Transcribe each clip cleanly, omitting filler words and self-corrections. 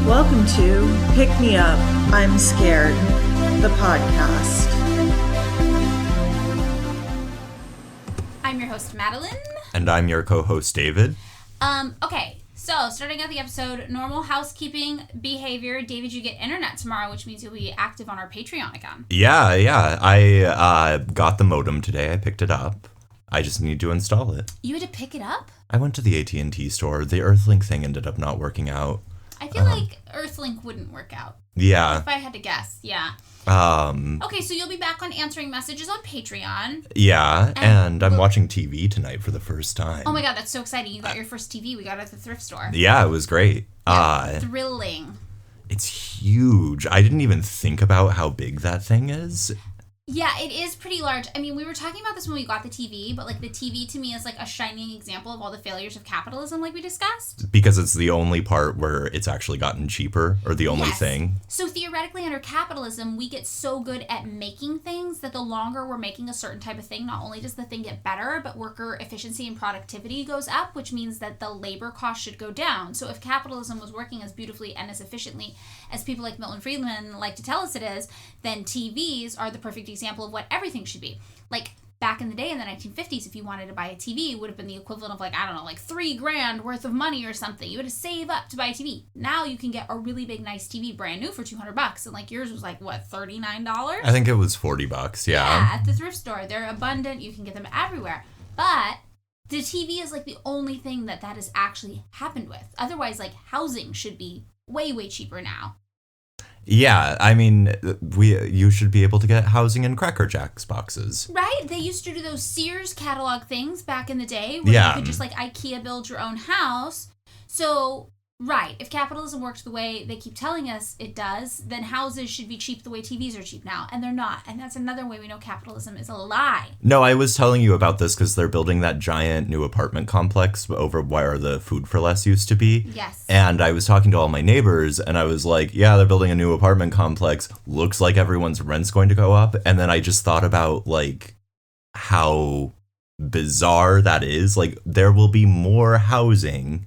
Welcome to Pick Me Up, I'm Scared, the podcast. I'm your host, Madeline. And I'm your co-host, David. Okay, so starting out the episode, normal housekeeping behavior. David, you get internet tomorrow, which means you'll be active on our Patreon again. Yeah. I got the modem today. I picked it up. I just need to install it. You had to pick it up? I went to the AT&T store. The Earthlink thing ended up not working out. I feel like Earthlink wouldn't work out. Yeah. If I had to guess, yeah. Okay, so you'll be back on answering messages on Patreon. Yeah, and I'm watching TV tonight for the first time. Oh my god, that's so exciting. You got your first TV. We got it at the thrift store. Yeah, it was great. Yeah, thrilling. It's huge. I didn't even think about how big that thing is. Yeah, it is pretty large. I mean, we were talking about this when we got the TV, but like the TV to me is like a shining example of all the failures of capitalism, like we discussed. Because it's the only part where it's actually gotten cheaper, or the only thing. So theoretically, under capitalism, we get so good at making things that the longer we're making a certain type of thing, not only does the thing get better, but worker efficiency and productivity goes up, which means that the labor cost should go down. So if capitalism was working as beautifully and as efficiently as people like Milton Friedman like to tell us it is, then TVs are the perfect example of what everything should be. Like back in the day in the 1950s, if you wanted to buy a TV, it would have been the equivalent of like, I don't know, like $3,000 worth of money or something. You had to save up to buy a TV. Now you can get a really big, nice TV brand new for $200. And like yours was like, what, $39? I think it was $40, yeah. Yeah, at the thrift store. They're abundant. You can get them everywhere. But the TV is like the only thing that has actually happened with. Otherwise, like housing should be way, way cheaper now. Yeah, I mean, you should be able to get housing in Cracker Jacks boxes. Right? They used to do those Sears catalog things back in the day where you could just like IKEA build your own house. So, right, if capitalism works the way they keep telling us it does, then houses should be cheap the way TVs are cheap now. And they're not. And that's another way we know capitalism is a lie. No, I was telling you about this because they're building that giant new apartment complex over where the Food for Less used to be. Yes. And I was talking to all my neighbors, and I was like, yeah, they're building a new apartment complex. Looks like everyone's rent's going to go up. And then I just thought about, like, how bizarre that is. Like, there will be more housing.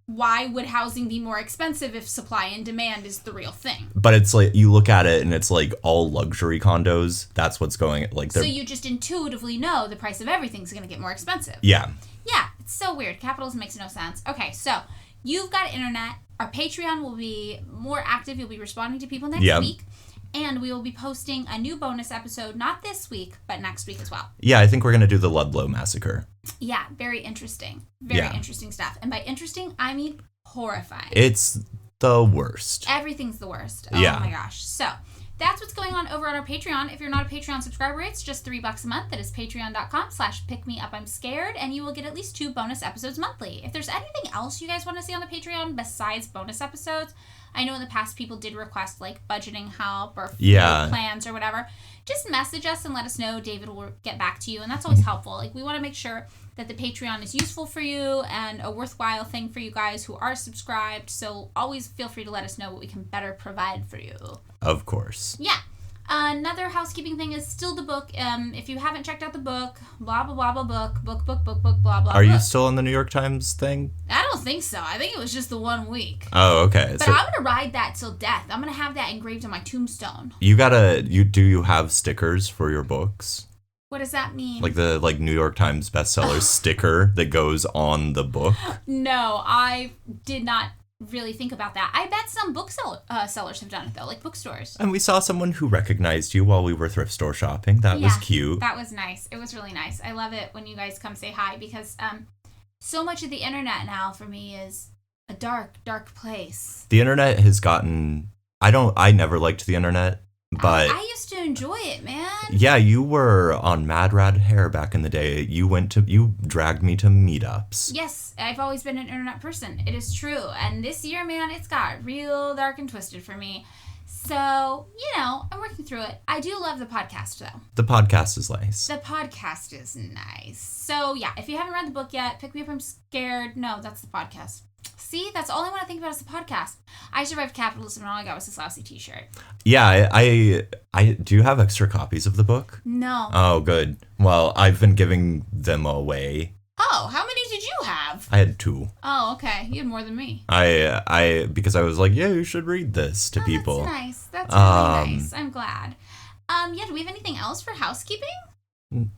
Why would housing be more expensive if supply and demand is the real thing? But it's like, you look at it and it's like all luxury condos. That's what's going, like, so you just intuitively know the price of everything's going to get more expensive. Yeah. Yeah, it's so weird. Capitalism makes no sense. Okay, so you've got internet. Our Patreon will be more active. You'll be responding to people next week. And we will be posting a new bonus episode, not this week, but next week as well. Yeah, I think we're going to do the Ludlow Massacre. Yeah, very interesting. Very interesting stuff. And by interesting, I mean horrifying. It's the worst. Everything's the worst. Oh my gosh. So that's what's going on over on our Patreon. If you're not a Patreon subscriber, it's just $3 a month. That is patreon.com/pickmeupimscared, and you will get at least 2 bonus episodes monthly. If there's anything else you guys want to see on the Patreon besides bonus episodes, I know in the past people did request like budgeting help or plans or whatever. Just message us and let us know. David will get back to you, and that's always helpful. Like, we want to make sure that the Patreon is useful for you and a worthwhile thing for you guys who are subscribed. So always feel free to let us know what we can better provide for you. Of course. Yeah. Another housekeeping thing is still the book. If you haven't checked out the book, blah, blah, blah, blah, book, blah, blah. Are you still on the New York Times thing? I don't think so. I think it was just the 1 week. Oh, okay. But I'm going to ride that till death. I'm going to have that engraved on my tombstone. Do you have stickers for your books? What does that mean? Like the New York Times bestseller sticker that goes on the book? No, I did not really think about that. I bet some sellers have done it though, like bookstores. And we saw someone who recognized you while we were thrift store shopping. That was cute. That was nice. It was really nice. I love it when you guys come say hi because so much of the internet now for me is a dark, dark place. The internet has gotten... I never liked the internet, but... I used to enjoy it, man. Yeah, you were on Mad Rad Hair back in the day. You dragged me to meetups. Yes, I've always been an internet person. It is true. And this year, man, it's got real dark and twisted for me. So, I'm working through it. I do love the podcast, though. The podcast is nice. The podcast is nice. So, yeah, if you haven't read the book yet, Pick Me Up, I'm Scared. No, that's the podcast. See, that's all I want to think about is the podcast. I survived capitalism, and all I got was this lousy t-shirt. Yeah, I do you have extra copies of the book? No. Oh, good. Well, I've been giving them away. Oh, how many did you you have? I had 2. Oh, okay. You had more than me. Because I was like, yeah, you should read this to people. That's nice. That's really nice. I'm glad. Yeah, do we have anything else for housekeeping?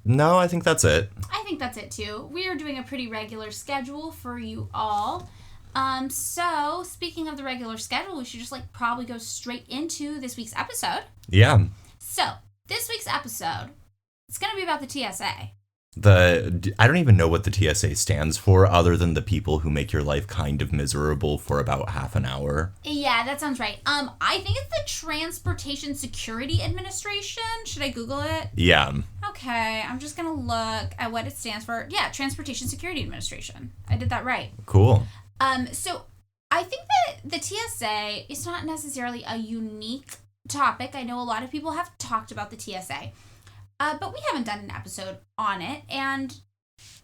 No, I think that's it. I think that's it too. We are doing a pretty regular schedule for you all. So speaking of the regular schedule, we should just probably go straight into this week's episode. Yeah. So this week's episode, it's going to be about the TSA. I don't even know what the TSA stands for other than the people who make your life kind of miserable for about half an hour. Yeah, that sounds right. I think it's the Transportation Security Administration. Should I Google it? Yeah. Okay, I'm just going to look at what it stands for. Yeah, Transportation Security Administration. I did that right. Cool. So I think that the TSA is not necessarily a unique topic. I know a lot of people have talked about the TSA. But we haven't done an episode on it, and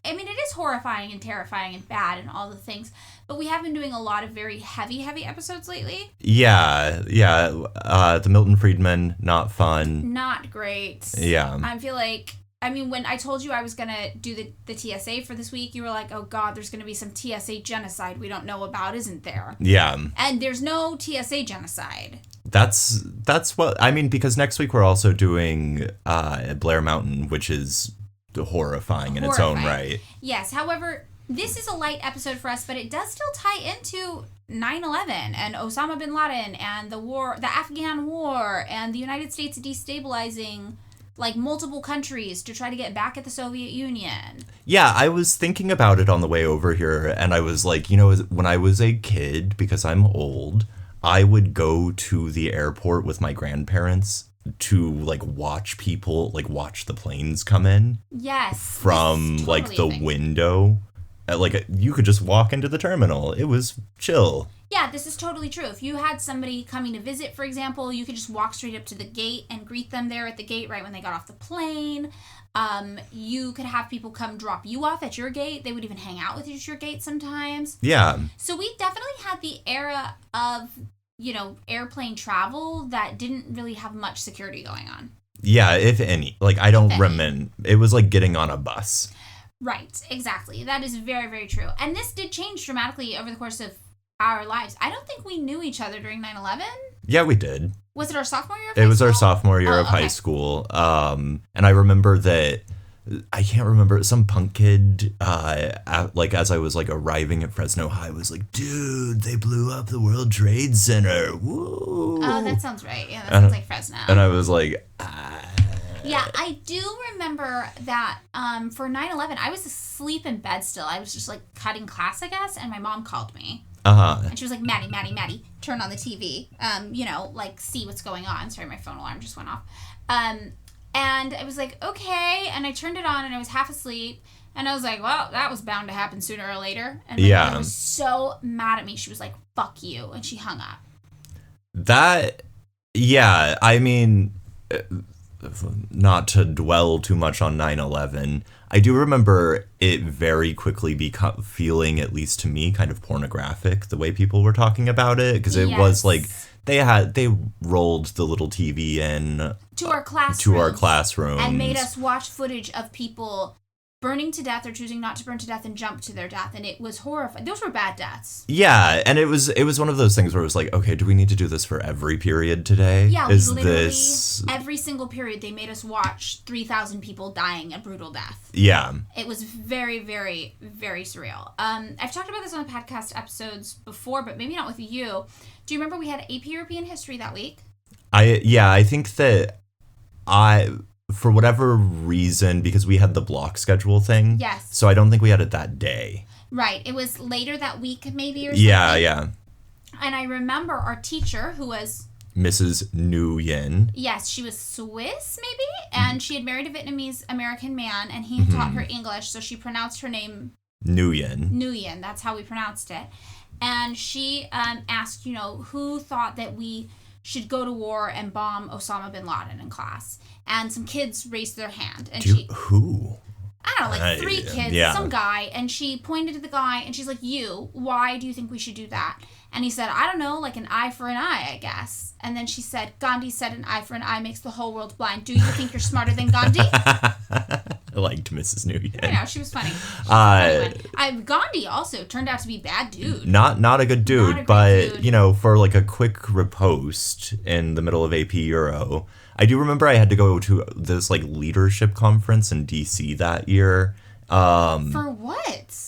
I mean, it is horrifying and terrifying and bad and all the things, but we have been doing a lot of very heavy episodes lately. Yeah. The Milton Friedman, not fun. Not great. Yeah. I feel like, when I told you I was going to do the TSA for this week, you were like, oh God, there's going to be some TSA genocide we don't know about, isn't there? Yeah. And there's no TSA genocide. That's what because next week we're also doing Blair Mountain, which is horrifying in its own right. Yes. However, this is a light episode for us, but it does still tie into 9/11 and Osama bin Laden and the war, the Afghan war, and the United States destabilizing multiple countries to try to get back at the Soviet Union. Yeah, I was thinking about it on the way over here, and I was like, when I was a kid, because I'm old, I would go to the airport with my grandparents to watch people watch the planes come in. Yes. From the window. You could just walk into the terminal. It was chill. Yeah, this is totally true. If you had somebody coming to visit, for example, you could just walk straight up to the gate and greet them there at the gate right when they got off the plane. You could have people come drop you off at your gate. They would even hang out with you at your gate sometimes. Yeah. So we definitely had the era of, airplane travel that didn't really have much security going on. Yeah, if any. I don't remember. It was like getting on a bus. Right, exactly. That is very, very true. And this did change dramatically over the course of our lives. I don't think we knew each other during 9/11. Yeah, we did. Was it our sophomore year of high school? It was our sophomore year of high school. And I remember that, I can't remember, some punk kid, as I was arriving at Fresno High, was like, dude, they blew up the World Trade Center. Woo. Oh, that sounds right. Yeah, that sounds like Fresno. And I was like, Yeah, I do remember that for 9/11, I was asleep in bed still. I was just cutting class, I guess, and my mom called me. And she was like, Maddie, turn on the TV. See what's going on. Sorry, my phone alarm just went off. And I was like, okay. And I turned it on and I was half asleep. And I was like, well, that was bound to happen sooner or later. And my mom was so mad at me. She was like, fuck you. And she hung up. Not to dwell too much on 9/11, I do remember it very quickly feeling, at least to me, kind of pornographic, the way people were talking about it, because it was they rolled the little TV in to our classroom and made us watch footage of people burning to death or choosing not to burn to death and jump to their death, and it was horrifying. Those were bad deaths. Yeah, and it was one of those things where it was like, okay, do we need to do this for every period today? Yeah, every single period they made us watch 3,000 people dying a brutal death. Yeah. It was very, very, very surreal. I've talked about this on the podcast episodes before, but maybe not with you. Do you remember we had AP European History that week? I think that for whatever reason, because we had the block schedule thing. Yes. So I don't think we had it that day. Right. It was later that week, maybe, or something. Yeah. And I remember our teacher, who was Mrs. Nguyen. Yes, she was Swiss, maybe? And she had married a Vietnamese American man, and he taught her English, so she pronounced her name Nguyen. That's how we pronounced it. And she asked, who thought that we should go to war and bomb Osama bin Laden in class. And some kids raised their hand. And who? I don't know, 3 kids, some guy. And she pointed to the guy, and she's like, you, why do you think we should do that? And he said, I don't know, like an eye for an eye, I guess. And then she said, Gandhi said an eye for an eye makes the whole world blind. Do you think you're smarter than Gandhi? liked Mrs. Nguyen. I know, she was funny. Gandhi also turned out to be a bad dude. Not a good dude, Not a but dude. you know, for like a quick riposte in the middle of AP Euro, I do remember I had to go to this like leadership conference in DC that year. For what?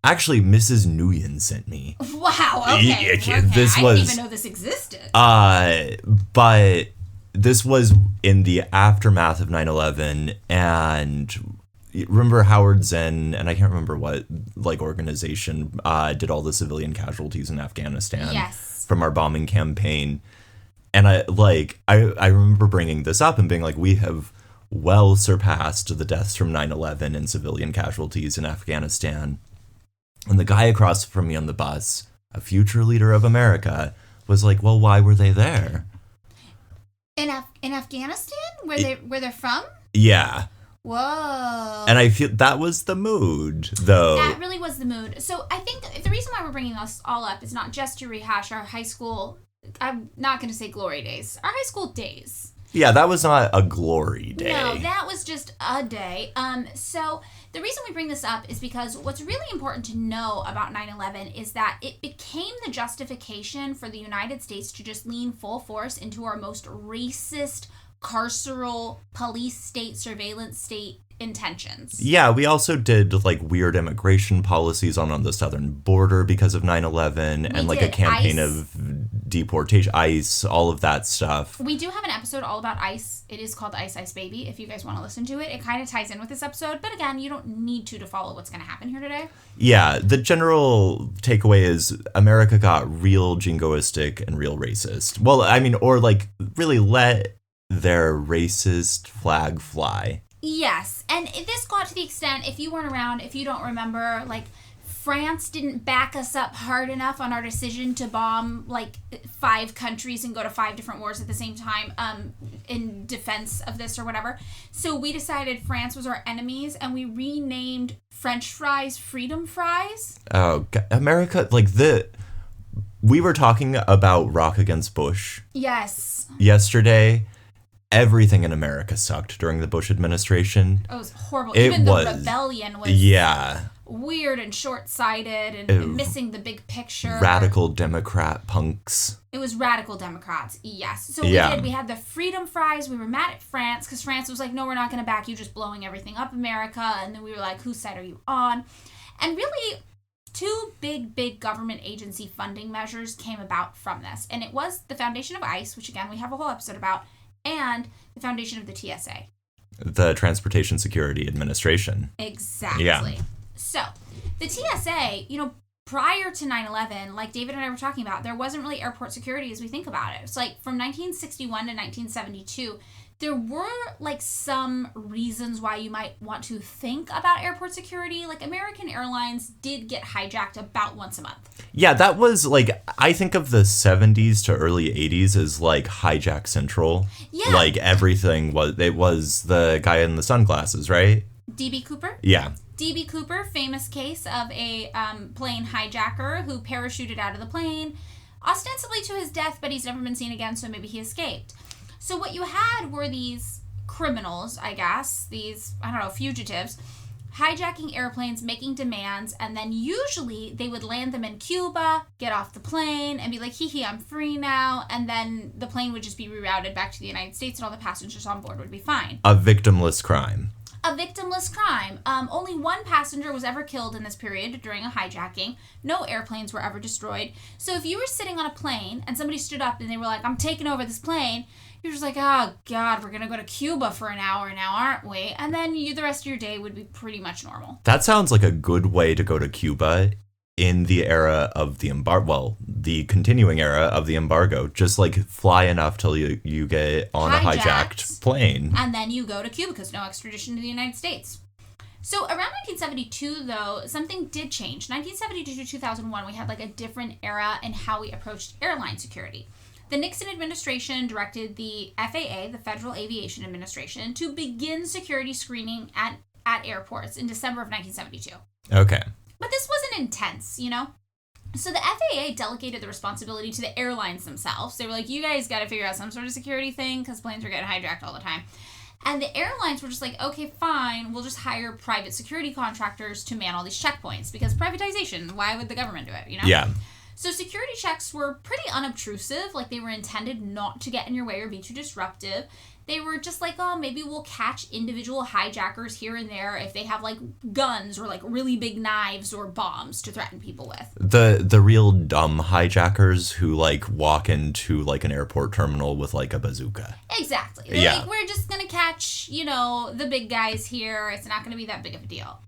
Actually, Mrs. Nguyen sent me. Wow. Okay. Yeah, this I was- didn't even know this existed. But this was in the aftermath of 9/11, and remember Howard Zinn, and I can't remember what like organization did all the civilian casualties in Afghanistan Yes. from our bombing campaign. And I remember bringing this up and being like, we have well surpassed the deaths from 9/11 and civilian casualties in Afghanistan. And the guy across from me on the bus, a future leader of America, was like, well, why were they there? In Afghanistan, where they're from? Yeah. Whoa. And I feel that was the mood, though. That really was the mood. So I think the reason why we're bringing this all up is not just to rehash our high school, I'm not going to say glory days, our high school days. Yeah, that was not a glory day. No, that was just a day. So the reason we bring this up is because what's really important to know about 9/11 is that it became the justification for the United States to just lean full force into our most racist, carceral, police state, surveillance state intentions. Yeah, we also did like weird immigration policies on the southern border because of 9/11 and like a did. campaign ICE. of deportation, ICE, all of that stuff. We do have an episode all about ICE. It is called Ice Ice Baby, if you guys want to listen to it. It kind of ties in with this episode, but again, you don't need to follow what's going to happen here today. Yeah, the general takeaway is America got real jingoistic and real racist. Well, I mean, or like really let their racist flag fly. Yes, and this got to the extent, if you weren't around, if you don't remember, like, France didn't back us up hard enough on our decision to bomb, like, 5 countries and go to 5 different wars at the same time in defense of this or whatever. So we decided France was our enemies, and we renamed French fries Freedom Fries. Oh, America, like we were talking about Rock Against Bush Yes. yesterday. Everything in America sucked during the Bush administration. It was horrible. It Even was, the rebellion was yeah, weird and short-sighted and missing the big picture. radical Democrat punks. It was radical Democrats, yes. So Yeah. we had the Freedom Fries. We were mad at France because France was like, no, we're not going to back you, just blowing everything up, America. And then we were like, whose side are you on? And really, 2 big government agency funding measures came about from this. And it was the foundation of ICE, which again, we have a whole episode about, and the foundation of the TSA. The Transportation Security Administration. Exactly. Yeah. So, the TSA, prior to 9/11, like David and I were talking about, there wasn't really airport security as we think about it. It's like from 1961 to 1972, there were like some reasons why you might want to think about airport security. Like American Airlines did get hijacked about once a month. Yeah, that was like, I think of the 70s to early 80s as like hijack central. Yeah. Like everything was the guy in the sunglasses, right? DB Cooper? Yeah. DB Cooper, famous case of a plane hijacker who parachuted out of the plane, ostensibly to his death, but he's never been seen again, so maybe he escaped. So what you had were these criminals, I guess, these, fugitives, hijacking airplanes, making demands, and then usually they would land them in Cuba, get off the plane, and be like, hee, I'm free now, and then the plane would just be rerouted back to the United States and all the passengers on board would be fine. A victimless crime. A victimless crime. Only 1 passenger was ever killed in this period during a hijacking. No airplanes were ever destroyed. So if you were sitting on a plane and somebody stood up and they were like, I'm taking over this plane, you're just like, oh, God, we're going to go to Cuba for an hour now, aren't we? And then the rest of your day would be pretty much normal. That sounds like a good way to go to Cuba in the era of the the continuing era of the embargo. Just like fly enough till you get on a hijacked plane. And then you go to Cuba because no extradition to the United States. So around 1972, though, something did change. 1972 to 2001, we had like a different era in how we approached airline security. The Nixon administration directed the FAA, the Federal Aviation Administration, to begin security screening at airports in December of 1972. Okay. But this wasn't intense, So the FAA delegated the responsibility to the airlines themselves. They were like, you guys got to figure out some sort of security thing because planes are getting hijacked all the time. And the airlines were just like, okay, fine, we'll just hire private security contractors to man all these checkpoints, because privatization, why would the government do it, you know? Yeah. So security checks were pretty unobtrusive, like they were intended not to get in your way or be too disruptive. They were just like, oh, maybe we'll catch individual hijackers here and there if they have like guns or like really big knives or bombs to threaten people with. The real dumb hijackers who like walk into like an airport terminal with like a bazooka. Exactly. They're Yeah. like, we're just going to catch, you know, the big guys here. It's not going to be that big of a deal.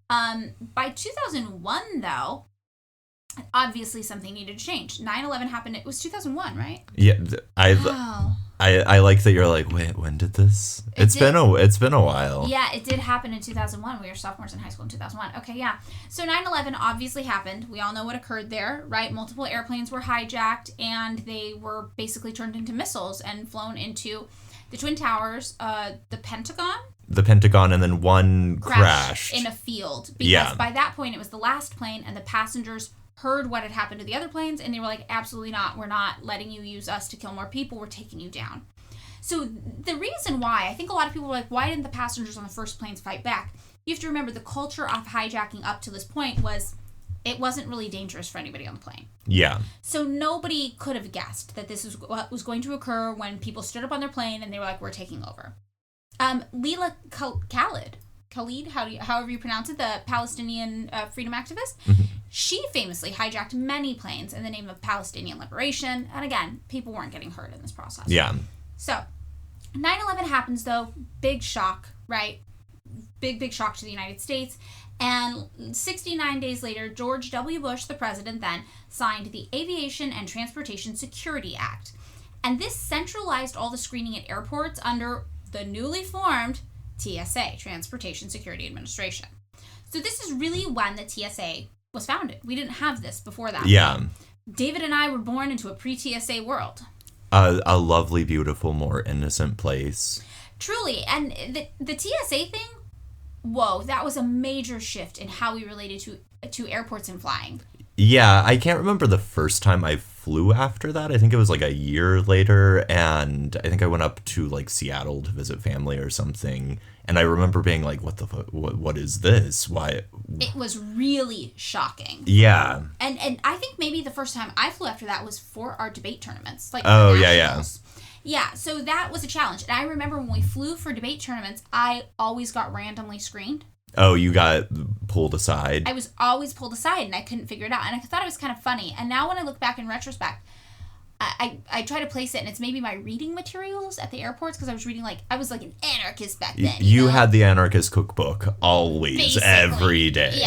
By 2001, though, obviously something needed to change. 9/11 happened. It was 2001, right? Yeah, Wow. I like that you're like, wait, when did this? It's been a while. Yeah, it did happen in 2001. We were sophomores in high school in 2001. Okay, yeah. So 9/11 obviously happened. We all know what occurred there, right? Multiple airplanes were hijacked, and they were basically turned into missiles and flown into the Twin Towers, the Pentagon. The Pentagon, and then one crashed in a field. Because by that point, it was the last plane, and the passengers heard what had happened to the other planes, and they were like, absolutely not. We're not letting you use us to kill more people. We're taking you down. So the reason why, I think a lot of people were like, why didn't the passengers on the first planes fight back? You have to remember the culture of hijacking up to this point was it wasn't really dangerous for anybody on the plane. Yeah. So nobody could have guessed that this is what was going to occur when people stood up on their plane and they were like, we're taking over. Leila Khalid, however you pronounce it, the Palestinian freedom activist, she famously hijacked many planes in the name of Palestinian liberation. And again, people weren't getting hurt in this process. Yeah. So 9/11 happens, though. Big shock, right? Big shock to the United States. And 69 days later, George W. Bush, the president then, signed the Aviation and Transportation Security Act. And this centralized all the screening at airports under the newly formed TSA, Transportation Security Administration. So this is really when the TSA was founded. We didn't have this before that. Yeah. David and I were born into a pre-TSA world. A lovely, beautiful, more innocent place. Truly. And the TSA thing, whoa, that was a major shift in how we related to airports and flying. Yeah, I can't remember the first time I flew after that. I think it was like a year later, and I think I went up to like Seattle to visit family or something. And I remember being like, "What the fuck? What is this? Why?" It was really shocking. Yeah. And I think maybe the first time I flew after that was for our debate tournaments, like Oh, the yeah, nationals. Yeah, so that was a challenge. And I remember when we flew for debate tournaments, I always got randomly screened. Oh, you got pulled aside. I was always pulled aside, and I couldn't figure it out. And I thought it was kind of funny. And now when I look back in retrospect, I try to place it, and it's maybe my reading materials at the airports, because I was like an anarchist back then. You know? had the anarchist cookbook always, Basically. every day.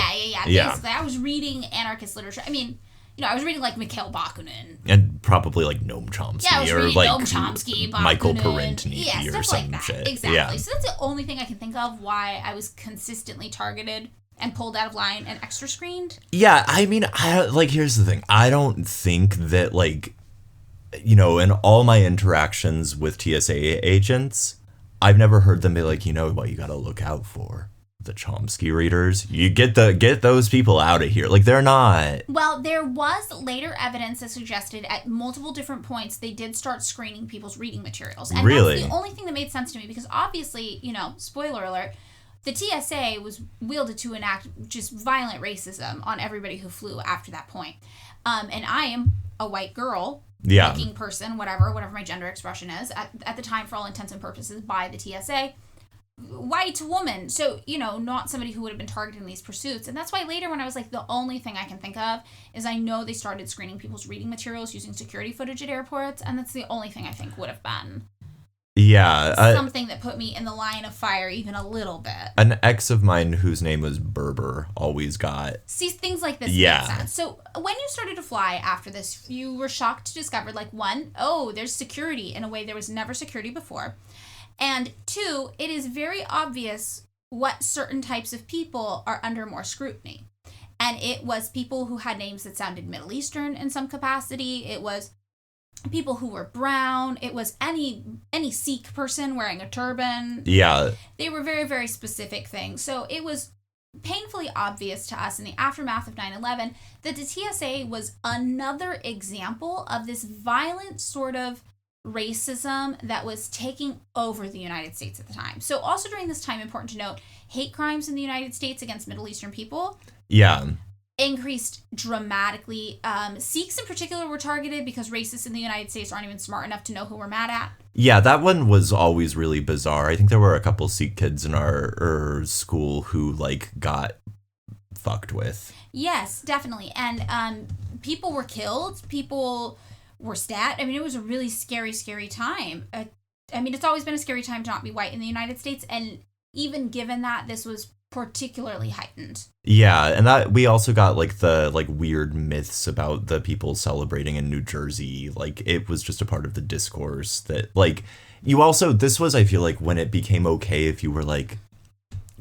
Yeah. Basically, I was reading anarchist literature. I mean, you know, I was reading like Mikhail Bakunin. And probably like Noam Chomsky. Yeah, I was or reading like Noam Chomsky, Bakunin. Michael Parentini or stuff some like that. shit. Exactly. Yeah. So that's the only thing I can think of why I was consistently targeted and pulled out of line and extra screened. Yeah, I mean, here's the thing. I don't think that, like, you know, in all my interactions with TSA agents, I've never heard them be like, you know what you gotta look out for? The Chomsky readers. You get those people out of here. Like, they're not... Well, there was later evidence that suggested at multiple different points they did start screening people's reading materials. And Really? That's the only thing that made sense to me, because obviously, you know, spoiler alert, the TSA was wielded to enact just violent racism on everybody who flew after that point. And I am a white girl, looking person, whatever my gender expression is, at the time, for all intents and purposes, by the TSA. White woman, so, you know, not somebody who would have been targeted in these pursuits. And that's why later, when I was like, the only thing I can think of is I know they started screening people's reading materials using security footage at airports, and that's the only thing I think would have been something that put me in the line of fire even a little bit. An ex of mine whose name was Berber always got... See, things like this make sense. So when you started to fly after this, you were shocked to discover, like, one, oh, there's security in a way there was never security before. And two, it is very obvious what certain types of people are under more scrutiny. And it was people who had names that sounded Middle Eastern in some capacity. It was people who were brown. It was any Sikh person wearing a turban. Yeah. They were very, very specific things. So it was painfully obvious to us in the aftermath of 9/11 that the TSA was another example of this violent sort of racism that was taking over the United States at the time. So also during this time, important to note, hate crimes in the United States against Middle Eastern people increased dramatically. Sikhs in particular were targeted because racists in the United States aren't even smart enough to know who we're mad at. Yeah, that one was always really bizarre. I think there were a couple Sikh kids in our school who, like, got fucked with. Yes, definitely. And people were killed. People were stabbed. I mean, it was a really scary, scary time. I mean, it's always been a scary time to not be white in the United States. And even given that, this was particularly heightened. Yeah, and that we also got like the weird myths about the people celebrating in New Jersey. Like, it was just a part of the discourse that, like, you also, this was, I feel like, when it became okay if you were like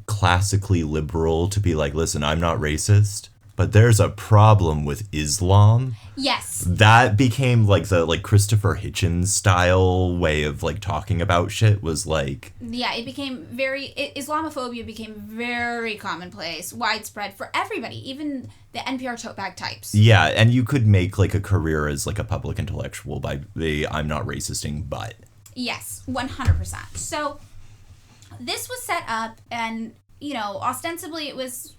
classically liberal to be like, listen, I'm not racist, but there's a problem with Islam. Yes. That became like the Christopher Hitchens style way of like talking about shit was like. Yeah, it became Islamophobia became very commonplace, widespread for everybody, even the NPR tote bag types. Yeah, and you could make like a career as like a public intellectual by the I'm not racisting, but. Yes, 100%. So this was set up and, you know, ostensibly it was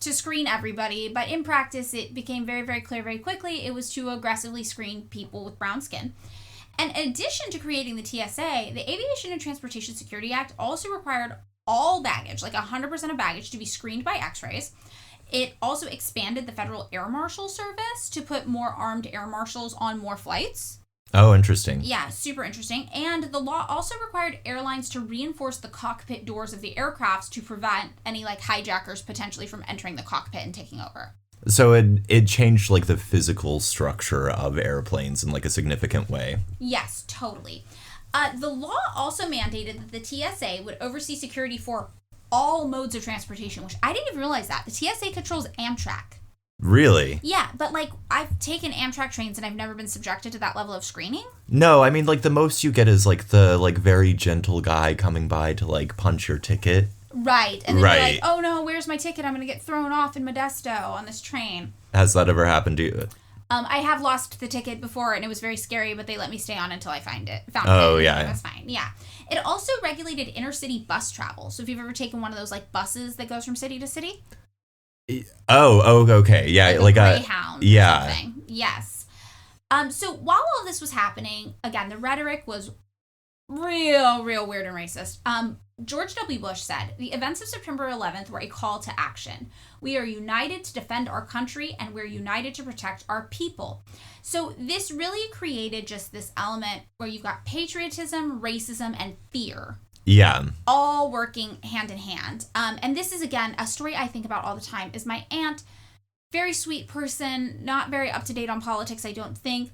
to screen everybody, but in practice it became very, very clear very quickly it was to aggressively screen people with brown skin. And in addition to creating the TSA, the Aviation and Transportation Security Act also required all baggage, like 100% of baggage, to be screened by x-rays. It also expanded the Federal Air Marshal Service to put more armed air marshals on more flights. Oh, interesting. Yeah, super interesting. And the law also required airlines to reinforce the cockpit doors of the aircrafts to prevent any like hijackers potentially from entering the cockpit and taking over. So it changed like the physical structure of airplanes in like a significant way. Yes, totally. The law also mandated that the TSA would oversee security for all modes of transportation, which I didn't even realize that. The TSA controls Amtrak. Really? Yeah, but like I've taken Amtrak trains and I've never been subjected to that level of screening. No, I mean like the most you get is like the like very gentle guy coming by to like punch your ticket. Right. And then you're like, oh no, where's my ticket? I'm going to get thrown off in Modesto on this train. Has that ever happened to you? I have lost the ticket before and it was very scary, but they let me stay on until I found it. Oh, yeah. That's fine. Yeah. It also regulated intercity bus travel. So if you've ever taken one of those like buses that goes from city to city. Oh, okay. Yeah, like a Greyhound or something. Yes. So while all this was happening, again, the rhetoric was real weird and racist. George W. Bush said, the events of September 11th were a call to action. We are united to defend our country and we're united to protect our people. So this really created just this element where you've got patriotism, racism, and fear. Yeah. All working hand in hand. And this is, again, a story I think about all the time is my aunt, very sweet person, not very up to date on politics, I don't think,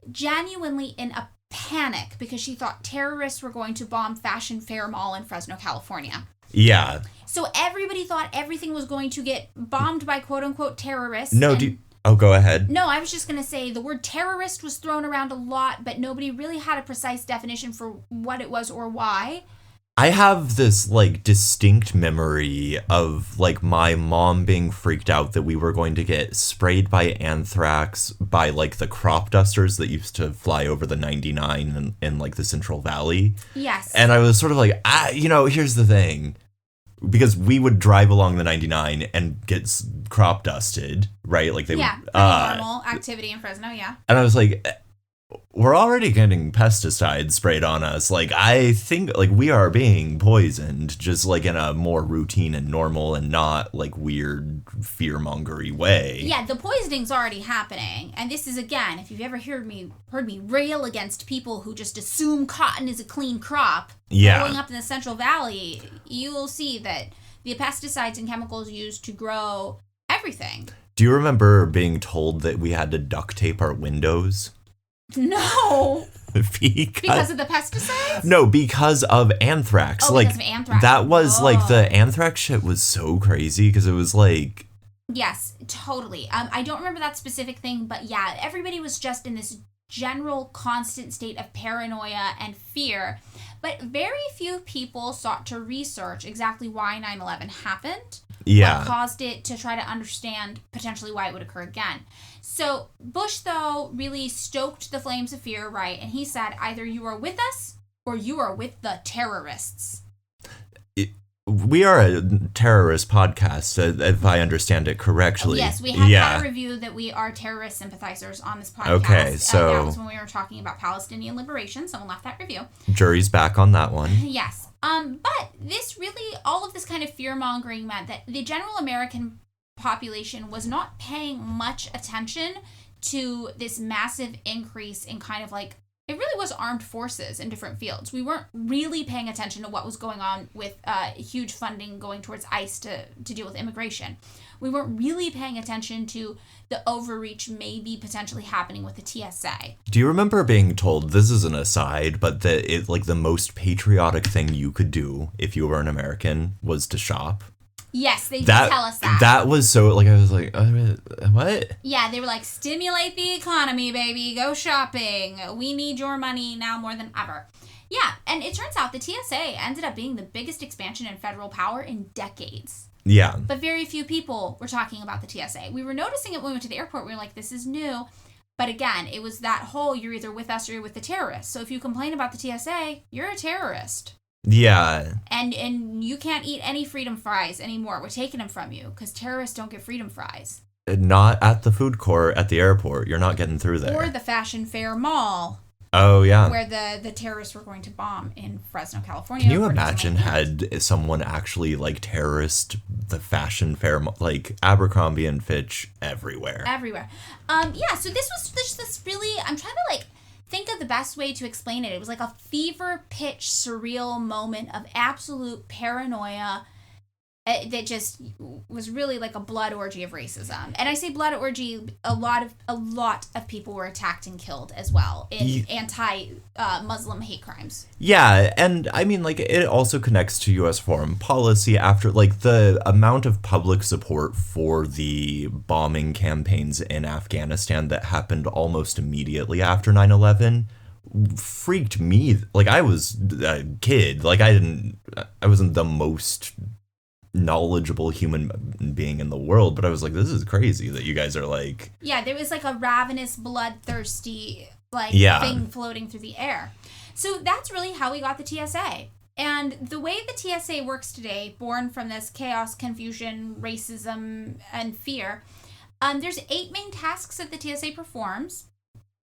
genuinely in a panic because she thought terrorists were going to bomb Fashion Fair Mall in Fresno, California. Yeah. So everybody thought everything was going to get bombed by quote unquote terrorists. No, go ahead. No, I was just going to say the word terrorist was thrown around a lot, but nobody really had a precise definition for what it was or why. I have this like distinct memory of like my mom being freaked out that we were going to get sprayed by anthrax by like the crop dusters that used to fly over the 99 in like the Central Valley. Yes. And I was sort of like, here's the thing. Because we would drive along the 99 and get crop dusted, right? Like they would. Normal activity in Fresno, yeah. And I was like, we're already getting pesticides sprayed on us. Like, I think, like, we are being poisoned just, like, in a more routine and normal and not, like, weird fear-mongery way. Yeah, the poisoning's already happening. And this is, again, if you've ever heard me rail against people who just assume cotton is a clean crop growing up in the Central Valley, you will see that the pesticides and chemicals used to grow everything. Do you remember being told that we had to duct tape our windows? No. Because of the pesticides? No, because of anthrax. Oh, like, because of anthrax. That was like the anthrax shit was so crazy because it was like. Yes, totally. I don't remember that specific thing, but yeah, everybody was just in this general constant state of paranoia and fear. But very few people sought to research exactly why 9/11 happened. Yeah. What caused it, to try to understand potentially why it would occur again. So Bush, though, really stoked the flames of fear, right? And he said, either you are with us or you are with the terrorists. We are a terrorist podcast, if I understand it correctly. Yes, we had a review that we are terrorist sympathizers on this podcast. Okay, so... that was when we were talking about Palestinian liberation. Someone left that review. Jury's back on that one. Yes. But this really, all of this kind of fear-mongering meant that the general American population was not paying much attention to this massive increase in kind of like, it really was armed forces in different fields. We weren't really paying attention to what was going on with huge funding going towards ICE to deal with immigration. We weren't really paying attention to the overreach maybe potentially happening with the TSA. Do you remember being told, this is an aside, but that it like the most patriotic thing you could do if you were an American was to shop? Yes, they did tell us that. That was so, like, I was like, what? Yeah, they were like, stimulate the economy, baby. Go shopping. We need your money now more than ever. Yeah, and it turns out the TSA ended up being the biggest expansion in federal power in decades. Yeah. But very few people were talking about the TSA. We were noticing it when we went to the airport. We were like, this is new. But again, it was that whole, you're either with us or you're with the terrorists. So if you complain about the TSA, you're a terrorist. Yeah. And you can't eat any freedom fries anymore. We're taking them from you because terrorists don't get freedom fries. Not at the food court at the airport. You're not getting through there. Or the Fashion Fair Mall. Oh, yeah. Where the terrorists were going to bomb in Fresno, California. Can you imagine had someone actually, like, terrorist the Fashion Fair, like, Abercrombie and Fitch everywhere? Everywhere. Yeah, so this was just this really, I'm trying to, like, think of the best way to explain it. It was like a fever pitch, surreal moment of absolute paranoia that just was really like a blood orgy of racism. And I say blood orgy, a lot of people were attacked and killed as well in anti-Muslim hate crimes. Yeah, and I mean, like, it also connects to U.S. foreign policy after, like, the amount of public support for the bombing campaigns in Afghanistan that happened almost immediately after 9/11 freaked me. Like, I was a kid. Like, I wasn't the most knowledgeable human being in the world, but I was like, this is crazy that you guys are like... Yeah, there was like a ravenous, bloodthirsty thing floating through the air. So that's really how we got the TSA. And the way the TSA works today, born from this chaos, confusion, racism, and fear, there's 8 main tasks that the TSA performs.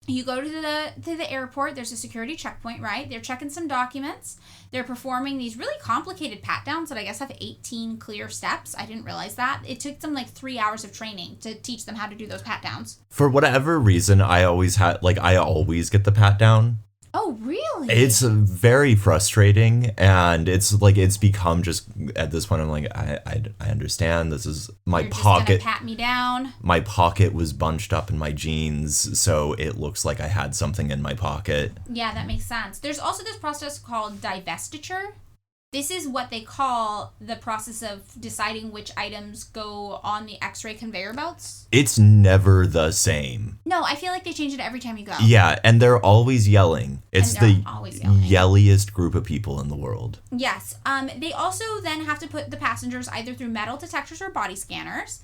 You go to the airport, there's a security checkpoint, right? They're checking some documents. They're performing these really complicated pat-downs that I guess have 18 clear steps. I didn't realize that. It took them like 3 hours of training to teach them how to do those pat-downs. For whatever reason, I always get the pat-down. Oh, really? It's very frustrating, and it's become just, at this point, I'm like, I understand, this is my You're pocket. Just gonna pat me down. My pocket was bunched up in my jeans, so it looks like I had something in my pocket. Yeah, that makes sense. There's also this process called divestiture. This is what they call the process of deciding which items go on the X-ray conveyor belts. It's never the same. No, I feel like they change it every time you go. Yeah, and they're always yelling. It's the always yelling. yelliest group of people in the world. Yes. They also then have to put the passengers either through metal detectors or body scanners.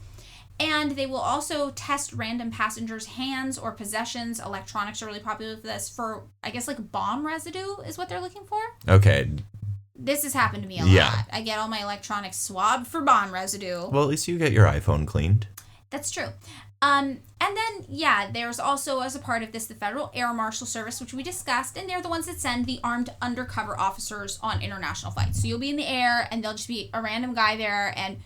And they will also test random passengers' hands or possessions. Electronics are really popular with this for, I guess, like bomb residue is what they're looking for. Okay. This has happened to me a lot. I get all my electronics swabbed for bomb residue. Well, at least you get your iPhone cleaned. That's true. And then, yeah, there's also, as a part of this, the Federal Air Marshal Service, which we discussed, and they're the ones that send the armed undercover officers on international flights. So you'll be in the air, and there'll just be a random guy there, and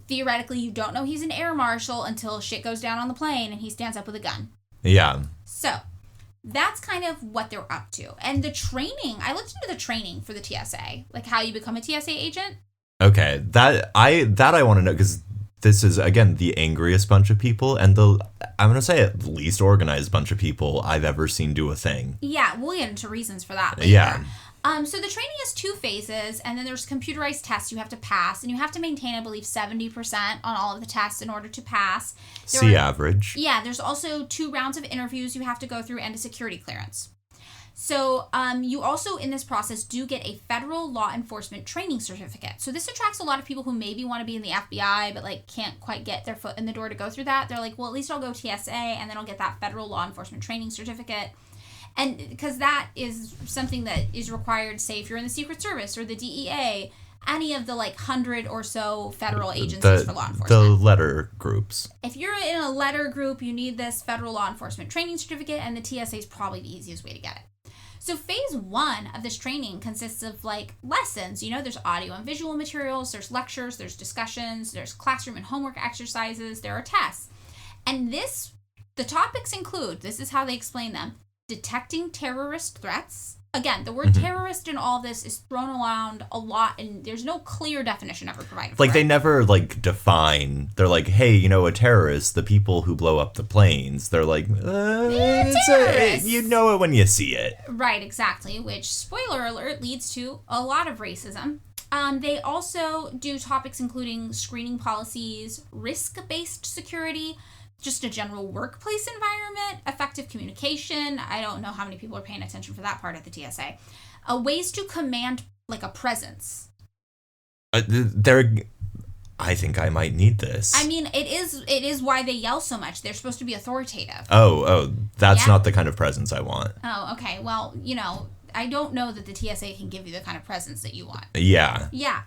theoretically, you don't know he's an air marshal until shit goes down on the plane, and he stands up with a gun. Yeah. So that's kind of what they're up to. And the training, I looked into the training for the TSA, like how you become a TSA agent. Okay, that I want to know, because this is, again, the angriest bunch of people, and I'm going to say it, the least organized bunch of people I've ever seen do a thing. Yeah, we'll get into reasons for that later. Yeah. So the training is 2 phases, and then there's computerized tests you have to pass, and you have to maintain, I believe, 70% on all of the tests in order to pass. Average. Yeah, there's also 2 rounds of interviews you have to go through and a security clearance. So you also, in this process, do get a federal law enforcement training certificate. So this attracts a lot of people who maybe want to be in the FBI, but like can't quite get their foot in the door to go through that. They're like, well, at least I'll go TSA, and then I'll get that federal law enforcement training certificate. And because that is something that is required, say, if you're in the Secret Service or the DEA, any of the like 100 or so federal agencies for law enforcement. The letter groups. If you're in a letter group, you need this federal law enforcement training certificate, and the TSA is probably the easiest way to get it. So phase 1 of this training consists of like lessons. You know, there's audio and visual materials, there's lectures, there's discussions, there's classroom and homework exercises, there are tests. And the topics include, this is how they explain them, detecting terrorist threats. Again, the word terrorist in all this is thrown around a lot, and there's no clear definition ever provided for Like, it. they never, like, define. They're like, hey, you know, a terrorist, the people who blow up the planes. They're like, terrorists. You know it when you see it. Right, exactly, which, spoiler alert, leads to a lot of racism. They also do topics including screening policies, risk-based security, just a general workplace environment, effective communication. I don't know how many people are paying attention for that part at the TSA. Ways to command, like, a presence. I think I might need this. I mean, it is why they yell so much. They're supposed to be authoritative. Oh, that's Yeah. not the kind of presence I want. Oh, okay. Well, you know, I don't know that the TSA can give you the kind of presence that you want. Yeah. Yeah.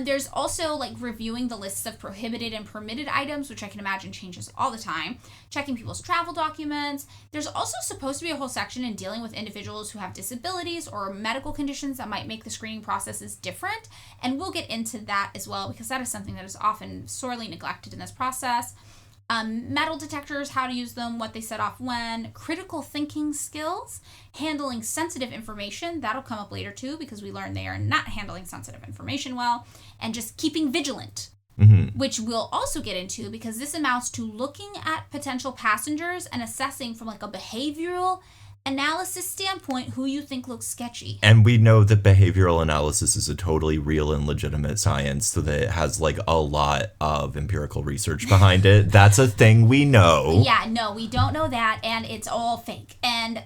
There's also like reviewing the lists of prohibited and permitted items, which I can imagine changes all the time. Checking people's travel documents. There's also supposed to be a whole section in dealing with individuals who have disabilities or medical conditions that might make the screening processes different. And we'll get into that as well, because that is something that is often sorely neglected in this process. Metal detectors, how to use them, what they set off when, critical thinking skills, handling sensitive information, that'll come up later too, because we learn they are not handling sensitive information well, and just keeping vigilant, which we'll also get into, because this amounts to looking at potential passengers and assessing from like a behavioral analysis standpoint who you think looks sketchy. And we know that behavioral analysis is a totally real and legitimate science, so that it has like a lot of empirical research behind it. That's a thing we know. Yeah, no, we don't know that, and it's all fake. And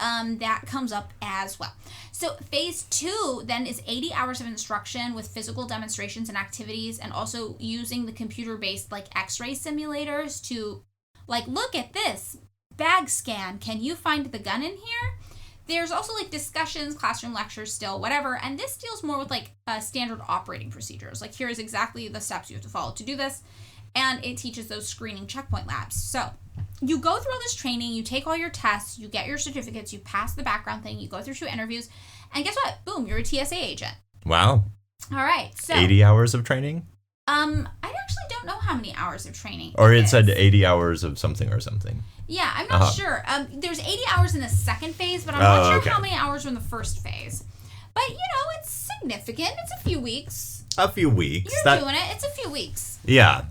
that comes up as well. So phase 2 then is 80 hours of instruction with physical demonstrations and activities, and also using the computer-based like X-ray simulators to like, look at this bag scan. Can you find the gun in here? There's also like discussions, classroom lectures still, whatever. And this deals more with like standard operating procedures. Like, here is exactly the steps you have to follow to do this. And it teaches those screening checkpoint labs. So you go through all this training, you take all your tests, you get your certificates, you pass the background thing, you go through 2 interviews, and guess what? Boom, you're a TSA agent. Wow. All right. So 80 hours of training? I actually don't know how many hours of training. Or it is. said 80 hours of something or something. Yeah, I'm not sure. There's 80 hours in the second phase, but I'm not sure how many hours were in the first phase. But, you know, it's significant. It's a few weeks. A few weeks. You're doing it. It's a few weeks. Yeah.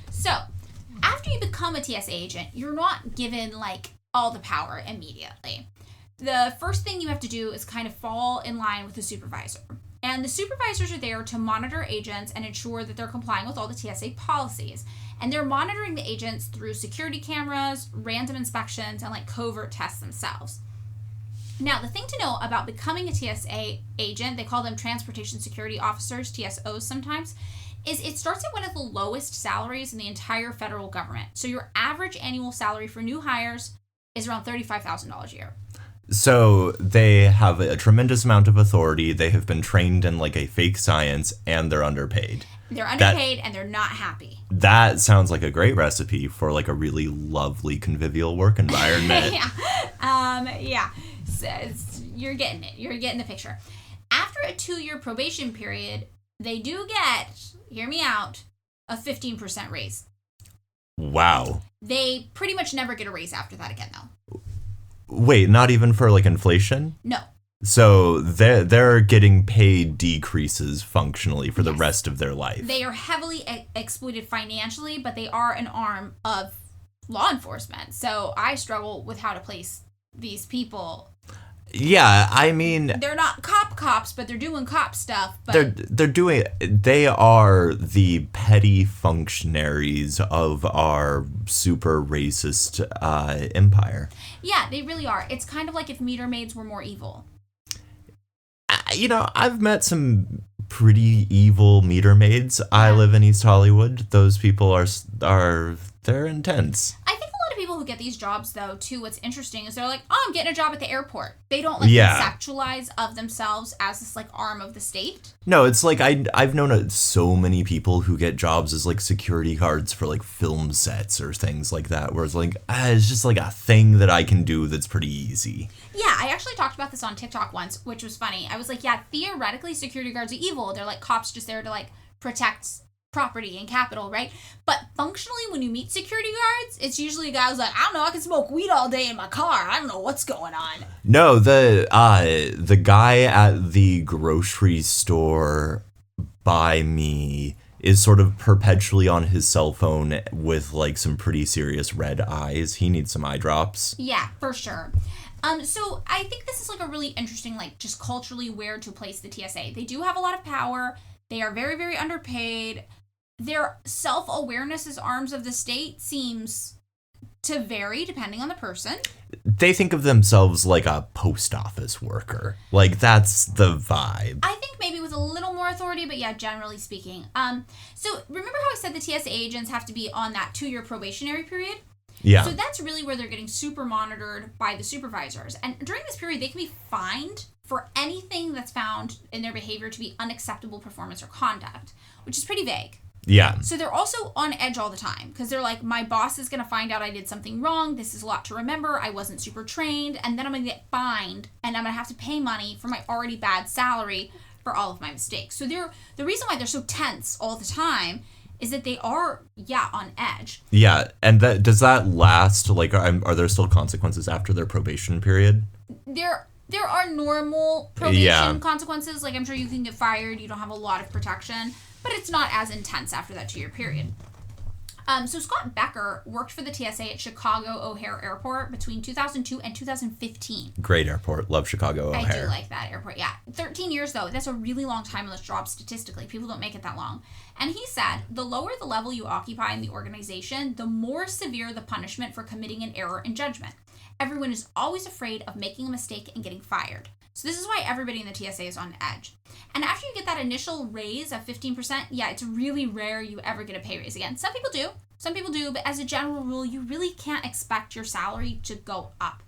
So, after you become a TSA agent, you're not given, like, all the power immediately. The first thing you have to do is kind of fall in line with the supervisor. And the supervisors are there to monitor agents and ensure that they're complying with all the TSA policies. And they're monitoring the agents through security cameras, random inspections, and like covert tests themselves. Now, the thing to know about becoming a TSA agent, they call them transportation security officers, TSOs sometimes, is it starts at one of the lowest salaries in the entire federal government. So your average annual salary for new hires is around $35,000 a year. So they have a tremendous amount of authority. They have been trained in like a fake science, and they're underpaid. They're underpaid and they're not happy. That sounds like a great recipe for like a really lovely convivial work environment. Yeah. So you're getting it. You're getting the picture. After a 2-year probation period, they do get, hear me out, a 15% raise. Wow. They pretty much never get a raise after that again, though. Wait, not even for like inflation? No. So they're getting paid decreases functionally for the rest of their life. They are heavily exploited financially, but they are an arm of law enforcement. So I struggle with how to place these people. Yeah, I mean, they're not cops, but they're doing cop stuff. But they are the petty functionaries of our super racist empire. Yeah, they really are. It's kind of like if meter maids were more evil. I've met some pretty evil meter maids. I live in East Hollywood. Those people they're intense. I think a lot of people who get these jobs, though, too, what's interesting is they're like, oh, I'm getting a job at the airport. They don't, conceptualize of themselves as this, arm of the state. No, it's like I've known so many people who get jobs as, security guards for, film sets or things like that, where it's it's just, a thing that I can do that's pretty easy. Yeah, I actually talked about this on TikTok once, which was funny. I was like, yeah, theoretically, security guards are evil. They're, cops just there to, protect property and capital, right? But functionally, when you meet security guards, it's usually a guy who's like, I don't know, I can smoke weed all day in my car. I don't know what's going on. No, the guy at the grocery store by me is sort of perpetually on his cell phone with some pretty serious red eyes. He needs some eye drops. Yeah, for sure. So I think this is a really interesting, just culturally where to place the TSA. They do have a lot of power. They are very, very underpaid. Their self-awareness as arms of the state seems to vary depending on the person. They think of themselves like a post office worker. That's the vibe. I think maybe with a little more authority, but yeah, generally speaking. So remember how I said the TSA agents have to be on that 2-year probationary period? Yeah. So that's really where they're getting super monitored by the supervisors. And during this period, they can be fined for anything that's found in their behavior to be unacceptable performance or conduct, which is pretty vague. Yeah. So they're also on edge all the time because they're like, my boss is going to find out I did something wrong. This is a lot to remember. I wasn't super trained. And then I'm going to get fined and I'm going to have to pay money for my already bad salary for all of my mistakes. So the reason why they're so tense all the time is that they are, on edge. Yeah. And does that last? Are there still consequences after their probation period? There are normal probation consequences. I'm sure you can get fired. You don't have a lot of protection. But it's not as intense after that 2-year period. So Scott Becker worked for the TSA at Chicago O'Hare Airport between 2002 and 2015. Great airport. Love Chicago O'Hare. I do like that airport, yeah. 13 years, though. That's a really long time on this job statistically. People don't make it that long. And he said, the lower the level you occupy in the organization, the more severe the punishment for committing an error in judgment. Everyone is always afraid of making a mistake and getting fired. So this is why everybody in the TSA is on edge. And after you get that initial raise of 15%, it's really rare you ever get a pay raise again. Some people do, but as a general rule, you really can't expect your salary to go up.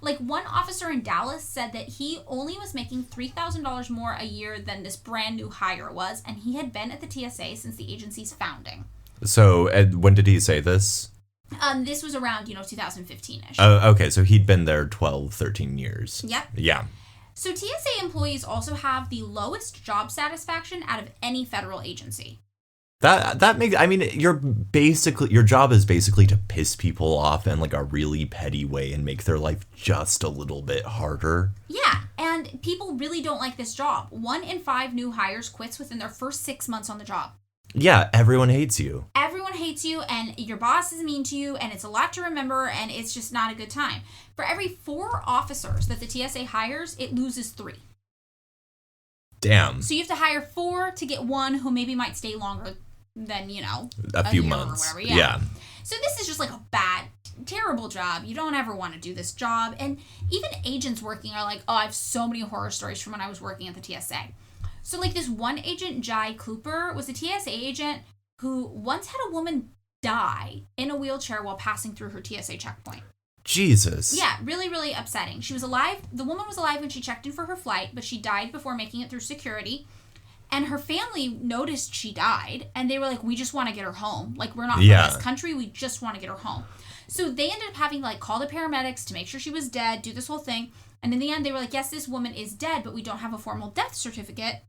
One officer in Dallas said that he only was making $3,000 more a year than this brand new hire was, and he had been at the TSA since the agency's founding. So when did he say this? This was around, 2015-ish. Oh, okay. So he'd been there 12, 13 years. Yep. Yeah. So TSA employees also have the lowest job satisfaction out of any federal agency. That makes, your job is basically to piss people off in a really petty way and make their life just a little bit harder. Yeah, and people really don't like this job. 1 in 5 new hires quits within their first 6 months on the job. Yeah, everyone hates you. Everyone hates you, and your boss is mean to you, and it's a lot to remember, and it's just not a good time. For every 4 officers that the TSA hires, it loses 3. Damn. So you have to hire 4 to get 1 who maybe might stay longer than, a few months. Or whatever. Yeah. So this is just a bad, terrible job. You don't ever want to do this job. And even agents working are like, oh, I have so many horror stories from when I was working at the TSA. So this one agent, Jai Cooper, was a TSA agent who once had a woman die in a wheelchair while passing through her TSA checkpoint. Jesus. Yeah, really, really upsetting. She was alive. The woman was alive when she checked in for her flight, but she died before making it through security. And her family noticed she died, and they were like, we just want to get her home. We're not from this country. We just want to get her home. So they ended up having to call the paramedics to make sure she was dead, do this whole thing. And in the end, they were like, yes, this woman is dead, but we don't have a formal death certificate.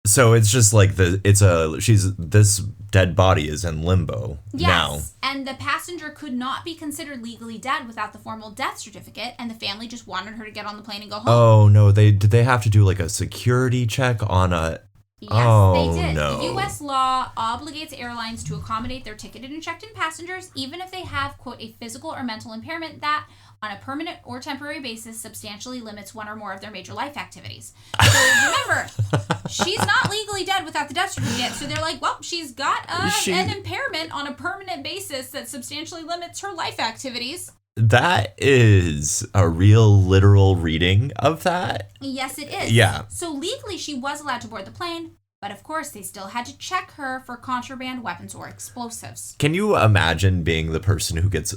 So it's just this dead body is in limbo now. Yes, and the passenger could not be considered legally dead without the formal death certificate, and the family just wanted her to get on the plane and go home. Oh, no, did they have to do a security check on a... Yes, they did. No. U.S. law obligates airlines to accommodate their ticketed and checked-in passengers, even if they have, quote, a physical or mental impairment that, on a permanent or temporary basis, substantially limits one or more of their major life activities. So remember, she's not legally dead without the death certificate, so they're like, well, she's got an impairment on a permanent basis that substantially limits her life activities. That is a real literal reading of that. Yes, it is. Yeah. So legally, she was allowed to board the plane, but of course, they still had to check her for contraband weapons or explosives. Can you imagine being the person who gets,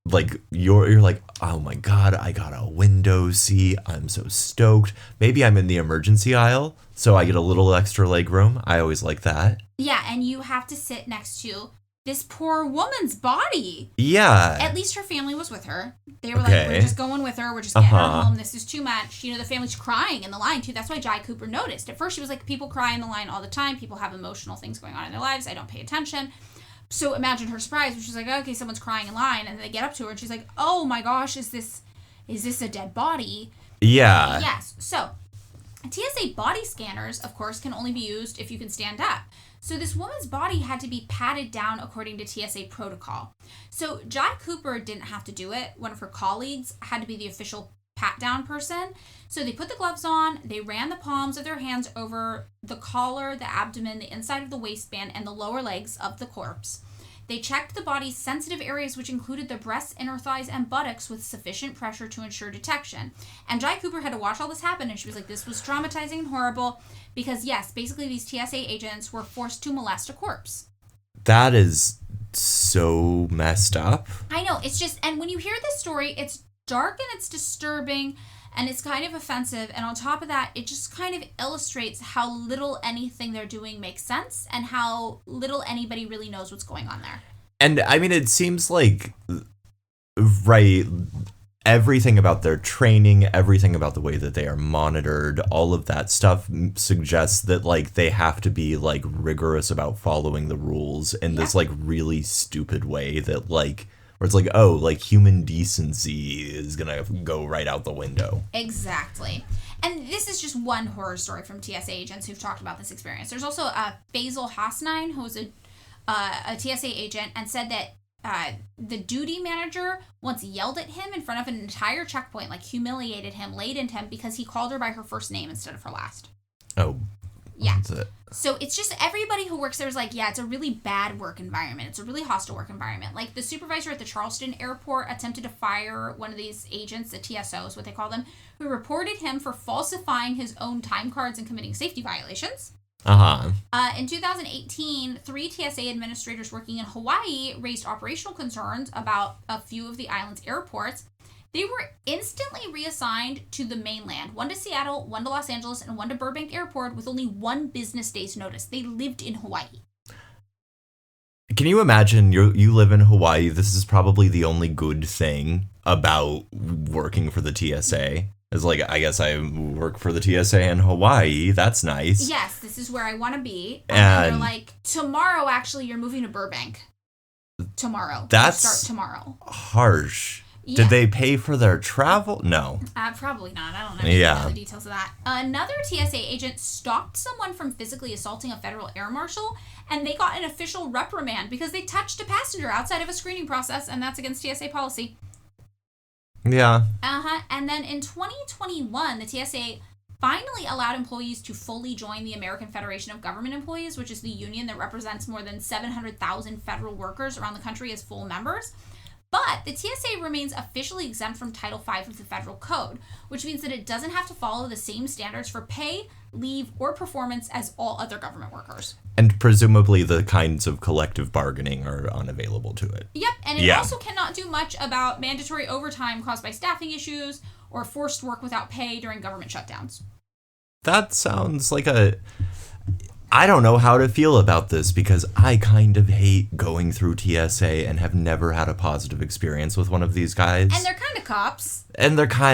like, you're like, oh my God, I got a window seat. I'm so stoked. Maybe I'm in the emergency aisle, so I get a little extra leg room. I always like that. Yeah, and you have to sit next to this poor woman's body. Yeah. At least her family was with her. They were Okay. like, we're just going with her. We're just getting her home. This is too much. You know, the family's crying in the line, too. That's why Jai Cooper noticed. At first, she was like, people cry in the line all the time. People have emotional things going on in their lives. I don't pay attention. So imagine her surprise, which is like, okay, someone's crying in line. And then they get up to her, and she's like, oh, my gosh, is this a dead body? Yeah. Yes. So TSA body scanners, of course, can only be used if you can stand up. So this woman's body had to be patted down according to TSA protocol. So Jai Cooper didn't have to do it. One of her colleagues had to be the official pat down person. So they put the gloves on, they ran the palms of their hands over the collar, the abdomen, the inside of the waistband, and the lower legs of the corpse. They checked the body's sensitive areas, which included the breasts, inner thighs, and buttocks with sufficient pressure to ensure detection. And Jai Cooper had to watch all this happen, and she was like, this was traumatizing and horrible because, yes, basically these TSA agents were forced to molest a corpse. That is so messed up. I know. It's just, and when you hear this story, it's dark and it's disturbing and it's kind of offensive. And on top of that, it just kind of illustrates how little anything they're doing makes sense and how little anybody really knows what's going on there. And I mean, it seems like, right, everything about their training, everything about the way that they are monitored, all of that stuff suggests that, like, they have to be, like, rigorous about following the rules in this, like, really stupid way that, like, where it's like, oh, like, human decency is gonna go right out the window. Exactly. And this is just one horror story from TSA agents who've talked about this experience. There's also Faisal Hasnain, who was a TSA agent, and said that the duty manager once yelled at him in front of an entire checkpoint, like humiliated him, laid into him because he called her by her first name instead of her last. Oh. Yeah. That's it. So it's just everybody who works there is like, yeah, it's a really bad work environment. It's a really hostile work environment. Like the supervisor at the Charleston airport attempted to fire one of these agents, the TSO is what they call them, who reported him for falsifying his own time cards and committing safety violations. In 2018, 3 TSA administrators working in Hawaii raised operational concerns about a few of the island's airports. They were instantly reassigned to the mainland, one to Seattle, one to Los Angeles, and one to Burbank Airport with only 1 business day's notice. They lived in Hawaii. Can you imagine you live in Hawaii? This is probably the only good thing about working for the TSA. It's like, I guess I work for the TSA in Hawaii. That's nice. Yes, this is where I want to be. And they're like, tomorrow, actually, you're moving to Burbank. Tomorrow. That's start tomorrow. Harsh. Yeah. Did they pay for their travel? No. Probably not. I don't know the details of that. Another TSA agent stopped someone from physically assaulting a federal air marshal, and they got an official reprimand because they touched a passenger outside of a screening process, and that's against TSA policy. Yeah. And then in 2021, the TSA finally allowed employees to fully join the American Federation of Government Employees, which is the union that represents more than 700,000 federal workers around the country as full members. But the TSA remains officially exempt from Title V of the Federal Code, which means that it doesn't have to follow the same standards for pay, leave, or performance as all other government workers. And presumably the kinds of collective bargaining are unavailable to it. Yep, and it also cannot do much about mandatory overtime caused by staffing issues or forced work without pay during government shutdowns. That sounds like I don't know how to feel about this because I kind of hate going through TSA and have never had a positive experience with one of these guys. And they're kind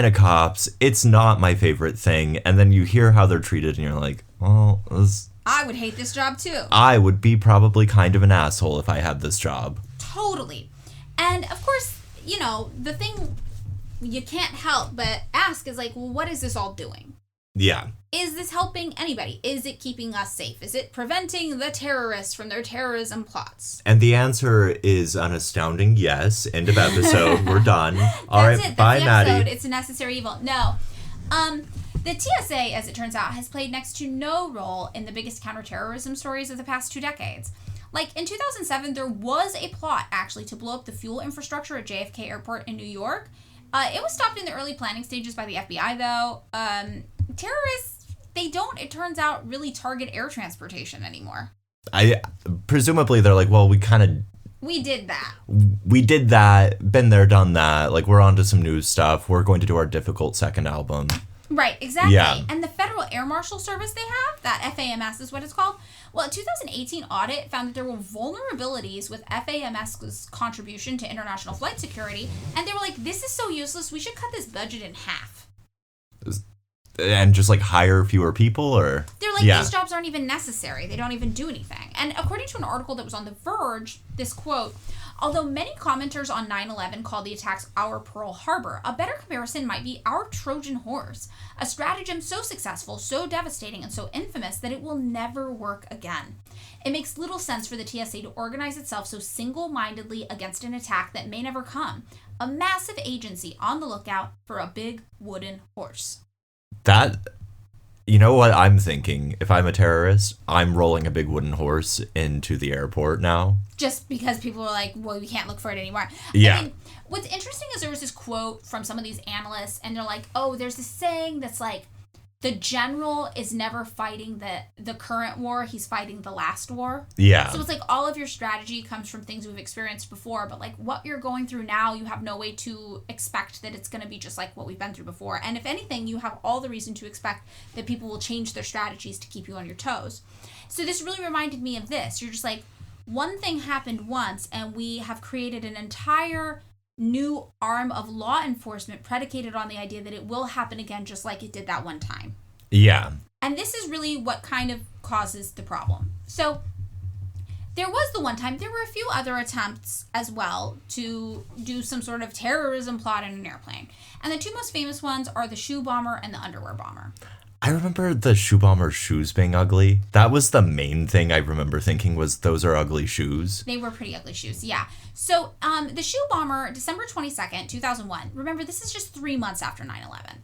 of cops. It's not my favorite thing. And then you hear how they're treated and you're like, well, I would hate this job too. I would be probably kind of an asshole if I had this job. Totally. And of course, you know, the thing you can't help but ask is like, well, what is this all doing? Yeah. Is this helping anybody? Is it keeping us safe? Is it preventing the terrorists from their terrorism plots? And the answer is an astounding yes. End of episode. We're done. All right. That's Bye, the Maddie. episode. It's a necessary evil. No. The TSA, as it turns out, has played next to no role in the biggest counterterrorism stories of the past 2 decades. Like, in 2007, there was a plot, actually, to blow up the fuel infrastructure at JFK Airport in New York. It was stopped in the early planning stages by the FBI, though. Terrorists, they don't, it turns out, really target air transportation anymore. Presumably, they're like, well, we did that. We did that, been there, done that. Like, we're on to some new stuff. We're going to do our difficult second album. Right, exactly. Yeah. And the Federal Air Marshal Service they have, that FAMS is what it's called. Well, a 2018 audit found that there were vulnerabilities with FAMS's contribution to international flight security. And they were like, this is so useless, we should cut this budget in half. And just, like, hire fewer people, or? They're like, these jobs aren't even necessary. They don't even do anything. And according to an article that was on The Verge, this quote, although many commenters on 9/11 called the attacks our Pearl Harbor, a better comparison might be our Trojan horse, a stratagem so successful, so devastating, and so infamous that it will never work again. It makes little sense for the TSA to organize itself so single-mindedly against an attack that may never come. A massive agency on the lookout for a big wooden horse. That, you know what I'm thinking? If I'm a terrorist, I'm rolling a big wooden horse into the airport now. Just because people are like, well, we can't look for it anymore. Yeah. I mean, what's interesting is there was this quote from some of these analysts, and they're like, oh, there's this saying that's like, the general is never fighting the current war, he's fighting the last war. Yeah. So it's like all of your strategy comes from things we've experienced before, but like what you're going through now, you have no way to expect that it's going to be just like what we've been through before. And if anything, you have all the reason to expect that people will change their strategies to keep you on your toes. So this really reminded me of this. You're just like, one thing happened once, and we have created an entire new arm of law enforcement predicated on the idea that it will happen again just like it did that one time. Yeah. And this is really what kind of causes the problem. So there was the one time, there were a few other attempts as well to do some sort of terrorism plot in an airplane. And the two most famous ones are the shoe bomber and the underwear bomber. I remember the shoe bomber's shoes being ugly. That was the main thing I remember thinking was those are ugly shoes. They were pretty ugly shoes, yeah. So the shoe bomber, December 22nd, 2001. Remember, this is just 3 months after 9/11.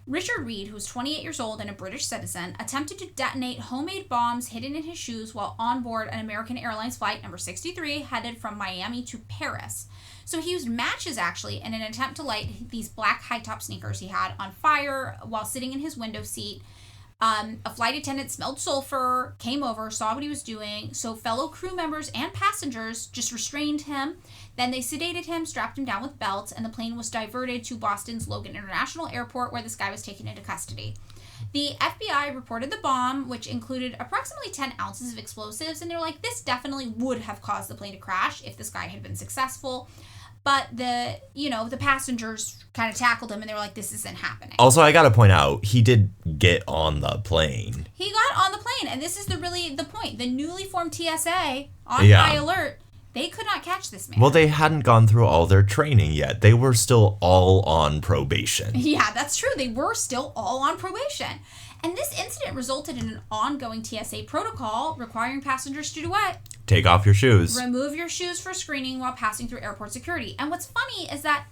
Richard Reed, who was 28 years old and a British citizen, attempted to detonate homemade bombs hidden in his shoes while on board an American Airlines flight number 63 headed from Miami to Paris. So he used matches, actually, in an attempt to light these black high-top sneakers he had on fire while sitting in his window seat. A flight attendant smelled sulfur, came over, saw what he was doing, so fellow crew members and passengers just restrained him. Then they sedated him, strapped him down with belts, and the plane was diverted to Boston's Logan International Airport, where this guy was taken into custody. The FBI reported the bomb, which included approximately 10 ounces of explosives, and they were like, this definitely would have caused the plane to crash if this guy had been successful. But the passengers kind of tackled him, and they were like, this isn't happening. Also, I gotta point out, he did get on the plane. He got on the plane, and this is the point. The newly formed TSA, on high alert, they could not catch this man. Well, they hadn't gone through all their training yet. They were still all on probation. Yeah, that's true. They were still all on probation. And this incident resulted in an ongoing TSA protocol requiring passengers to do what? Take off your shoes. Remove your shoes for screening while passing through airport security. And what's funny is that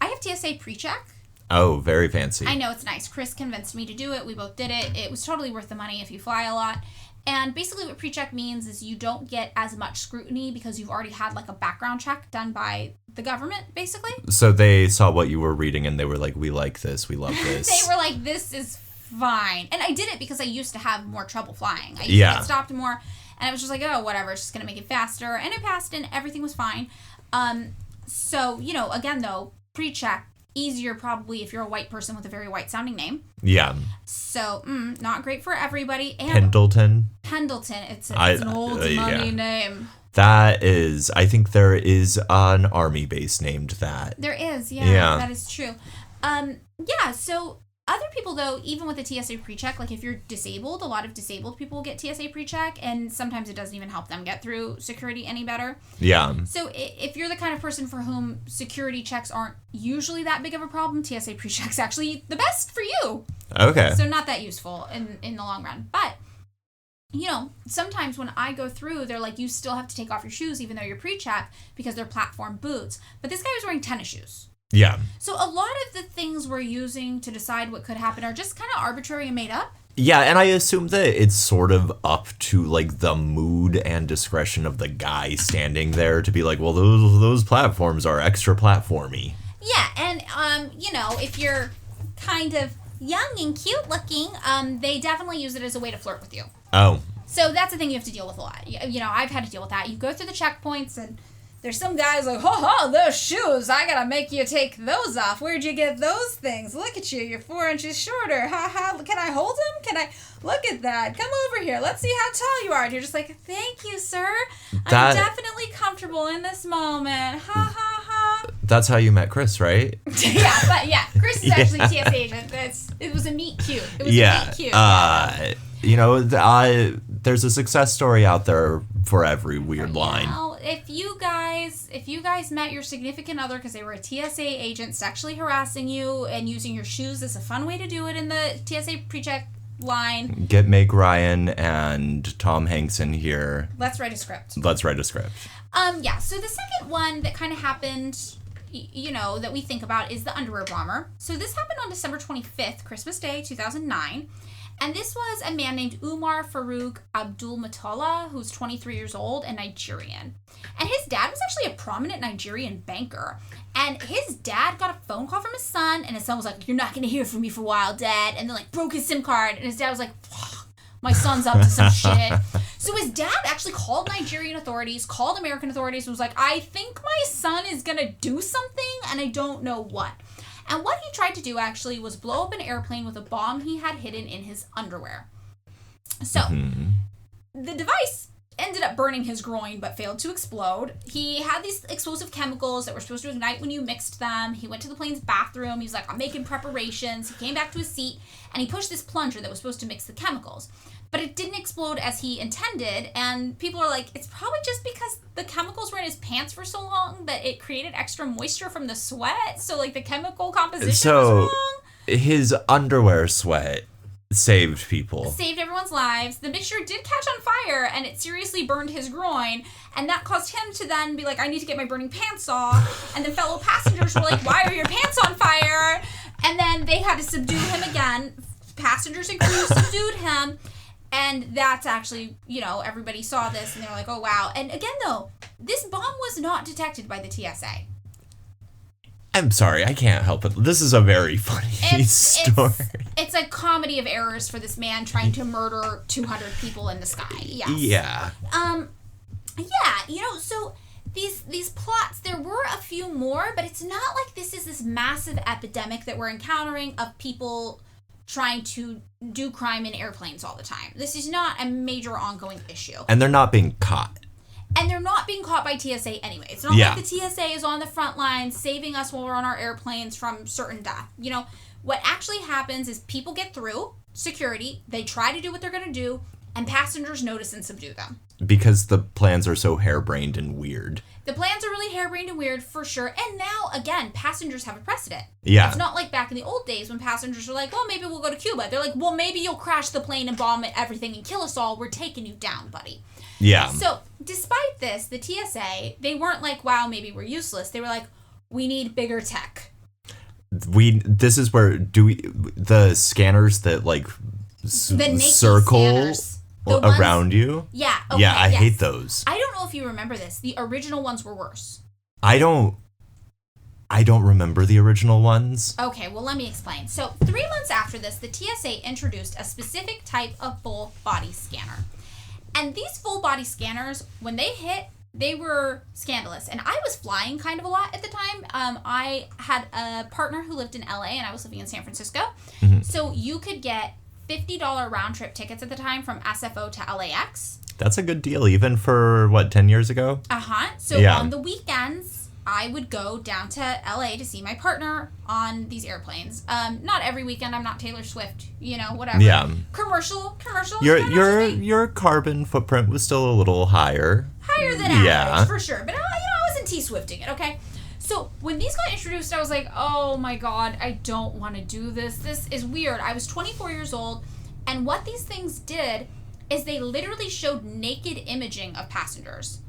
I have TSA pre-check. Oh, very fancy. I know, it's nice. Chris convinced me to do it. We both did it. It was totally worth the money if you fly a lot. And basically what pre-check means is you don't get as much scrutiny because you've already had like a background check done by the government, basically. So they saw what you were reading and they were like, we like this, we love this. They were like, this is fine. And I did it because I used to have more trouble flying. I used to get stopped more. And I was just like, oh, whatever, it's just going to make it faster. And it passed and everything was fine. So, again, though, pre-check, easier probably if you're a white person with a very white-sounding name. Yeah. So, not great for everybody. And Pendleton. It's an old money name. That is, I think there is an army base named that. There is, yeah. That is true. So other people, though, even with the TSA pre-check, like if you're disabled, a lot of disabled people get TSA pre-check, and sometimes it doesn't even help them get through security any better. Yeah. So if you're the kind of person for whom security checks aren't usually that big of a problem, TSA pre-check's actually the best for you. Okay. So not that useful in the long run. But, sometimes when I go through, they're like, you still have to take off your shoes even though you're pre-check because they're platform boots. But this guy was wearing tennis shoes. Yeah. So a lot of the things we're using to decide what could happen are just kind of arbitrary and made up. Yeah, and I assume that it's sort of up to like the mood and discretion of the guy standing there to be like, well, those platforms are extra platformy. Yeah, and if you're kind of young and cute looking, they definitely use it as a way to flirt with you. Oh. So that's the thing you have to deal with a lot. I've had to deal with that. You go through the checkpoints and there's some guys like, ho, those shoes, I gotta make you take those off. Where'd you get those things? Look at you, you're 4 inches shorter. Can I hold them? Look at that. Come over here. Let's see how tall you are. And you're just like, thank you, sir. I'm definitely comfortable in this moment. Ha. That's how you met Chris, right? yeah. Chris is actually a TSA agent. It was a meet cute. It was a meet cute. There's a success story out there for every weird line. If you guys met your significant other because they were a TSA agent sexually harassing you and using your shoes as a fun way to do it in the TSA pre-check line. Get Meg Ryan and Tom Hanks in here. Let's write a script. So the second one that kind of happened, that we think about is the underwear bomber. So this happened on December 25th, Christmas Day, 2009. And this was a man named Umar Farouk Abdul Matola, who's 23 years old and Nigerian. And his dad was actually a prominent Nigerian banker. And his dad got a phone call from his son, and his son was like, "You're not going to hear from me for a while, Dad." And then, broke his SIM card, and his dad was like, "My son's up to some shit." So his dad actually called Nigerian authorities, called American authorities, and was like, "I think my son is going to do something, and I don't know what." And what he tried to do, actually, was blow up an airplane with a bomb he had hidden in his underwear. So, the device ended up burning his groin, but failed to explode. He had these explosive chemicals that were supposed to ignite when you mixed them. He went to the plane's bathroom. He was like, "I'm making preparations." He came back to his seat, and he pushed this plunger that was supposed to mix the chemicals. But it didn't explode as he intended, and people are like, it's probably just because the chemicals were in his pants for so long that it created extra moisture from the sweat, so the chemical composition was wrong. His underwear sweat saved people. Saved everyone's lives. The mixture did catch on fire, and it seriously burned his groin, and that caused him to then be like, "I need to get my burning pants off." And the fellow passengers were like, "Why are your pants on fire?" And then they had to subdue him again. Passengers and crew subdued him. And that's actually, everybody saw this and they were like, "Oh, wow." And again, though, this bomb was not detected by the TSA. I'm sorry, I can't help it. This is a very funny story. It's a comedy of errors for this man trying to murder 200 people in the sky. Yes. Yeah. So these plots, there were a few more, but it's not like this is this massive epidemic that we're encountering of people trying to do crime in airplanes all the time. This is not a major ongoing issue. And they're not being caught. And they're not being caught by TSA anyway. It's not like the TSA is on the front lines saving us while we're on our airplanes from certain death. What actually happens is people get through security, they try to do what they're going to do, and passengers notice and subdue them. Because the plans are so harebrained and weird. The plans are really harebrained and weird, for sure. And now, again, passengers have a precedent. Yeah. It's not like back in the old days when passengers were like, "Well, maybe we'll go to Cuba." They're like, "Well, maybe you'll crash the plane and bomb everything and kill us all. We're taking you down, buddy." Yeah. So, despite this, the TSA, they weren't like, "Wow, maybe we're useless." They were like, "We need bigger tech." This is where the scanners that the circle scanners. around you. Yeah. Okay, yeah, I hate those. I don't know if you remember this. The original ones were worse. I don't remember the original ones. Okay, well, let me explain. So, 3 months after this, the TSA introduced a specific type of full body scanner. And these full body scanners, when they hit, they were scandalous. And I was flying kind of a lot at the time. I had a partner who lived in LA and I was living in San Francisco. Mm-hmm. So you could get $50 round trip tickets at the time from SFO to LAX. That's a good deal, even for, 10 years ago? So on the weekends, I would go down to LA to see my partner on these airplanes. Not every weekend. I'm not Taylor Swift, whatever. Yeah. Commercial. Your carbon footprint was still a little higher. Higher than average, for sure. But, I wasn't T-Swifting it, okay? So when these got introduced, I was like, "Oh my God, I don't want to do this. This is weird." I was 24 years old, and what these things did is they literally showed naked imaging of passengers.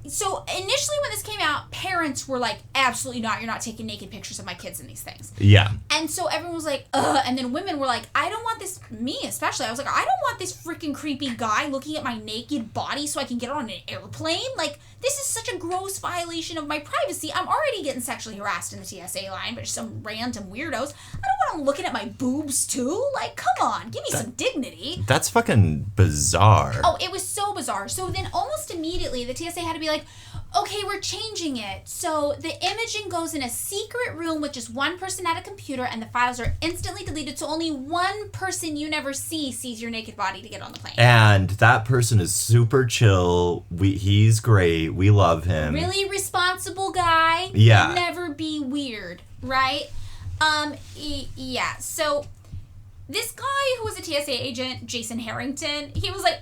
So initially when this came out, parents were like, absolutely not. You're not taking naked pictures of my kids in these things. Yeah. And so everyone was like, ugh. And then women were like, I don't want this, me especially, I was like, I don't want this freaking creepy guy looking at my naked body so I can get on an airplane. Like, this is such a gross violation of my privacy. I'm already getting sexually harassed in the TSA line by some random weirdos. I don't want them looking at my boobs too. Like, come on, give me some dignity. That's fucking bizarre. Oh, it was so bizarre. So then almost immediately the TSA had to be like, okay, we're changing it. So the imaging goes in a secret room with just one person at a computer and the files are instantly deleted. So only one person you never see sees your naked body to get on the plane. And that person is super chill. He's great. We love him. Really responsible guy. Yeah. He'll never be weird, right? Yeah. So this guy who was a TSA agent, Jason Harrington, he was like,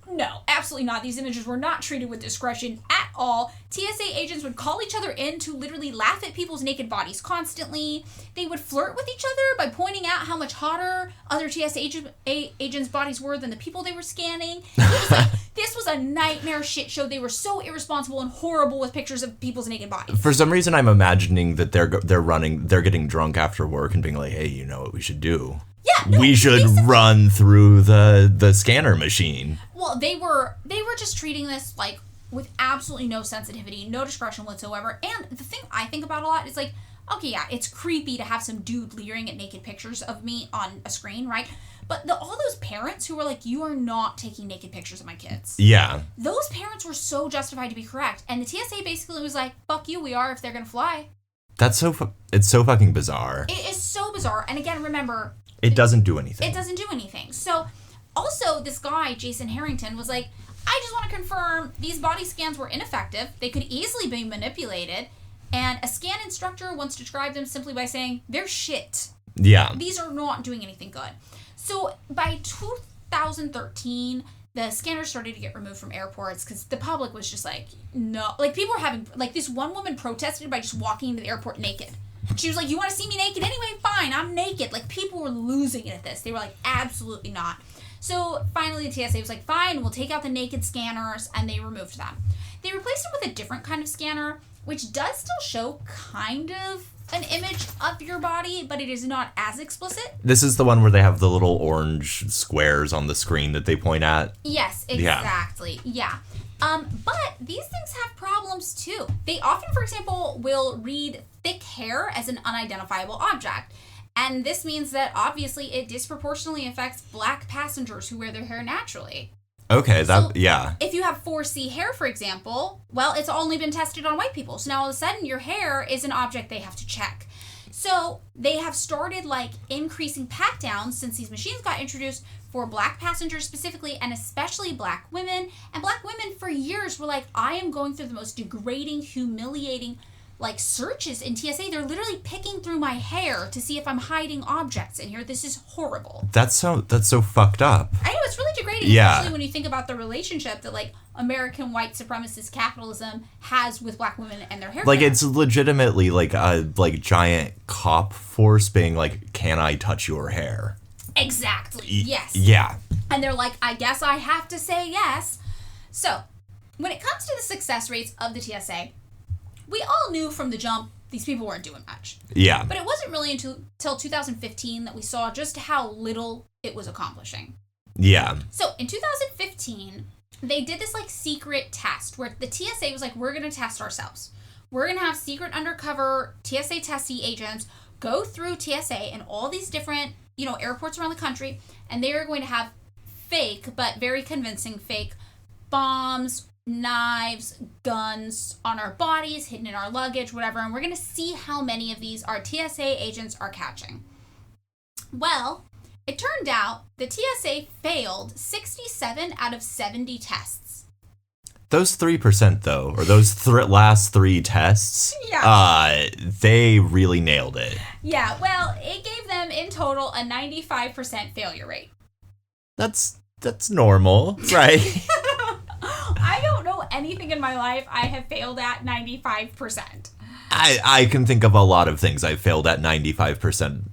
no, absolutely not. These images were not treated with discretion at all. TSA agents would call each other in to literally laugh at people's naked bodies constantly. They would flirt with each other by pointing out how much hotter other TSA agents' bodies were than the people they were scanning. It was like, this was a nightmare shit show. They were so irresponsible and horrible with pictures of people's naked bodies. For some reason, I'm imagining that they're getting drunk after work and being like, hey, you know what we should do? Yeah, no, we should run through the scanner machine. Well, they were just treating this like with absolutely no sensitivity, no discretion whatsoever. And the thing I think about a lot is like, okay, yeah, it's creepy to have some dude leering at naked pictures of me on a screen, right? But all those parents who were like, you are not taking naked pictures of my kids. Yeah. Those parents were so justified to be correct. And the TSA basically was like, fuck you, we are if they're going to fly. It's so fucking bizarre. It is so bizarre. And again, remember... It doesn't do anything. It doesn't do anything. So, also, this guy, Jason Harrington, was like, I just want to confirm these body scans were ineffective. They could easily be manipulated. And a scan instructor once described them simply by saying, they're shit. Yeah. These are not doing anything good. So, by 2013, the scanners started to get removed from airports because the public was just like, no. Like, people were having, like, this one woman protested by just walking into the airport naked. She was like, you want to see me naked? Anyway, fine, I'm naked. Like, people were losing it at this. They were like, absolutely not. So, finally, the TSA was like, fine, we'll take out the naked scanners, and they removed them. They replaced it with a different kind of scanner, which does still show kind of an image of your body, but it is not as explicit. This is the one where they have the little orange squares on the screen that they point at? Yes, exactly. Yeah. But these things have problems too. They often, for example, will read thick hair as an unidentifiable object. And this means that obviously it disproportionately affects black passengers who wear their hair naturally. Okay, So, yeah. If you have 4C hair, for example, well, it's only been tested on white people. So now all of a sudden your hair is an object they have to check. So they have started like increasing pat downs since these machines got introduced for black passengers specifically, and especially black women. And black women for years were like, I am going through the most degrading, humiliating like searches in TSA. They're literally picking through my hair to see if I'm hiding objects in here. This is horrible. That's so fucked up. I know, it's really degrading, Yeah. especially when you think about the relationship that like American white supremacist capitalism has with black women and their hair. Like, care. it's legitimately like a giant cop force being like, can I touch your hair? Exactly. Yes. Yeah. And they're like, I guess I have to say yes. So, when it comes to the success rates of the TSA, we all knew from the jump these people weren't doing much. Yeah. But it wasn't really until 2015 that we saw just how little it was accomplishing. Yeah. So, in 2015, they did this like secret test where the TSA was like, we're going to test ourselves. We're going to have secret undercover TSA testing agents go through TSA and all these different, airports around the country, and they are going to have fake, but very convincing fake bombs, knives, guns on our bodies, hidden in our luggage, whatever, and we're going to see how many of these our TSA agents are catching. Well, it turned out the TSA failed 67 out of 70 tests. Those 3%, though, or those last three tests, they really nailed it. Yeah, well, it gave them in total a 95% failure rate. That's normal, right? I don't know anything in my life I have failed at 95%. I can think of a lot of things I failed at 95%.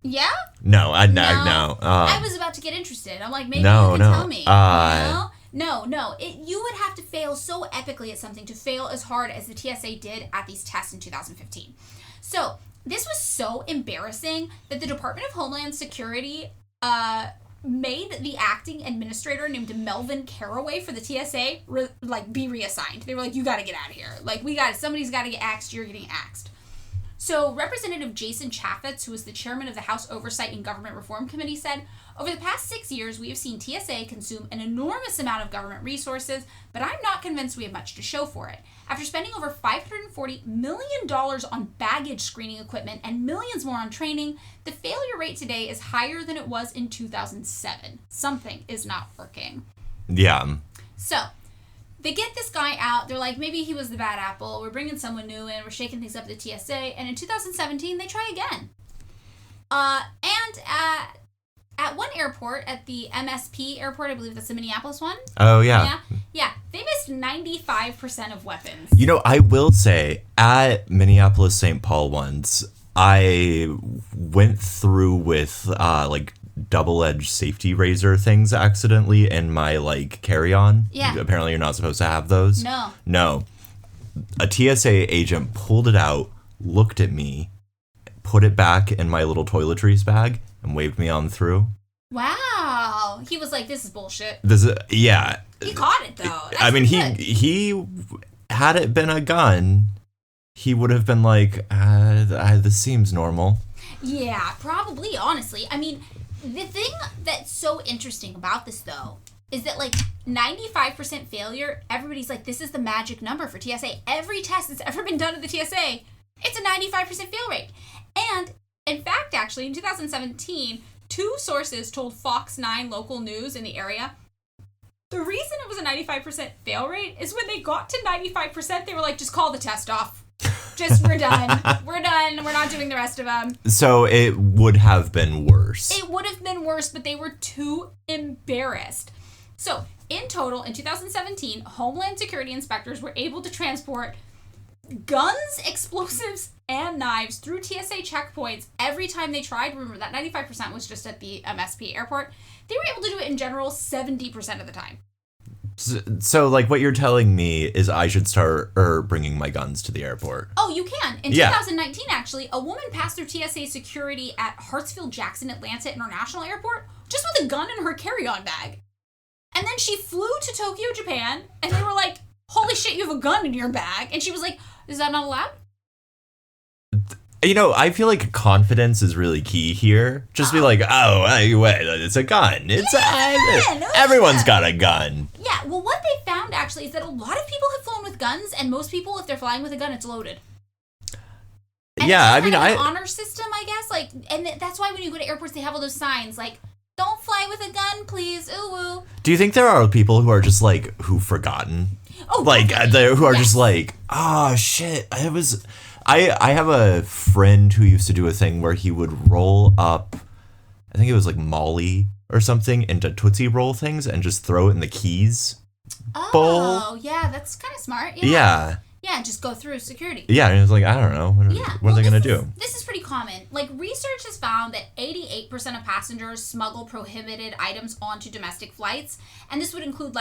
Yeah? No. I was about to get interested. I'm like, maybe you can tell me. No. You would have to fail so epically at something to fail as hard as the TSA did at these tests in 2015. So this was so embarrassing that the Department of Homeland Security made the acting administrator named Melvin Caraway for the TSA be reassigned. They were like, you got to get out of here. Like, somebody's got to get axed. You're getting axed. So Representative Jason Chaffetz, who was the chairman of the House Oversight and Government Reform Committee, said, over the past 6 years, we have seen TSA consume an enormous amount of government resources, but I'm not convinced we have much to show for it. After spending over $540 million on baggage screening equipment and millions more on training, the failure rate today is higher than it was in 2007. Something is not working. Yeah. So they get this guy out. They're like, maybe he was the bad apple. We're bringing someone new in. We're shaking things up at the TSA. And in 2017, they try again. At one airport, at the MSP airport, I believe that's the Minneapolis one. Oh, yeah. Yeah. They missed 95% of weapons. You know, I will say, at Minneapolis St. Paul once, I went through with, double-edged safety razor things accidentally in my, carry-on. Yeah. Apparently you're not supposed to have those. No. A TSA agent pulled it out, looked at me, put it back in my little toiletries bag, and waved me on through. Wow. He was like, this is bullshit. Yeah. He caught it, though. I mean, he had it been a gun, he would have been like, this seems normal. Yeah, probably, honestly. I mean, the thing that's so interesting about this, though, is that, 95% failure, everybody's like, this is the magic number for TSA. Every test that's ever been done at the TSA, it's a 95% fail rate. And, in fact, actually, in 2017, 2 sources told Fox 9 local news in the area, the reason it was a 95% fail rate is when they got to 95%, they were like, just call the test off. We're done. We're done. We're not doing the rest of them. So it would have been worse. It would have been worse, but they were too embarrassed. So, in total, in 2017, Homeland Security inspectors were able to transport guns, explosives, and knives through TSA checkpoints every time they tried. Remember, that 95% was just at the MSP airport. They were able to do it in general 70% of the time. So, what you're telling me is I should start bringing my guns to the airport. Oh, you can. In 2019, actually, a woman passed through TSA security at Hartsfield-Jackson Atlanta International Airport just with a gun in her carry-on bag. And then she flew to Tokyo, Japan, and they were like, holy shit, you have a gun in your bag. And she was like, is that not allowed? You know, I feel like confidence is really key here. Just be like, wait, it's a gun. Everyone's got a gun. Yeah, well, what they found, actually, is that a lot of people have flown with guns, and most people, if they're flying with a gun, it's loaded. And yeah, it's an honor system, I guess. And that's why when you go to airports, they have all those signs, don't fly with a gun, please. Ooh, woo. Do you think there are people who are just who've forgotten? Oh, who are just shit, I have a friend who used to do a thing where he would roll up, I think it was Molly or something, into Tootsie Roll things and just throw it in the keys bowl. Oh, yeah, that's kind of smart. Yeah. Yeah, just go through security. Yeah, and it was I don't know. What are they going to do? This is pretty common. Research has found that 88% of passengers smuggle prohibited items onto domestic flights. And this would include,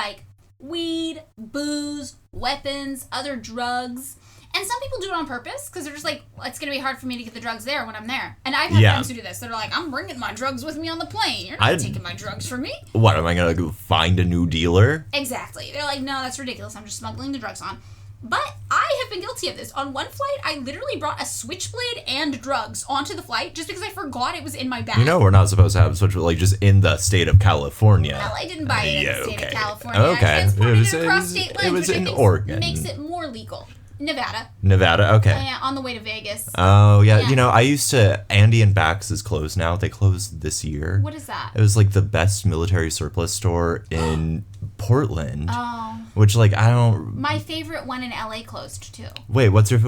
weed, booze, weapons, other drugs. And some people do it on purpose because they're just it's going to be hard for me to get the drugs there when I'm there. And I've had friends who do this. They're like, I'm bringing my drugs with me on the plane. You're not taking my drugs from me. What, am I going to go find a new dealer? Exactly. They're like, no, that's ridiculous. I'm just smuggling the drugs on. But I have been guilty of this. On one flight, I literally brought a switchblade and drugs onto the flight just because I forgot it was in my bag. You know we're not supposed to have a switchblade just in the state of California. Well, I didn't buy it in the state of California. Okay. I transported it across state lines, it was which in I think Oregon. Makes it more legal. Nevada, okay. Yeah, on the way to Vegas. Oh, yeah. You know, I used to... Andy and Bax is closed now. They closed this year. What is that? It was the best military surplus store in Portland. Oh. Which, I don't... My favorite one in LA closed, too. Wait, what's your...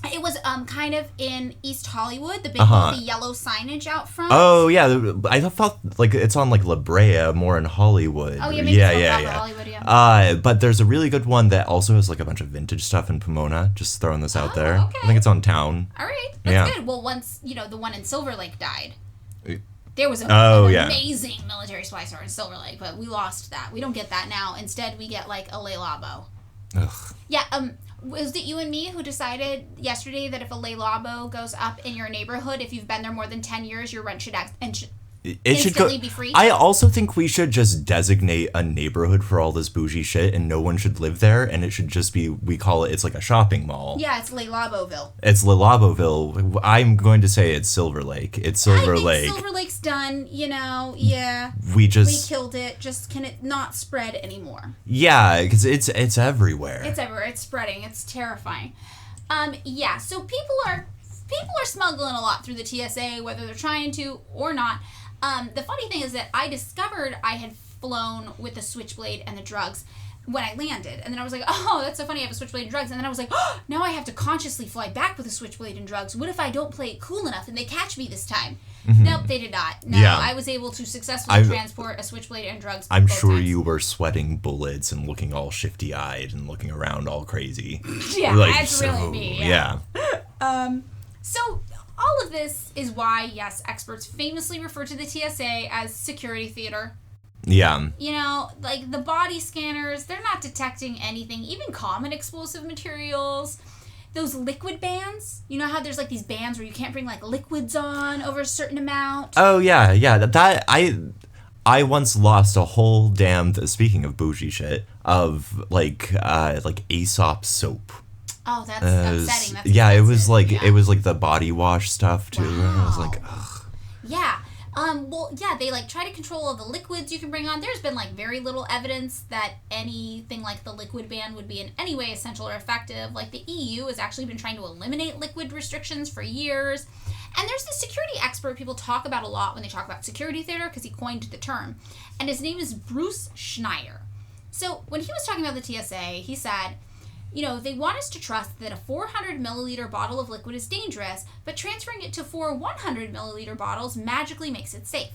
It was kind of in East Hollywood, the big the yellow signage out front. Oh, yeah. I thought it's on La Brea, more in Hollywood. Oh, yeah, maybe it's Hollywood, yeah. But there's a really good one that also has a bunch of vintage stuff in Pomona. Just throwing this out there. Okay. I think it's on town. All right. That's good. Well, once, the one in Silver Lake died. There was an amazing military supply store in Silver Lake, but we lost that. We don't get that now. Instead, we get like a Le Labo. Ugh. Yeah, was it you and me who decided yesterday that if a Le Labo goes up in your neighborhood, if you've been there more than 10 years, your rent should instantly be free? I also think we should just designate a neighborhood for all this bougie shit, and no one should live there, and it should just be, it's like a shopping mall. Yeah, it's Le Laboville. It's Le Laboville. I'm going to say it's Silver Lake. It's Silver Lake. Silver Lake's done, yeah. We killed it. Just can it not spread anymore? Yeah, because it's everywhere. It's everywhere. It's spreading. It's terrifying. Yeah, so people are smuggling a lot through the TSA, whether they're trying to or not. The funny thing is that I discovered I had flown with the Switchblade and the drugs when I landed. And then I was like, oh, that's so funny, I have a Switchblade and drugs. And then I was like, oh, now I have to consciously fly back with a Switchblade and drugs. What if I don't play it cool enough and they catch me this time? Mm-hmm. Nope, they did not. No, yeah. I was able to successfully transport a Switchblade and drugs. I'm sure times. You were sweating bullets and looking all shifty-eyed and looking around all crazy. Yeah, that's really me. Yeah. So all of this is why, yes, experts famously refer to the TSA as security theater. Yeah. Like the body scanners, they're not detecting anything, even common explosive materials. Those liquid bans, you know how there's like these bans where you can't bring like liquids on over a certain amount? Oh, yeah. That I once lost a whole damn, speaking of bougie shit, of like Aesop soap. Oh, that's upsetting. That's it was like it was like the body wash stuff too. Wow. And I was like, ugh. Yeah. They like try to control all the liquids you can bring on. There's been like very little evidence that anything like the liquid ban would be in any way essential or effective. Like the EU has actually been trying to eliminate liquid restrictions for years. And there's this security expert people talk about a lot when they talk about security theater because he coined the term. And his name is Bruce Schneier. So when he was talking about the TSA, he said, they want us to trust that a 400 milliliter bottle of liquid is dangerous, but transferring it to 4 100 milliliter bottles magically makes it safe.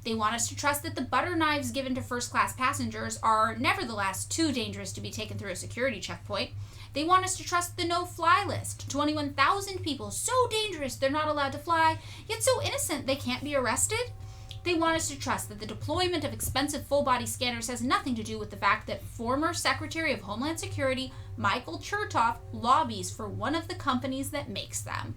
They want us to trust that the butter knives given to first-class passengers are nevertheless too dangerous to be taken through a security checkpoint. They want us to trust the no-fly list, 21,000 people so dangerous they're not allowed to fly, yet so innocent they can't be arrested. They want us to trust that the deployment of expensive full-body scanners has nothing to do with the fact that former Secretary of Homeland Security Michael Chertoff lobbies for one of the companies that makes them.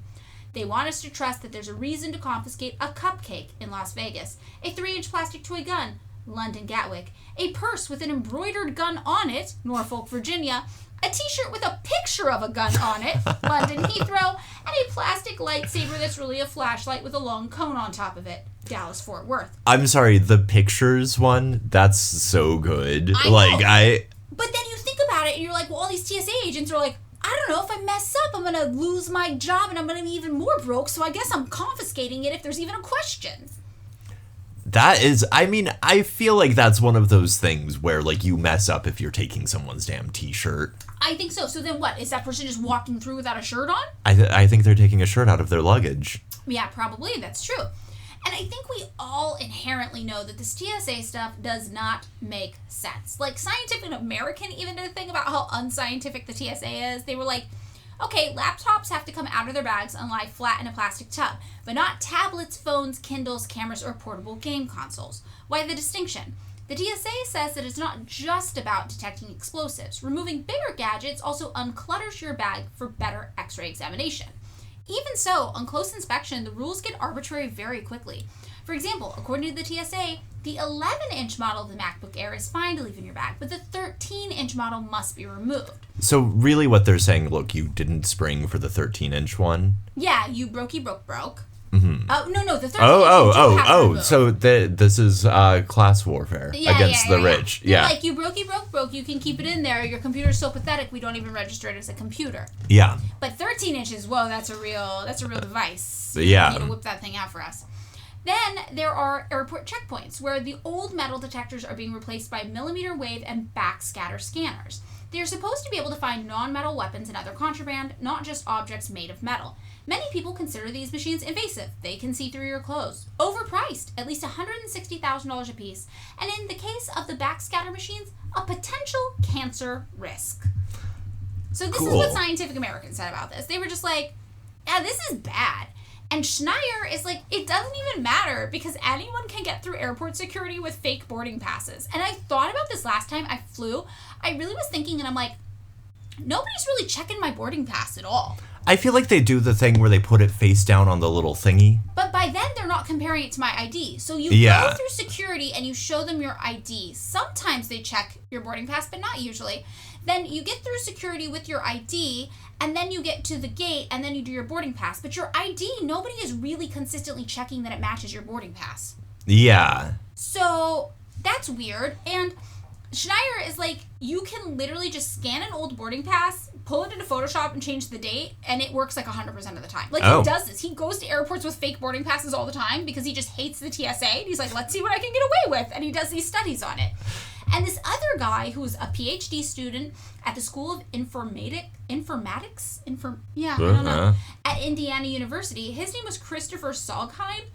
They want us to trust that there's a reason to confiscate a cupcake in Las Vegas, a 3-inch plastic toy gun, London Gatwick, a purse with an embroidered gun on it, Norfolk, Virginia, a t-shirt with a picture of a gun on it, London Heathrow, and a plastic lightsaber that's really a flashlight with a long cone on top of it, Dallas Fort Worth. I'm sorry, the pictures one, that's so good. But then you think about it and you're like, well, all these TSA agents are like, I don't know, if I mess up, I'm going to lose my job and I'm going to be even more broke, so I guess I'm confiscating it if there's even a question. That is, I feel like that's one of those things where, like, you mess up if you're taking someone's damn t-shirt. I think so. So then what? Is that person just walking through without a shirt on? I think they're taking a shirt out of their luggage. Yeah, probably. That's true. And I think we all inherently know that this TSA stuff does not make sense. Like, Scientific American even did a thing about how unscientific the TSA is. They were like, okay, laptops have to come out of their bags and lie flat in a plastic tub, but not tablets, phones, Kindles, cameras, or portable game consoles. Why the distinction? The TSA says that it's not just about detecting explosives. Removing bigger gadgets also unclutters your bag for better X-ray examination. Even so, on close inspection, the rules get arbitrary very quickly. For example, according to the TSA, the 11-inch model of the MacBook Air is fine to leave in your bag, but the 13-inch model must be removed. So really what they're saying, look, you didn't spring for the 13-inch one? Yeah, you broke. Mm-hmm. No, the 13-inch so this is class warfare against the rich. Yeah. Like, you broke, you can keep it in there. Your computer's so pathetic, we don't even register it as a computer. Yeah. But 13 inches, whoa, that's a real device. Yeah. You need to whip that thing out for us. Then there are airport checkpoints where the old metal detectors are being replaced by millimeter wave and backscatter scanners. They are supposed to be able to find non-metal weapons and other contraband, not just objects made of metal. Many people consider these machines invasive. They can see through your clothes. Overpriced, at least $160,000 a piece. And in the case of the backscatter machines, a potential cancer risk. So this is what Scientific American said about this. They were just like, yeah, this is bad. And Schneier is like, it doesn't even matter because anyone can get through airport security with fake boarding passes. And I thought about this last time I flew. I really was thinking, and I'm like, nobody's really checking my boarding pass at all. I feel like they do the thing where they put it face down on the little thingy. But by then, they're not comparing it to my ID. So you go through security and you show them your ID. Sometimes they check your boarding pass, but not usually. Then you get through security with your ID, and then you get to the gate, and then you do your boarding pass. But your ID, nobody is really consistently checking that it matches your boarding pass. Yeah. So that's weird. And Schneier is like, you can literally just scan an old boarding pass, pull it into Photoshop, and change the date, and it works like 100% of the time. Like, he does this. He goes to airports with fake boarding passes all the time because he just hates the TSA, and he's like, let's see what I can get away with, and he does these studies on it. And this other guy who's a PhD student at the School of Informatics, I don't know, at Indiana University, his name was Christopher Solgheim.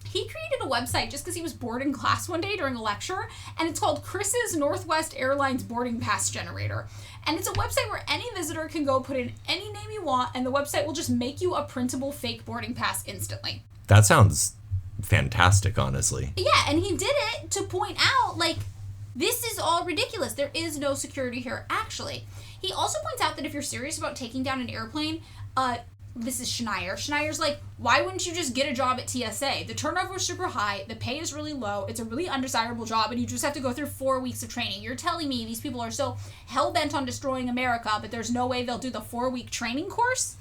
He created a website just because he was bored in class one day during a lecture, and it's called Chris's Northwest Airlines Boarding Pass Generator. And it's a website where any visitor can go put in any name you want, and the website will just make you a printable fake boarding pass instantly. That sounds fantastic, honestly. Yeah, and he did it to point out, like, this is all ridiculous. There is no security here, actually. He also points out that if you're serious about taking down an airplane, this is Schneier. Schneier's like, why wouldn't you just get a job at TSA? The turnover is super high, the pay is really low, it's a really undesirable job, and you just have to go through 4 weeks of training. You're telling me these people are so hell-bent on destroying America, but there's no way they'll do the 4-week training course?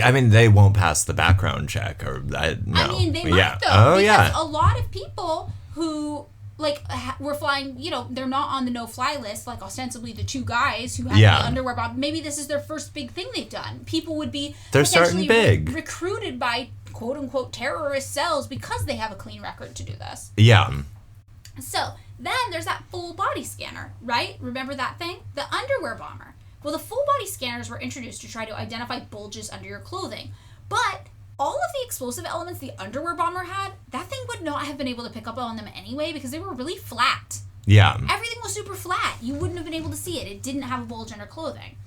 I mean, they won't pass the background check, or no. I mean, they might, though. Oh, because a lot of people who... like, we're flying, they're not on the no-fly list, like, ostensibly the two guys who have the underwear bomb. Maybe this is their first big thing they've done. People would be They're starting big. Recruited by quote-unquote terrorist cells because they have a clean record to do this. Yeah. So, then there's that full-body scanner, right? Remember that thing? The underwear bomber. Well, the full-body scanners were introduced to try to identify bulges under your clothing. But... all of the explosive elements the underwear bomber had, that thing would not have been able to pick up on them anyway because they were really flat. Yeah. Everything was super flat. You wouldn't have been able to see it. It didn't have a bulge under clothing.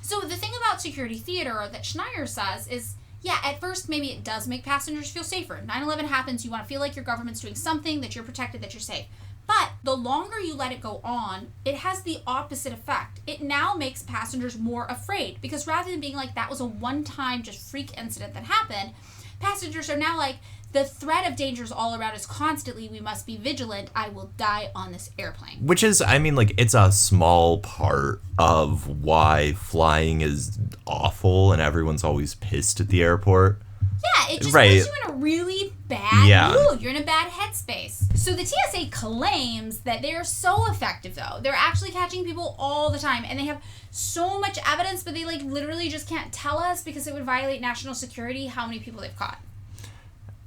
So the thing about security theater that Schneier says is, yeah, at first maybe it does make passengers feel safer. 9/11 happens, you want to feel like your government's doing something, that you're protected, that you're safe. But the longer you let it go on, it has the opposite effect. It now makes passengers more afraid because rather than being like, that was a one-time just freak incident that happened, passengers are now like, the threat of danger is all around us constantly. We must be vigilant. I will die on this airplane. Which is, I mean, like, it's a small part of why flying is awful and everyone's always pissed at the airport. Yeah, it just puts you in a really bad mood. You're in a bad headspace. So the TSA claims that they're so effective, though. They're actually catching people all the time, and they have so much evidence, but they, like, literally just can't tell us because it would violate national security how many people they've caught.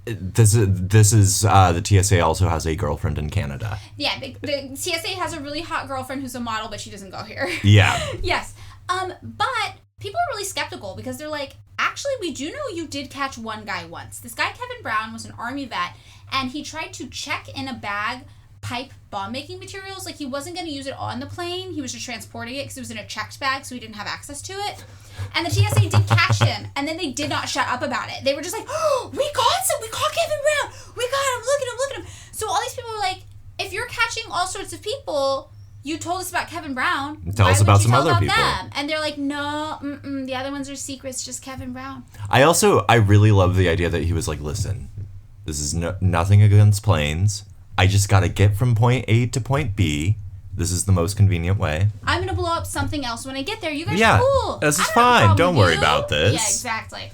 This is the TSA also has a girlfriend in Canada. Yeah, the TSA has a really hot girlfriend who's a model, but she doesn't go here. Yeah. Yes. But people are really skeptical because they're like, actually, we do know you did catch one guy once. This guy, Kevin Brown, was an Army vet, and he tried to check in a bag pipe bomb-making materials. Like, he wasn't going to use it on the plane. He was just transporting it because it was in a checked bag, so he didn't have access to it. And the TSA did catch him, and then they did not shut up about it. They were just like, oh, we caught Kevin Brown. We got him. Look at him. So all these people were like, if you're catching all sorts of people, you told us about Kevin Brown. Tell us about some other people. Them? And they're like, no, the other ones are secrets, just Kevin Brown. I really love the idea that he was like, listen, this is nothing against planes. I just got to get from point A to point B. This is the most convenient way. I'm going to blow up something else when I get there. You guys are cool. This is fine. Don't worry about this. Yeah, exactly.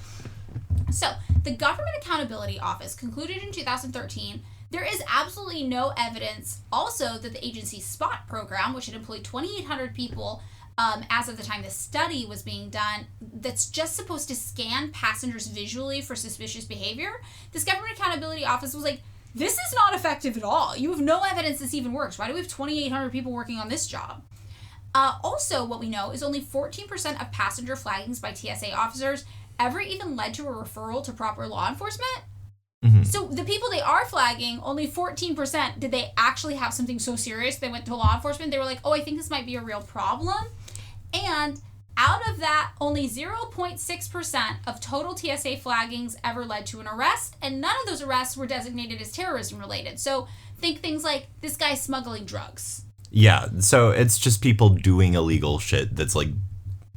So, the Government Accountability Office concluded in 2013, there is absolutely no evidence also that the agency's SPOT program, which had employed 2,800 people as of the time this study was being done, that's just supposed to scan passengers visually for suspicious behavior. This Government Accountability Office was like, this is not effective at all. You have no evidence this even works. Why do we have 2,800 people working on this job? Also, what we know is only 14% of passenger flaggings by TSA officers ever even led to a referral to proper law enforcement. Mm-hmm. So the people they are flagging, only 14% did they actually have something so serious they went to law enforcement. They were like, oh, I think this might be a real problem. And Out of that, only 0.6% of total TSA flaggings ever led to an arrest, and none of those arrests were designated as terrorism related. So think things like, this guy's smuggling drugs. Yeah, so it's just people doing illegal shit that's like,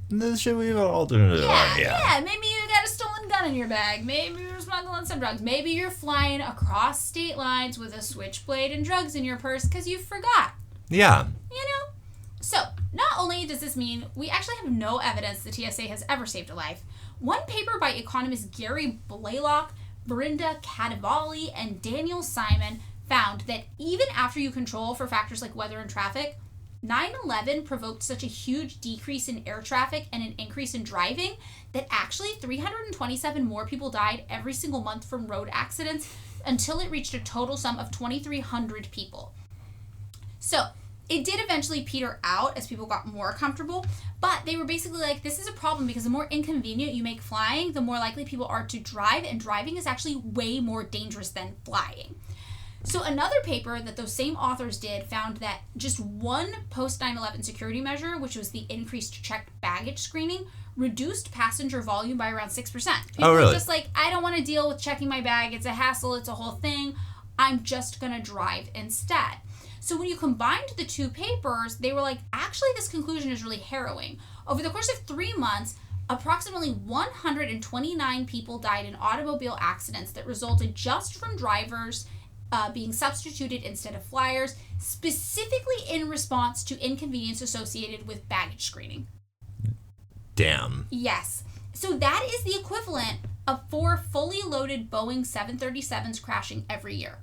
this shit we've all done. Yeah, maybe you got a stolen gun in your bag. Maybe you're smuggling some drugs. Maybe you're flying across state lines with a switchblade and drugs in your purse because you forgot. Yeah. You know? So, not only does this mean we actually have no evidence the TSA has ever saved a life, one paper by economists Gary Blaylock, Verinda Cadavalli, and Daniel Simon found that even after you control for factors like weather and traffic, 9/11 provoked such a huge decrease in air traffic and an increase in driving that actually 327 more people died every single month from road accidents until it reached a total sum of 2,300 people. So, it did eventually peter out as people got more comfortable, but they were basically like, this is a problem because the more inconvenient you make flying, the more likely people are to drive, and driving is actually way more dangerous than flying. So another paper that those same authors did found that just one post 9/11 security measure, which was the increased checked baggage screening, reduced passenger volume by around 6%. People really? were just like, I don't want to deal with checking my bag. It's a hassle. It's a whole thing. I'm just going to drive instead. So when you combined the two papers, they were like, actually, this conclusion is really harrowing. Over the course of 3 months, approximately 129 people died in automobile accidents that resulted just from drivers being substituted instead of flyers, specifically in response to inconvenience associated with baggage screening. Damn. Yes. So that is the equivalent of 4 fully loaded Boeing 737s crashing every year.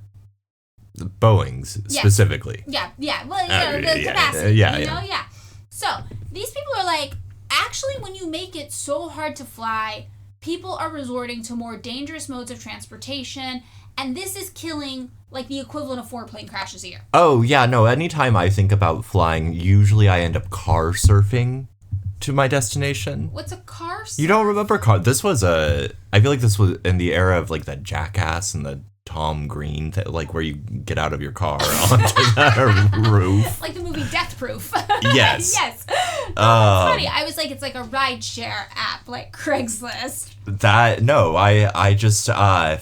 Boeing's specifically. Yeah. Well, the capacity. Yeah. So these people are like, actually, when you make it so hard to fly, people are resorting to more dangerous modes of transportation, and this is killing like the equivalent of 4 plane crashes a year. Oh, yeah, no, anytime I think about flying, usually I end up car surfing to my destination. What's a car surf? You don't remember car? This was I feel like this was in the era of like that Jackass and the Tom Green, like where you get out of your car onto the roof. Like the movie Death Proof. Yes. Yes. That's funny. I was like, it's like a rideshare app, like Craigslist. I just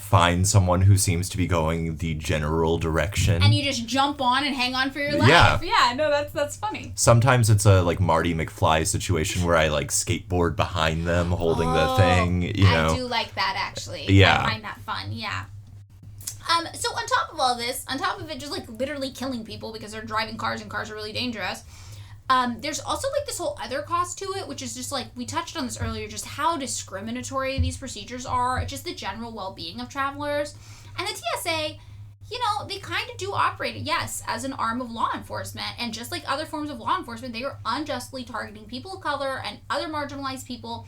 find someone who seems to be going the general direction. And you just jump on and hang on for your life. Yeah, no, that's funny. Sometimes it's a like Marty McFly situation where I like skateboard behind them holding the thing, you know. I do like that actually. Yeah. I find that fun, yeah. So on top of all this, on top of it just like literally killing people because they're driving cars and cars are really dangerous, there's also like this whole other cost to it, which is just like, we touched on this earlier, just how discriminatory these procedures are, just the general well-being of travelers. And the TSA, you know, they kind of do operate, yes, as an arm of law enforcement. And just like other forms of law enforcement, they are unjustly targeting people of color and other marginalized people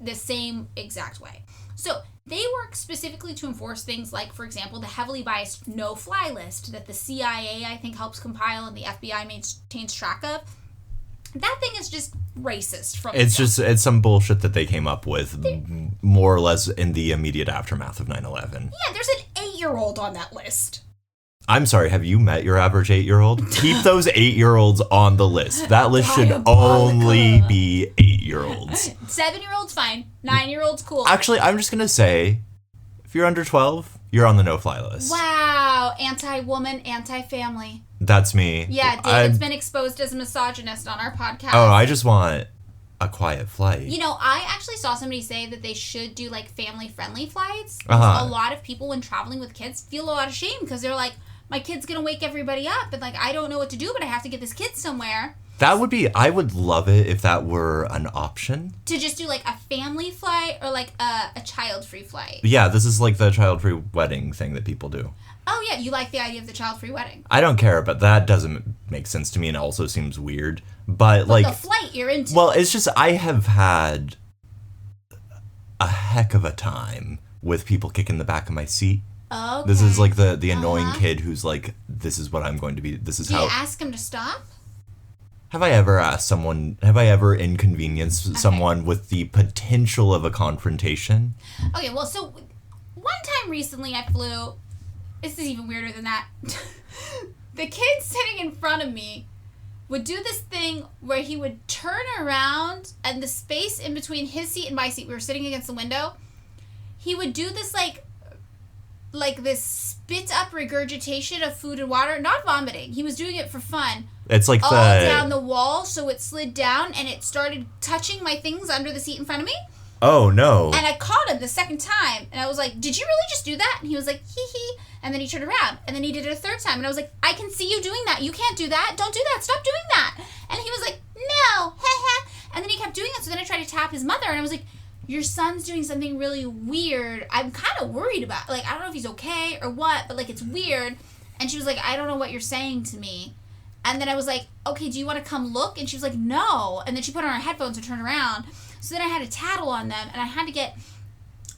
the same exact way. So they work specifically to enforce things like, for example, the heavily biased no-fly list that the CIA, I think, helps compile and the FBI maintains track of. That thing is just racist from It's some bullshit that they came up with more or less in the immediate aftermath of 9/11. Yeah, there's an 8-year-old on that list. I'm sorry, have you met your average 8-year-old? Keep those 8-year-olds on the list. That list should only be 8-year-olds. 7-year-olds, fine. 9-year-olds, cool. Actually, I'm just going to say, if you're under 12, you're on the no-fly list. Wow. Anti-woman, anti-family. That's me. Yeah, David's been exposed as a misogynist on our podcast. Oh, I just want a quiet flight. You know, I actually saw somebody say that they should do, like, family-friendly flights. A lot of people, when traveling with kids, feel a lot of shame because they're like, my kid's going to wake everybody up, and, like, I don't know what to do, but I have to get this kid somewhere. I would love it if that were an option. To just do, like, a family flight or, like, a child-free flight. Yeah, this is like the child-free wedding thing that people do. Oh, yeah, you like the idea of the child-free wedding. I don't care, but that doesn't make sense to me and also seems weird. But like, the flight you're into. Well, it's just, I have had a heck of a time with people kicking the back of my seat. Okay. This is like the annoying kid who's like, this is what I'm going to be, this is Do how... you ask him to stop? Have I ever inconvenienced someone with the potential of a confrontation? Okay, well, so one time recently I flew, this is even weirder than that. The kid sitting in front of me would do this thing where he would turn around and the space in between his seat and my seat, we were sitting against the window, he would do this like this spit up regurgitation of food and water, not vomiting. He was doing it for fun. It's like all down the wall, so it slid down and it started touching my things under the seat in front of me. Oh, no. And I caught him the second time, and I was like, did you really just do that? And he was like, hee hee. And then he turned around, and then he did it a third time. And I was like, I can see you doing that. You can't do that. Don't do that. Stop doing that. And he was like, no. And then he kept doing it, so then I tried to tap his mother, and I was like, your son's doing something really weird. I'm kind of worried about, like, I don't know if he's okay or what, but, like, it's weird. And she was like, I don't know what you're saying to me. And then I was like, okay, do you want to come look? And she was like, no. And then she put on her headphones and turned around. So then I had to tattle on them, and I had to get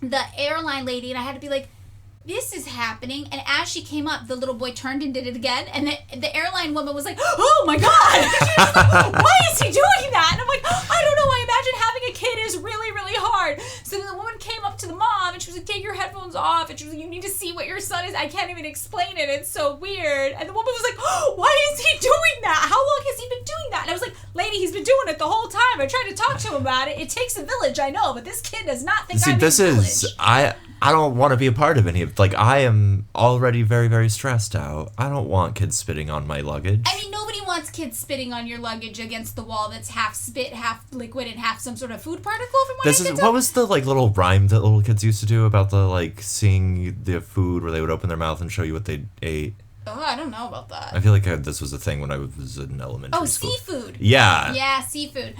the airline lady, and I had to be like, this is happening. And as she came up, the little boy turned and did it again, and the airline woman was like, oh my God! She was like, why is he doing that? And I'm like, I don't know, I imagine having a kid is really, really hard. So then the woman came up to the mom, and she was like, take your headphones off, and she was like, you need to see what your son is. I can't even explain it, it's so weird. And the woman was like, oh, why is he doing that? How long has he been doing that? And I was like, lady, he's been doing it the whole time. I tried to talk to him about it. It takes a village, I know, but this kid does not think I'm this is I don't want to be a part of any of, like, I am already very, very stressed out. I don't want kids spitting on my luggage. I mean, nobody wants kids spitting on your luggage against the wall that's half spit, half liquid, and half some sort of food particle from what I can tell. What was the, like, little rhyme that little kids used to do about the, like, seeing the food where they would open their mouth and show you what they ate? Oh, I don't know about that. I feel like this was a thing when I was in elementary school. Oh, seafood. Yeah. Yeah, seafood.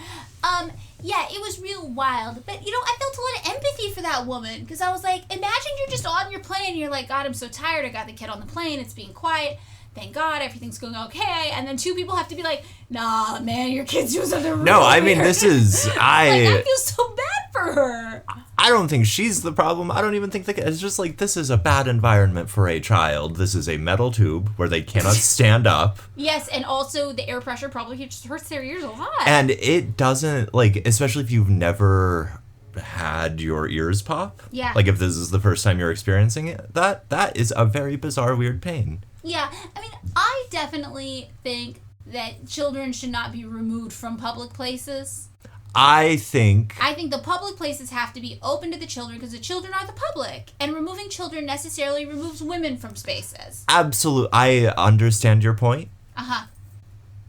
Yeah, it was real wild. But, I felt a lot of empathy for that woman. Because I was like, imagine you're just on your plane and you're like, God, I'm so tired. I got the kid on the plane. It's being quiet. Thank God, everything's going okay. And then two people have to be like, nah, man, your kid's doing something really weird. This is... I feel so bad for her. I don't think she's the problem. I don't even think it's just like, this is a bad environment for a child. This is a metal tube where they cannot stand up. Yes, and also the air pressure probably just hurts their ears a lot. And it doesn't, like, especially if you've never had your ears pop. Yeah. Like, if this is the first time you're experiencing it, that is a very bizarre, weird pain. Yeah, I mean, I definitely think that children should not be removed from public places. I think the public places have to be open to the children because the children are the public. And removing children necessarily removes women from spaces. Absolutely. I understand your point. Uh-huh.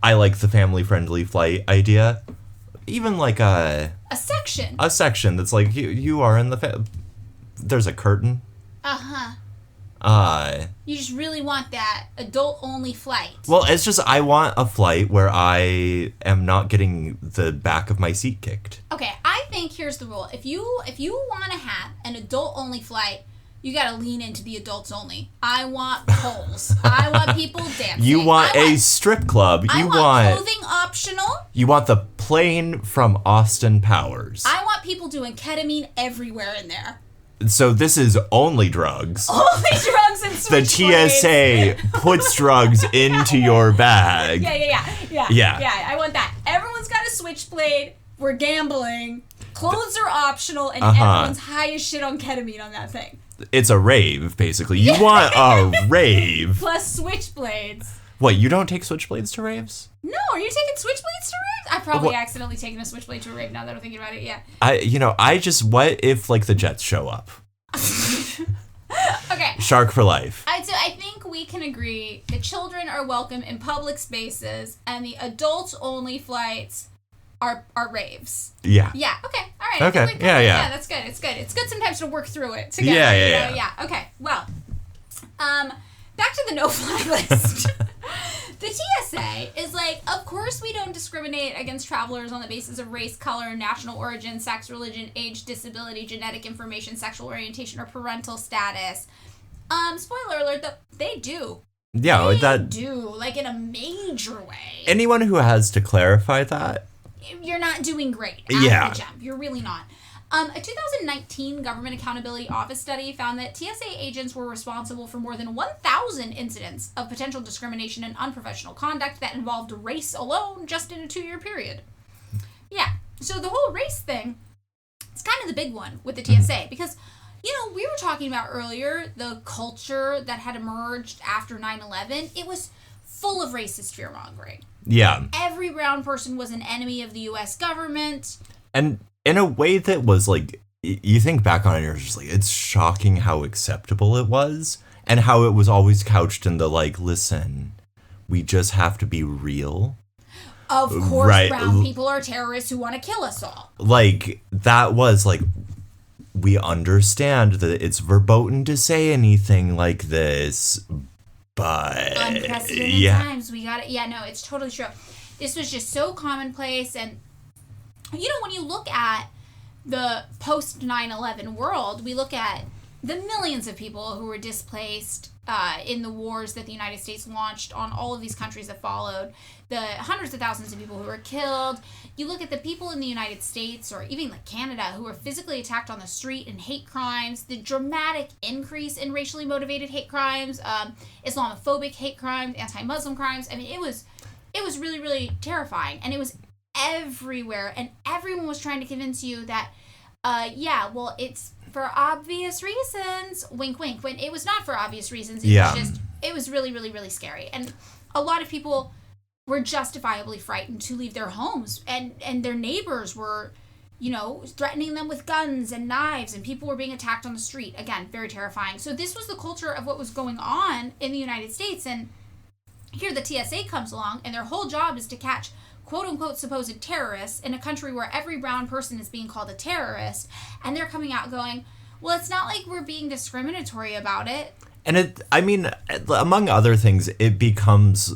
I like the family-friendly flight idea. Even like a section. A section that's like, you are in the... There's a curtain. Uh-huh. You just really want that adult-only flight. Well, it's just I want a flight where I am not getting the back of my seat kicked. Okay, I think here's the rule. If you want to have an adult-only flight, you gotta lean into the adults only. I want poles. I want people dancing. You want a strip club. I want clothing optional. You want the plane from Austin Powers. I want people doing ketamine everywhere in there. So this is only drugs. Only drugs and switchblades. The TSA puts drugs into your bag. Yeah, I want that. Everyone's got a switchblade. We're gambling. Clothes are optional, and everyone's high as shit on ketamine on that thing. It's a rave, basically. You want a rave. Plus switchblades. What, you don't take switchblades to raves? No, are you taking switchblades to raves? I've probably accidentally taken a switchblade to a rave now that I'm thinking about it, yeah. What if, like, the Jets show up? Okay. Shark for life. So I think we can agree that children are welcome in public spaces, and the adults-only flights are raves. Yeah. Yeah, okay, all right. Okay, yeah. That's good, it's good. It's good sometimes to work through it together. Yeah. Okay, well, back to the no-fly list. The TSA is like, of course we don't discriminate against travelers on the basis of race, color, national origin, sex, religion, age, disability, genetic information, sexual orientation, or parental status. Spoiler alert, though, they do. Yeah, they do, like in a major way. Anyone who has to clarify that, you're not doing great at the jump. You're really not. A 2019 Government Accountability Office study found that TSA agents were responsible for more than 1,000 incidents of potential discrimination and unprofessional conduct that involved race alone just in a 2-year period. Yeah, so the whole race thing, it's kind of the big one with the TSA because, we were talking about earlier the culture that had emerged after 9/11. It was full of racist fear-mongering. Yeah. Every brown person was an enemy of the U.S. government. And in a way that was like, you think back on it, you're just like, it's shocking how acceptable it was, and how it was always couched in the like, listen, we just have to be real. Of course, right. Brown people are terrorists who want to kill us all. Like, that was like, we understand that it's verboten to say anything like this, but unprecedented times, we got it. Yeah, no, it's totally true. This was just so commonplace, and you know, when you look at the post 9/11 world, we look at the millions of people who were displaced in the wars that the United States launched on all of these countries that followed, the hundreds of thousands of people who were killed. You look at the people in the United States, or even like Canada, who were physically attacked on the street and hate crimes, the dramatic increase in racially motivated hate crimes, Islamophobic hate crimes, anti-Muslim crimes. I mean, it was really, really terrifying, and it was everywhere, and everyone was trying to convince you that, it's for obvious reasons, wink wink, when it was not for obvious reasons. It was really, really, really scary. And a lot of people were justifiably frightened to leave their homes, and their neighbors were, you know, threatening them with guns and knives, and people were being attacked on the street. Again, very terrifying. So this was the culture of what was going on in the United States, and here the TSA comes along, and their whole job is to catch quote-unquote supposed terrorists in a country where every brown person is being called a terrorist, and they're coming out going, well, it's not like we're being discriminatory about it. And among other things, it becomes,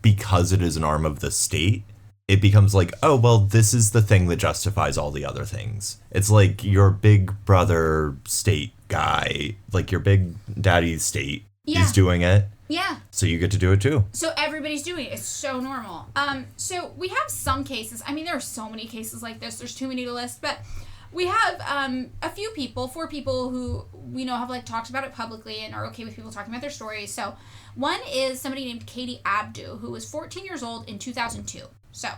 because it is an arm of the state, it becomes like, oh, well, this is the thing that justifies all the other things. It's like your big brother state guy, like your big daddy state is doing it. Yeah. So you get to do it too. So everybody's doing it. It's so normal. So we have some cases. I mean, there are so many cases like this. There's too many to list. But we have four people who we know have like talked about it publicly and are okay with people talking about their stories. So one is somebody named Katie Abdu, who was 14 years old in 2002. So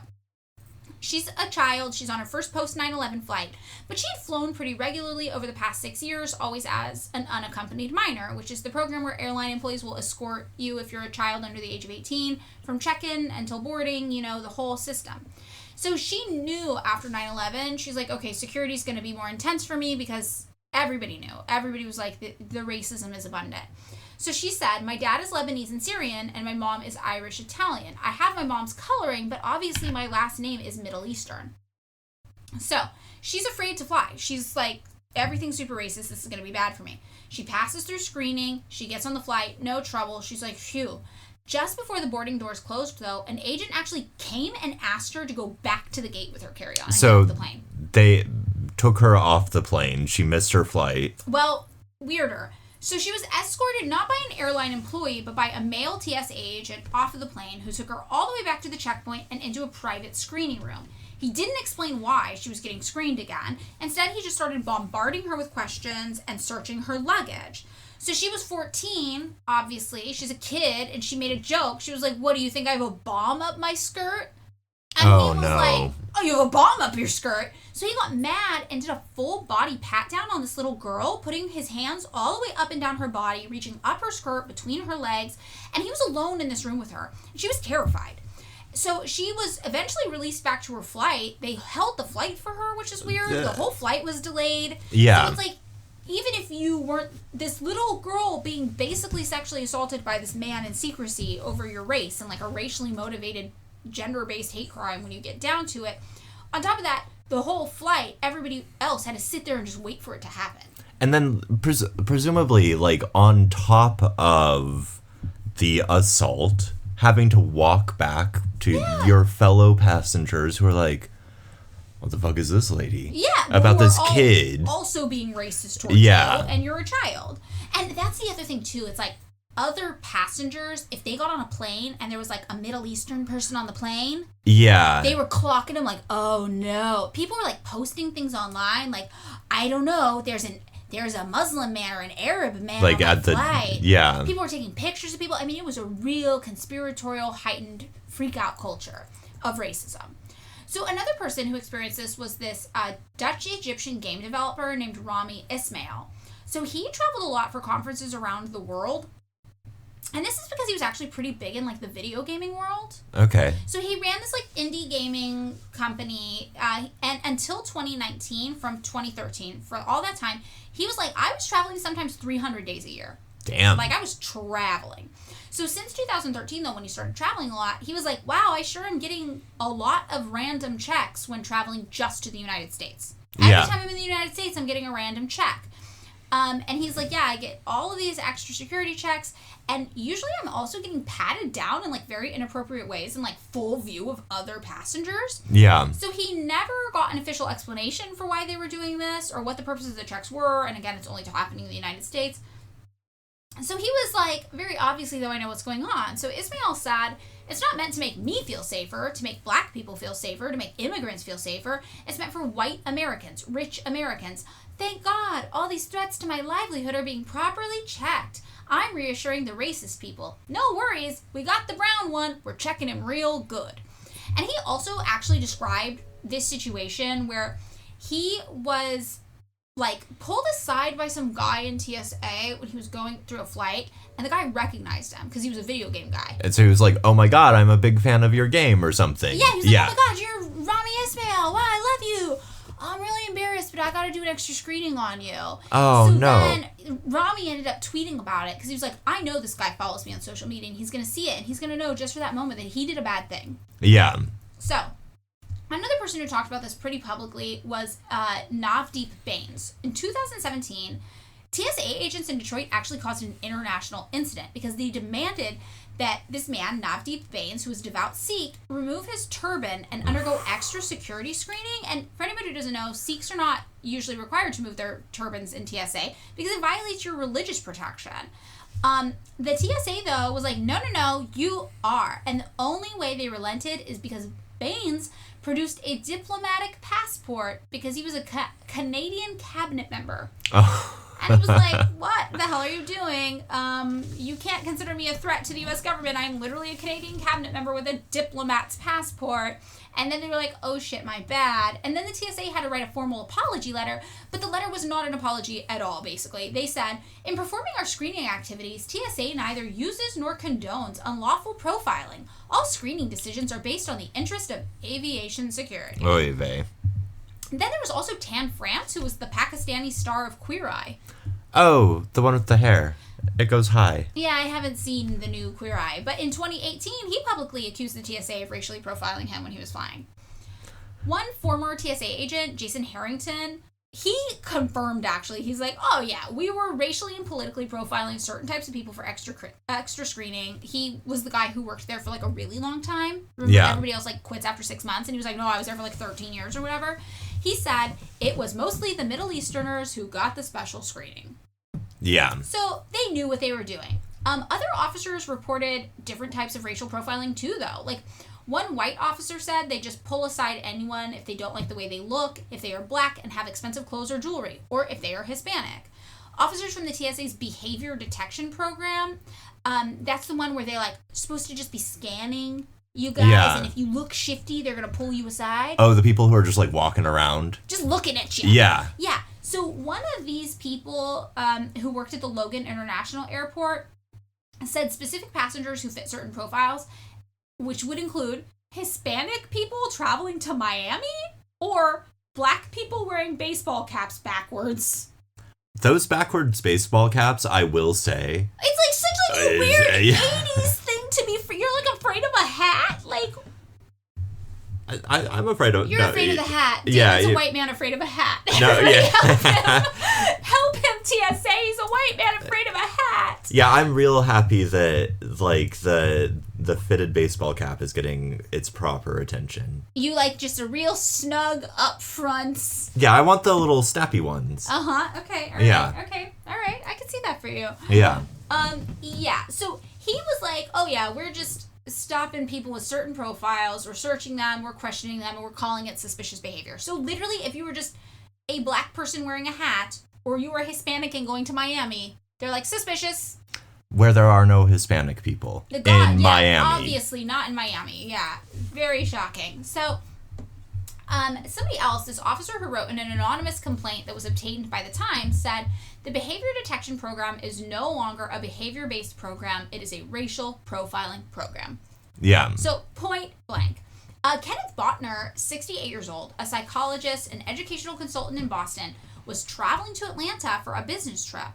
she's a child. She's on her first post 9/11 flight, but she had flown pretty regularly over the past 6 years, always as an unaccompanied minor, which is the program where airline employees will escort you if you're a child under the age of 18 from check-in until boarding, you know, the whole system. So she knew after 9/11, she's like, okay, security is going to be more intense for me, because everybody knew. Everybody was like, the racism is abundant. So she said, my dad is Lebanese and Syrian, and my mom is Irish Italian. I have my mom's coloring, but obviously my last name is Middle Eastern. So she's afraid to fly. She's like, everything's super racist. This is going to be bad for me. She passes through screening. She gets on the flight. No trouble. She's like, phew. Just before the boarding doors closed, though, an agent actually came and asked her to go back to the gate with her carry-on and get off the plane. They took her off the plane. She missed her flight. Well, weirder. So she was escorted not by an airline employee, but by a male TSA agent off of the plane, who took her all the way back to the checkpoint and into a private screening room. He didn't explain why she was getting screened again. Instead, he just started bombarding her with questions and searching her luggage. So she was 14, obviously. She's a kid, and she made a joke. She was like, what, do you think I have a bomb up my skirt? And he was like, oh, you have a bomb up your skirt? So he got mad and did a full body pat down on this little girl, putting his hands all the way up and down her body, reaching up her skirt between her legs. And he was alone in this room with her. And she was terrified. So she was eventually released back to her flight. They held the flight for her, which is weird. The whole flight was delayed. Yeah. So it's like, even if you weren't this little girl being basically sexually assaulted by this man in secrecy over your race, and like a racially motivated gender-based hate crime when you get down to it, on top of that, the whole flight, everybody else had to sit there and just wait for it to happen. And then presumably, like, on top of the assault, having to walk back to your fellow passengers who are like, what the fuck is this lady? Yeah. About this kid. Also being racist towards you, and you're a child. And that's the other thing, too. It's like, other passengers, if they got on a plane and there was like a Middle Eastern person on the plane, they were clocking them like, oh no. People were like posting things online like, I don't know, there's a Muslim man or an Arab man like on the flight. People were taking pictures of people. I mean, it was a real conspiratorial, heightened freak out culture of racism. So another person who experienced this was this Dutch Egyptian game developer named Rami Ismail. So he traveled a lot for conferences around the world. And this is because he was actually pretty big in, like, the video gaming world. Okay. So he ran this, like, indie gaming company, and until 2019, from 2013, for all that time, he was like, I was traveling sometimes 300 days a year. Damn. Like, I was traveling. So since 2013, though, when he started traveling a lot, he was like, wow, I sure am getting a lot of random checks when traveling just to the United States. Every time I'm in the United States, I'm getting a random check. And he's like, yeah, I get all of these extra security checks, and usually I'm also getting patted down in, like, very inappropriate ways in, like, full view of other passengers. Yeah. So he never got an official explanation for why they were doing this or what the purposes of the checks were, and again, it's only happening in the United States. So he was like, very obviously, though, I know what's going on. So Ismail said, it's not meant to make me feel safer, to make black people feel safer, to make immigrants feel safer. It's meant for white Americans, rich Americans. Thank God, all these threats to my livelihood are being properly checked. I'm reassuring the racist people. No worries, we got the brown one. We're checking him real good. And he also actually described this situation where he was, like, pulled aside by some guy in TSA when he was going through a flight, and the guy recognized him because he was a video game guy. And so he was like, oh my God, I'm a big fan of your game or something. Yeah, he was like, oh my God, you're Rami Ismail. Wow, I love you. I'm really embarrassed, but I got to do an extra screening on you. Oh, so no. Then Rami ended up tweeting about it because he was like, I know this guy follows me on social media, and he's going to see it, and he's going to know just for that moment that he did a bad thing. Yeah. So, another person who talked about this pretty publicly was Navdeep Bains. In 2017, TSA agents in Detroit actually caused an international incident because they demanded that this man, Navdeep Bains, who was a devout Sikh, remove his turban and undergo extra security screening. And for anybody who doesn't know, Sikhs are not usually required to move their turbans in TSA because it violates your religious protection. The TSA, though, was like, no, you are. And the only way they relented is because Bains produced a diplomatic passport because he was a Canadian cabinet member. Oh. And it was like, what the hell are you doing? You can't consider me a threat to the U.S. government. I'm literally a Canadian cabinet member with a diplomat's passport. And then they were like, oh shit, my bad. And then the TSA had to write a formal apology letter, but the letter was not an apology at all, basically. They said, in performing our screening activities, TSA neither uses nor condones unlawful profiling. All screening decisions are based on the interest of aviation security. Oy vey. Then there was also Tan France, who was the Pakistani star of Queer Eye. Oh, the one with the hair. It goes high. Yeah, I haven't seen the new Queer Eye. But in 2018, he publicly accused the TSA of racially profiling him when he was flying. One former TSA agent, Jason Harrington, he confirmed, actually. He's like, oh, yeah, we were racially and politically profiling certain types of people for extra screening. He was the guy who worked there for, like, a really long time. Remember, yeah. Everybody else, like, quits after 6 months. And he was like, no, I was there for, like, 13 years or whatever. He said it was mostly the Middle Easterners who got the special screening. Yeah. So they knew what they were doing. Other officers reported different types of racial profiling, too, though. Like, one white officer said they just pull aside anyone if they don't like the way they look, if they are black and have expensive clothes or jewelry, or if they are Hispanic. Officers from the TSA's behavior detection program, that's the one where they're, like, supposed to just be scanning you guys, and if you look shifty, they're going to pull you aside. Oh, the people who are just, like, walking around? Just looking at you. Yeah. Yeah. So one of these people who worked at the Logan International Airport said specific passengers who fit certain profiles, which would include Hispanic people traveling to Miami or black people wearing baseball caps backwards. Those backwards baseball caps, I will say. It's like such like a weird 80s thing to be you're like afraid of a hat? Like I'm afraid of... You're afraid of the hat. David's a white man afraid of a hat. No, yeah. Help him, TSA. He's a white man afraid of a hat. Yeah, I'm real happy that, like, the fitted baseball cap is getting its proper attention. You like just a real snug up front. Yeah, I want the little snappy ones. Uh-huh. Okay. All right. Yeah. Okay. All right. I can see that for you. Yeah. Yeah. So he was like, oh, yeah, we're just stopping people with certain profiles, we're searching them, we're questioning them, and we're calling it suspicious behavior. So literally, if you were just a black person wearing a hat, or you were Hispanic and going to Miami, they're like, suspicious. Where there are no Hispanic people in Miami. Obviously not in Miami. Yeah. Very shocking. So Somebody else, this officer who wrote in an anonymous complaint that was obtained by the Times, said the behavior detection program is no longer a behavior-based program. It is a racial profiling program. Yeah. So, point blank. Kenneth Botner, 68 years old, a psychologist and educational consultant in Boston, was traveling to Atlanta for a business trip.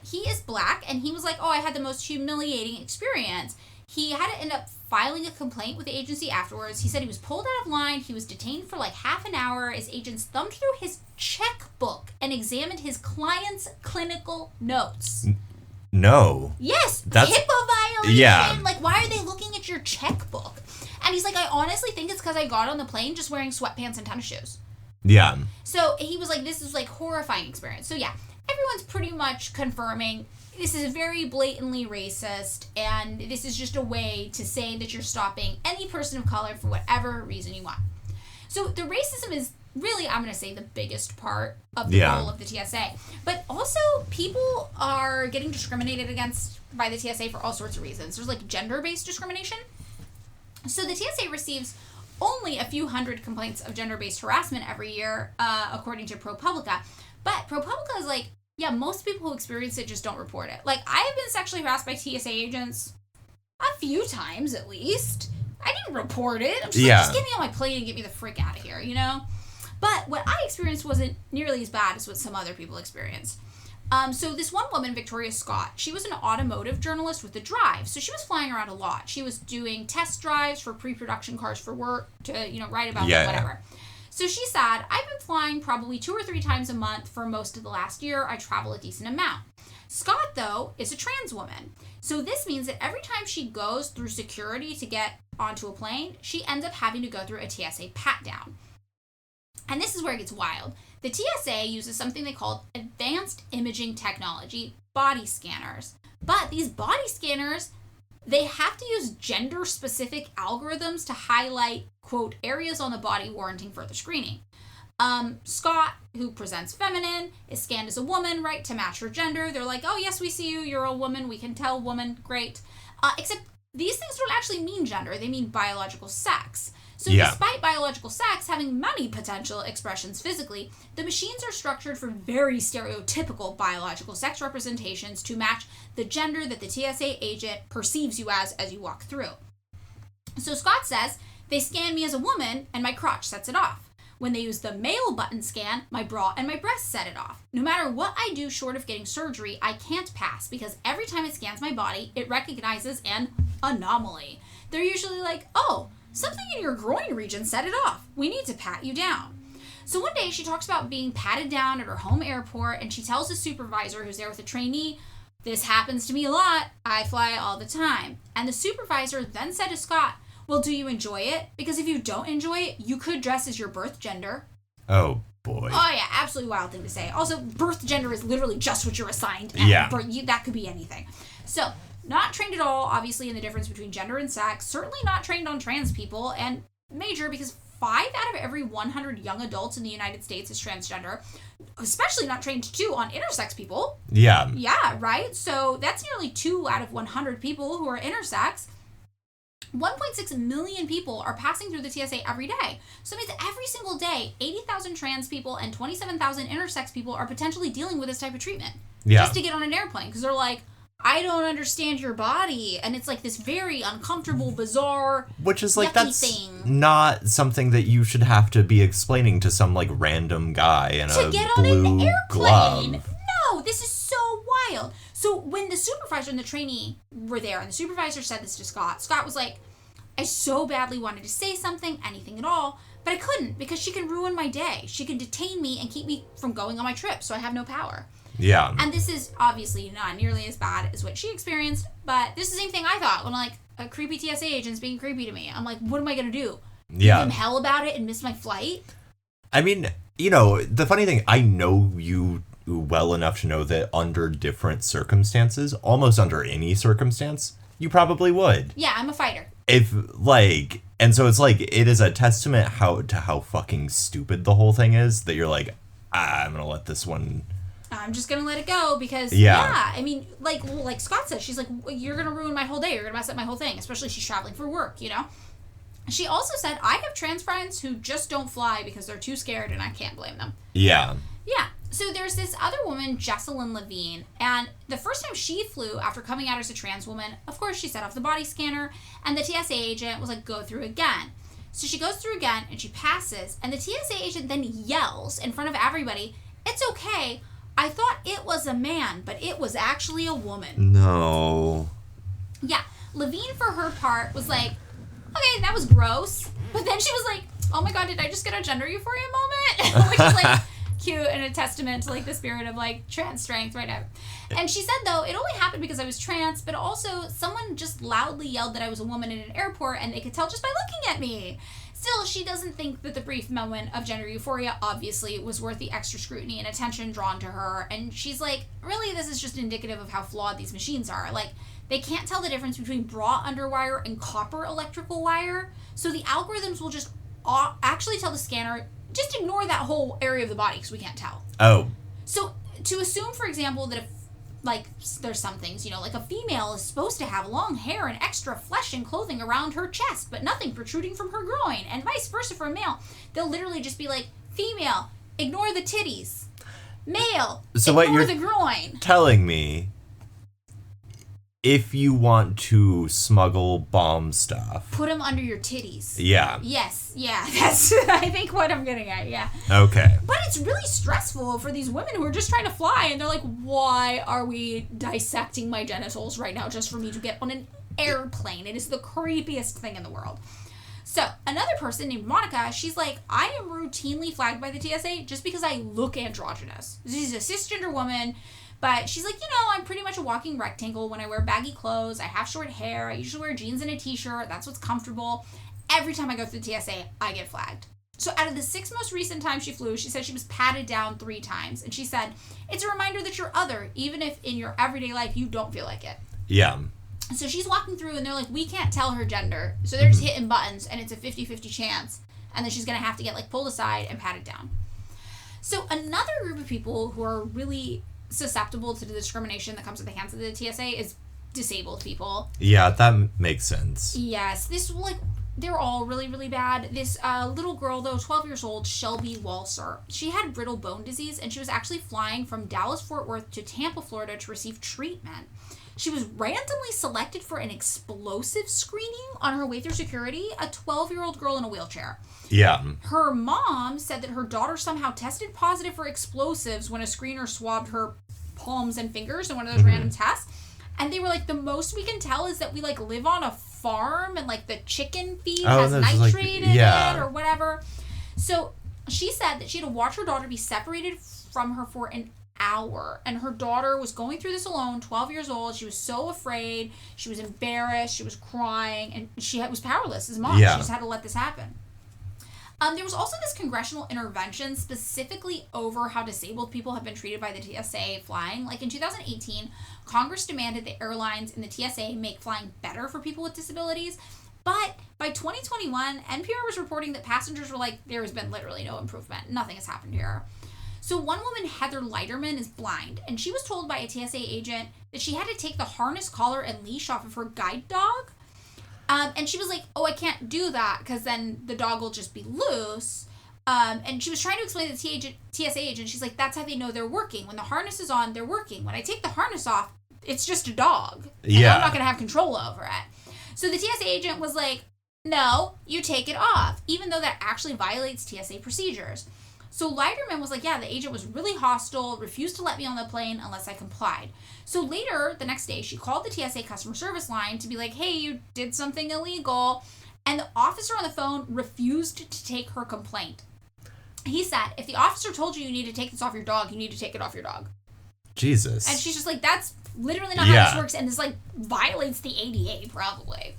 He is black, and he was like, I had the most humiliating experience. He had to end up filing a complaint with the agency afterwards. He said he was pulled out of line. He was detained for like half an hour as agents thumbed through his checkbook and examined his client's clinical notes. No. Yes, that's HIPAA violation. Yeah. Like, why are they looking at your checkbook? And he's like, I honestly think it's because I got on the plane just wearing sweatpants and tennis shoes. Yeah. So he was like, this is like horrifying experience. So yeah, everyone's pretty much confirming this is very blatantly racist, and this is just a way to say that you're stopping any person of color for whatever reason you want. So the racism is really, I'm going to say, the biggest part of the role of the TSA. But also, people are getting discriminated against by the TSA for all sorts of reasons. There's like gender-based discrimination. So the TSA receives only a few hundred complaints of gender-based harassment every year, according to ProPublica. But ProPublica is like, yeah, most people who experience it just don't report it. Like, I have been sexually harassed by TSA agents a few times, at least. I didn't report it. I'm just like, just get me on my plane and get me the frick out of here, you know? But what I experienced wasn't nearly as bad as what some other people experienced. So this one woman, Victoria Scott, she was an automotive journalist with The Drive. So she was flying around a lot. She was doing test drives for pre-production cars for work to, write about them, whatever. So she said, I've been flying probably 2 or 3 times a month for most of the last year. I travel a decent amount. Scott, though, is a trans woman. So this means that every time she goes through security to get onto a plane, she ends up having to go through a TSA pat-down. And this is where it gets wild. The TSA uses something they call advanced imaging technology, body scanners. But these body scanners, they have to use gender-specific algorithms to highlight, quote, areas on the body warranting further screening. Scott, who presents feminine, is scanned as a woman, right, to match her gender. They're like, oh, yes, we see you. You're a woman. We can tell woman. Great. Except these things don't actually mean gender. They mean biological sex. So despite biological sex having many potential expressions physically, the machines are structured for very stereotypical biological sex representations to match the gender that the TSA agent perceives you as you walk through. So Scott says, they scan me as a woman and my crotch sets it off. When they use the male button scan, my bra and my breasts set it off. No matter what I do short of getting surgery, I can't pass because every time it scans my body, it recognizes an anomaly. They're usually like, oh, something in your groin region set it off. We need to pat you down. So one day she talks about being patted down at her home airport, and she tells the supervisor who's there with a trainee, this happens to me a lot. I fly all the time. And the supervisor then said to Scott, well, do you enjoy it? Because if you don't enjoy it, you could dress as your birth gender. Oh, boy. Oh, yeah, absolutely wild thing to say. Also, birth gender is literally just what you're assigned. That could be anything. So, not trained at all, obviously, in the difference between gender and sex. Certainly not trained on trans people. And major because 5 out of every 100 young adults in the United States is transgender. Especially not trained, too, on intersex people. Yeah. Yeah, right? So, that's nearly 2 out of 100 people who are intersex. 1.6 million people are passing through the TSA every day. So it means every single day, 80,000 trans people and 27,000 intersex people are potentially dealing with this type of treatment. Yeah. Just to get on an airplane. Because they're like, I don't understand your body. And it's like this very uncomfortable, bizarre, which is like, that's thing. Not something that you should have to be explaining to some like random guy in to a get blue on an airplane. glove. No, this is so wild. So when the supervisor and the trainee were there, and the supervisor said this to Scott, Scott was like, I so badly wanted to say something, anything at all, but I couldn't because she can ruin my day. She can detain me and keep me from going on my trip, so I have no power. Yeah. And this is obviously not nearly as bad as what she experienced, but this is the same thing I thought when like a creepy TSA agent's being creepy to me. I'm like, what am I going to do? Yeah. Give him hell about it and miss my flight? I mean, the funny thing, I know you well enough to know that under different circumstances, almost under any circumstance, you probably would. Yeah, I'm a fighter. And so it's like, it is a testament to how fucking stupid the whole thing is that you're like, I'm gonna let this one. I'm just gonna let it go because I mean, like Scott said, she's like, you're gonna ruin my whole day. You're gonna mess up my whole thing. Especially she's traveling for work, She also said, I have trans friends who just don't fly because they're too scared, and I can't blame them. Yeah. Yeah. So there's this other woman, Jessalyn Levine, and the first time she flew after coming out as a trans woman, of course, she set off the body scanner, and the TSA agent was like, go through again. So she goes through again, and she passes, and the TSA agent then yells in front of everybody, it's okay, I thought it was a man, but it was actually a woman. No. Yeah. Levine, for her part, was like, okay, that was gross. But then she was like, oh my god, did I just get a gender euphoria moment? Which is like cute and a testament to like the spirit of like trans strength right now. And she said, though, it only happened because I was trans, but also someone just loudly yelled that I was a woman in an airport and they could tell just by looking at me. Still, she doesn't think that the brief moment of gender euphoria obviously was worth the extra scrutiny and attention drawn to her. And she's like, really, this is just indicative of how flawed these machines are. Like, they can't tell the difference between bra underwire and copper electrical wire. So the algorithms will just actually tell the scanner, just ignore that whole area of the body because we can't tell. Oh. So to assume, for example, that if, like, there's some things, you know, like a female is supposed to have long hair and extra flesh and clothing around her chest, but nothing protruding from her groin, and vice versa for a male, they'll literally just be like, female, ignore the titties. Male, so ignore what you're the groin. telling me, if you want to smuggle bomb stuff, Put them under your titties. Yeah. Yes, yeah, that's, I think, what I'm getting at, yeah. Okay. But it's really stressful for these women who are just trying to fly, and they're like, why are we dissecting my genitals right now just for me to get on an airplane? It is the creepiest thing in the world. So, another person named Monica, she's like, I am routinely flagged by the TSA just because I look androgynous. She's a cisgender woman, but she's like, you know, I'm pretty much a walking rectangle when I wear baggy clothes. I have short hair. I usually wear jeans and a t-shirt. That's what's comfortable. Every time I go through the TSA, I get flagged. So out of the 6 most recent times she flew, she said she was patted down 3 times. And she said, it's a reminder that you're other, even if in your everyday life you don't feel like it. Yeah. So she's walking through and they're like, we can't tell her gender. So they're just hitting buttons and it's a 50-50 chance. And then she's going to have to get like pulled aside and patted down. So another group of people who are really susceptible to the discrimination that comes at the hands of the TSA is disabled people. Yeah, that makes sense. Yes. This, like, they're all really, really bad. This little girl, though, 12 years old, Shelby Walser, she had brittle bone disease, and she was actually flying from Dallas-Fort Worth to Tampa, Florida to receive treatment. She was randomly selected for an explosive screening on her way through security, a 12-year-old girl in a wheelchair. Yeah. Her mom said that her daughter somehow tested positive for explosives when a screener swabbed her palms and fingers in one of those random tests. And they were like, the most we can tell is that we, like, live on a farm and, like, the chicken feed has nitrate in it or whatever. So she said that she had to watch her daughter be separated from her for an hour. And her daughter was going through this alone, 12 years old. She was so afraid. She was embarrassed. She was crying. And she was powerless as a mom. Yeah. She just had to let this happen. There was also this congressional intervention specifically over how disabled people have been treated by the TSA flying. Like in 2018, Congress demanded that airlines and the TSA make flying better for people with disabilities. But by 2021, NPR was reporting that passengers were like, there has been literally no improvement. Nothing has happened here. So one woman, Heather Leiterman, is blind, and she was told by a TSA agent that she had to take the harness, collar, and leash off of her guide dog. And she was like, oh, I can't do that because then the dog will just be loose. And she was trying to explain to the TSA agent, she's like, that's how they know they're working. When the harness is on, they're working. When I take the harness off, it's just a dog. And I'm not going to have control over it. So the TSA agent was like, no, you take it off, even though that actually violates TSA procedures. So Leiterman was like, yeah, the agent was really hostile, refused to let me on the plane unless I complied. So later, the next day, she called the TSA customer service line to be like, hey, you did something illegal. And the officer on the phone refused to take her complaint. He said, if the officer told you need to take this off your dog, you need to take it off your dog. Jesus. And she's just like, that's literally not how this works. And this, like, violates the ADA, probably.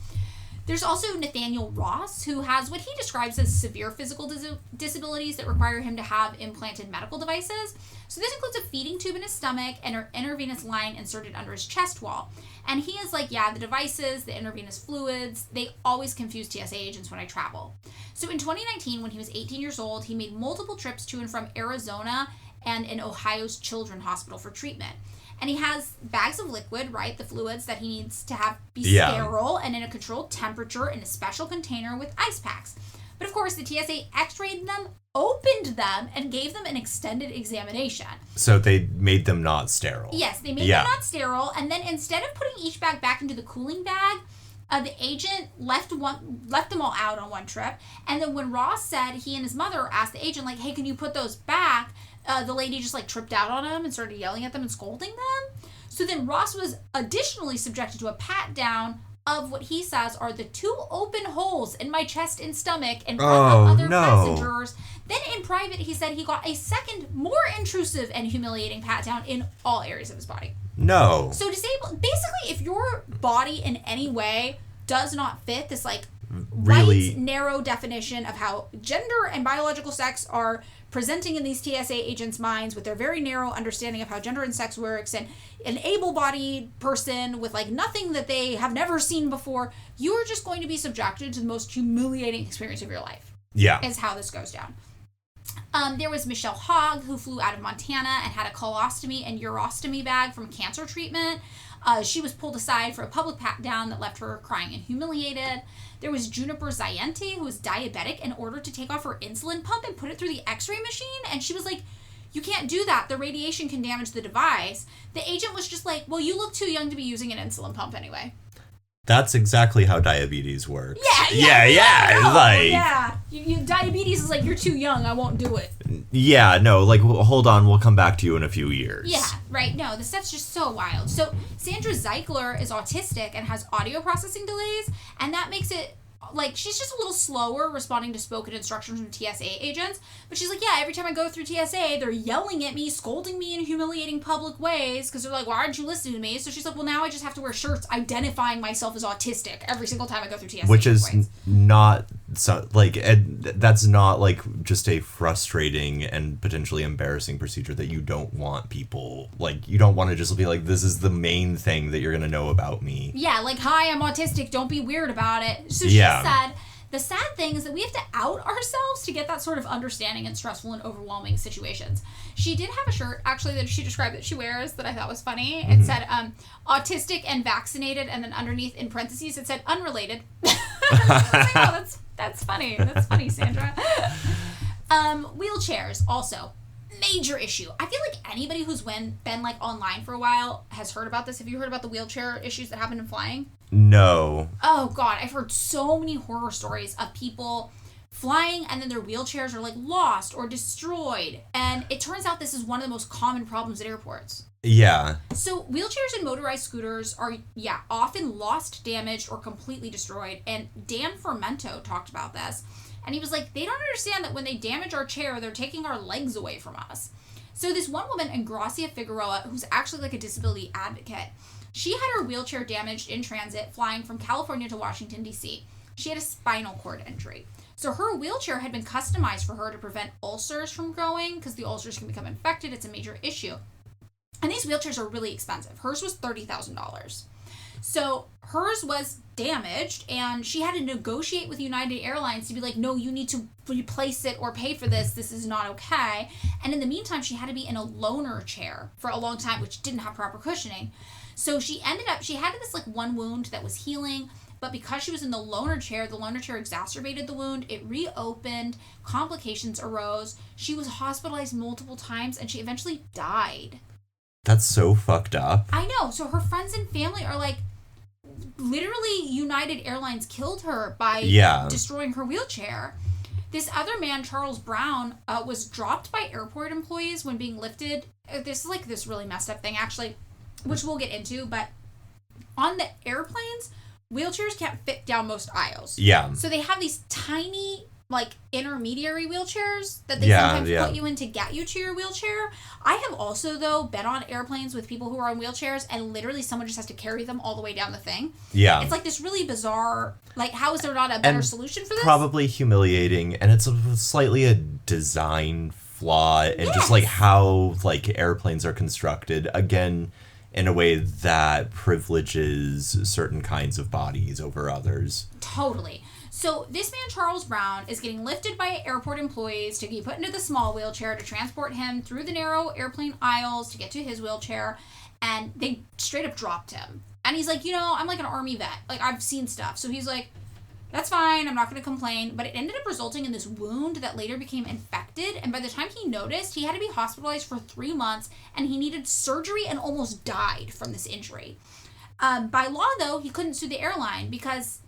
There's also Nathaniel Ross, who has what he describes as severe physical disabilities that require him to have implanted medical devices. So this includes a feeding tube in his stomach and an intravenous line inserted under his chest wall. And he is like, yeah, the devices, the intravenous fluids, they always confuse TSA agents when I travel. So in 2019, when he was 18 years old, he made multiple trips to and from Arizona and in Ohio's Children's Hospital for treatment. And he has bags of liquid, right? The fluids that he needs to be Yeah. sterile and in a controlled temperature in a special container with ice packs. But of course, the TSA x-rayed them, opened them, and gave them an extended examination. So they made them not sterile. Yes, they made them not sterile, and then instead of putting each bag back into the cooling bag, the agent left them all out on one trip. And then when Ross said he and his mother asked the agent, like, hey, can you put those back? The lady just, like, tripped out on him and started yelling at them and scolding them. So then Ross was additionally subjected to a pat-down of what he says are the 2 open holes in my chest and stomach in front of other passengers. Then in private, he said he got a second, more intrusive and humiliating pat-down in all areas of his body. No. So basically, if your body in any way does not fit this, like, really right, narrow definition of how gender and biological sex are presenting in these TSA agents' minds with their very narrow understanding of how gender and sex works, and an able-bodied person with, like, nothing that they have never seen before, you are just going to be subjected to the most humiliating experience of your life. Yeah. Is how this goes down. There was Michelle Hogg, who flew out of Montana and had a colostomy and urostomy bag from cancer treatment. She was pulled aside for a public pat-down that left her crying and humiliated. There was Juniper Zayenti, who was diabetic and ordered to take off her insulin pump and put it through the x-ray machine. And she was like, you can't do that. The radiation can damage the device. The agent was just like, well, you look too young to be using an insulin pump anyway. That's exactly how diabetes works. Yeah. Like, yeah. Diabetes is like, you're too young. I won't do it. Yeah, no, like, hold on. We'll come back to you in a few years. Yeah, right. No, this stuff's just so wild. So Sandra Zeichler is autistic and has audio processing delays, and that makes it, like, she's just a little slower responding to spoken instructions from TSA agents. But she's like, yeah, every time I go through TSA, they're yelling at me, scolding me in humiliating public ways, because they're like, why aren't you listening to me? So she's like, well, now I just have to wear shirts identifying myself as autistic every single time I go through TSA. Which is not, that's not, like, just a frustrating and potentially embarrassing procedure that you don't want people, like, you don't want to just be like, this is the main thing that you're going to know about me. Yeah, like, hi, I'm autistic, don't be weird about it. So she said, the sad thing is that we have to out ourselves to get that sort of understanding in stressful and overwhelming situations. She did have a shirt, actually, that she described that she wears that I thought was funny. It said, autistic and vaccinated, and then underneath, in parentheses, it said unrelated. I was like, oh, that's funny. That's funny, Sandra. Wheelchairs, also. Major issue. I feel like anybody who's been like online for a while has heard about this. Have you heard about the wheelchair issues that happen in flying? No. Oh God, I've heard so many horror stories of people flying and then their wheelchairs are, like, lost or destroyed. And it turns out this is one of the most common problems at airports. Yeah. So wheelchairs and motorized scooters are, often lost, damaged, or completely destroyed. And Dan Fermento talked about this. And he was like, they don't understand that when they damage our chair, they're taking our legs away from us. So this one woman, Ingracia Figueroa, who's actually, like, a disability advocate, she had her wheelchair damaged in transit flying from California to Washington, D.C. She had a spinal cord injury. So her wheelchair had been customized for her to prevent ulcers from growing, because the ulcers can become infected. It's a major issue. And these wheelchairs are really expensive. Hers was $30,000. So hers was damaged, and she had to negotiate with United Airlines to be like, no, you need to replace it or pay for this. This is not okay. And in the meantime, she had to be in a loaner chair for a long time, which didn't have proper cushioning. So she had this, like, one wound that was healing, but because she was in the loaner chair exacerbated the wound. It reopened, complications arose. She was hospitalized multiple times, and she eventually died. That's so fucked up. I know. So her friends and family are like, literally United Airlines killed her by destroying her wheelchair. This other man, Charles Brown, was dropped by airport employees when being lifted. This is, like, this really messed up thing, actually, which we'll get into. But on the airplanes, wheelchairs can't fit down most aisles. Yeah. So they have these tiny, like, intermediary wheelchairs that they sometimes put you in to get you to your wheelchair. I have also, though, been on airplanes with people who are on wheelchairs, and literally someone just has to carry them all the way down the thing. Yeah. It's like this really bizarre, like, how is there not a better solution for this? Probably humiliating, and it's slightly a design flaw, and just, like, how, like, airplanes are constructed, again, in a way that privileges certain kinds of bodies over others. Totally. So this man, Charles Brown, is getting lifted by airport employees to be put into the small wheelchair to transport him through the narrow airplane aisles to get to his wheelchair. And they straight up dropped him. And he's like, I'm like an Army vet. Like, I've seen stuff. So he's like, that's fine. I'm not going to complain. But it ended up resulting in this wound that later became infected. And by the time he noticed, he had to be hospitalized for 3 months. And he needed surgery and almost died from this injury. By law, though, he couldn't sue the airline because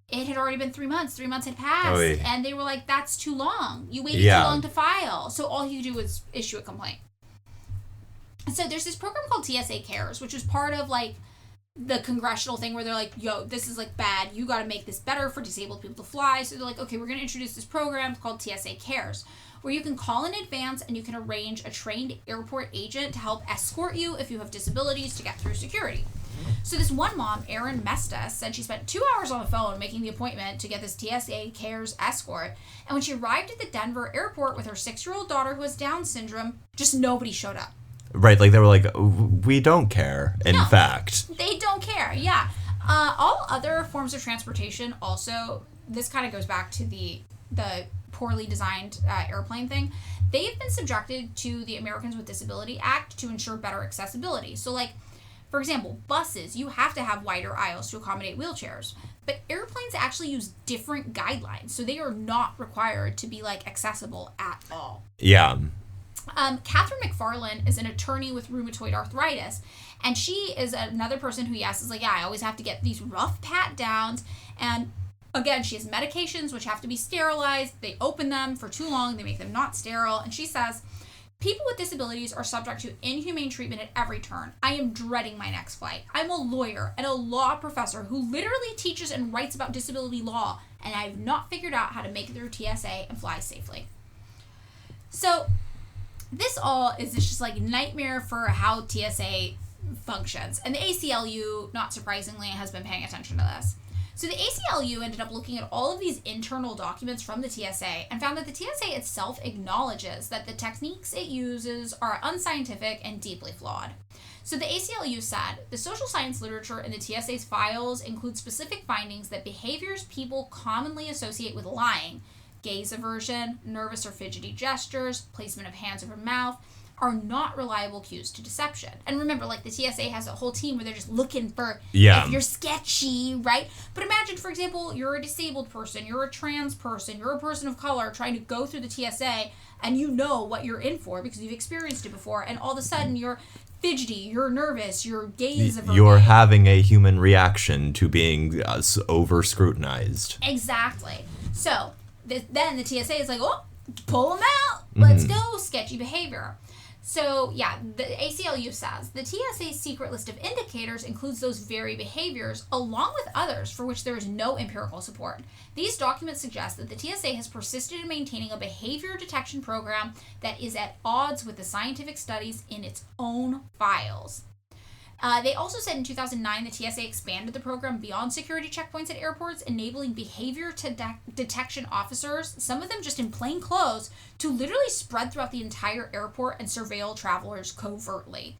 it had already been 3 months. 3 months had passed. Oy. And they were like, that's too long. You waited too long to file. So all he could do was issue a complaint. So there's this program called TSA Cares, which is part of, like, the congressional thing where they're like, yo, this is, like, bad. You got to make this better for disabled people to fly. So they're like, okay, we're going to introduce this program called TSA Cares, where you can call in advance and you can arrange a trained airport agent to help escort you if you have disabilities to get through security. So this one mom, Erin Mesta, said she spent 2 hours on the phone making the appointment to get this TSA Cares escort. And when she arrived at the Denver airport with her 6-year-old daughter who has Down syndrome, just nobody showed up. Right, like they were like, we don't care, in fact. They don't care, yeah. All other forms of transportation also, this kind of goes back to the poorly designed airplane thing. They've been subjected to the Americans with Disability Act to ensure better accessibility. So, like, for example, buses, you have to have wider aisles to accommodate wheelchairs. But airplanes actually use different guidelines, so they are not required to be, like, accessible at all. Yeah. Catherine McFarland is an attorney with rheumatoid arthritis, and she is another person who, yes, is like, yeah, I always have to get these rough pat downs, and again, she has medications which have to be sterilized. They open them for too long, they make them not sterile, and she says, people with disabilities are subject to inhumane treatment at every turn. I am dreading my next flight. I'm a lawyer and a law professor who literally teaches and writes about disability law, and I have not figured out how to make it through TSA and fly safely. So this all is just like nightmare for how TSA functions. And the ACLU, not surprisingly, has been paying attention to this. So the ACLU ended up looking at all of these internal documents from the TSA and found that the TSA itself acknowledges that the techniques it uses are unscientific and deeply flawed. So the ACLU said, the social science literature in the TSA's files includes specific findings that behaviors people commonly associate with lying, gaze aversion, nervous or fidgety gestures, placement of hands over mouth, are not reliable cues to deception. And remember, like, the TSA has a whole team where they're just looking for if you're sketchy, right? But imagine, for example, you're a disabled person, you're a trans person, you're a person of color trying to go through the TSA, and you know what you're in for because you've experienced it before, and all of a sudden you're fidgety, you're nervous, your gaze averted. You're having a human reaction to being over-scrutinized. Exactly. So then the TSA is like, oh, pull them out. Let's go, sketchy behavior. So, yeah, the ACLU says the TSA's secret list of indicators includes those very behaviors, along with others for which there is no empirical support. These documents suggest that the TSA has persisted in maintaining a behavior detection program that is at odds with the scientific studies in its own files. They also said in 2009 the TSA expanded the program beyond security checkpoints at airports, enabling behavior detection officers, some of them just in plain clothes, to literally spread throughout the entire airport and surveil travelers covertly.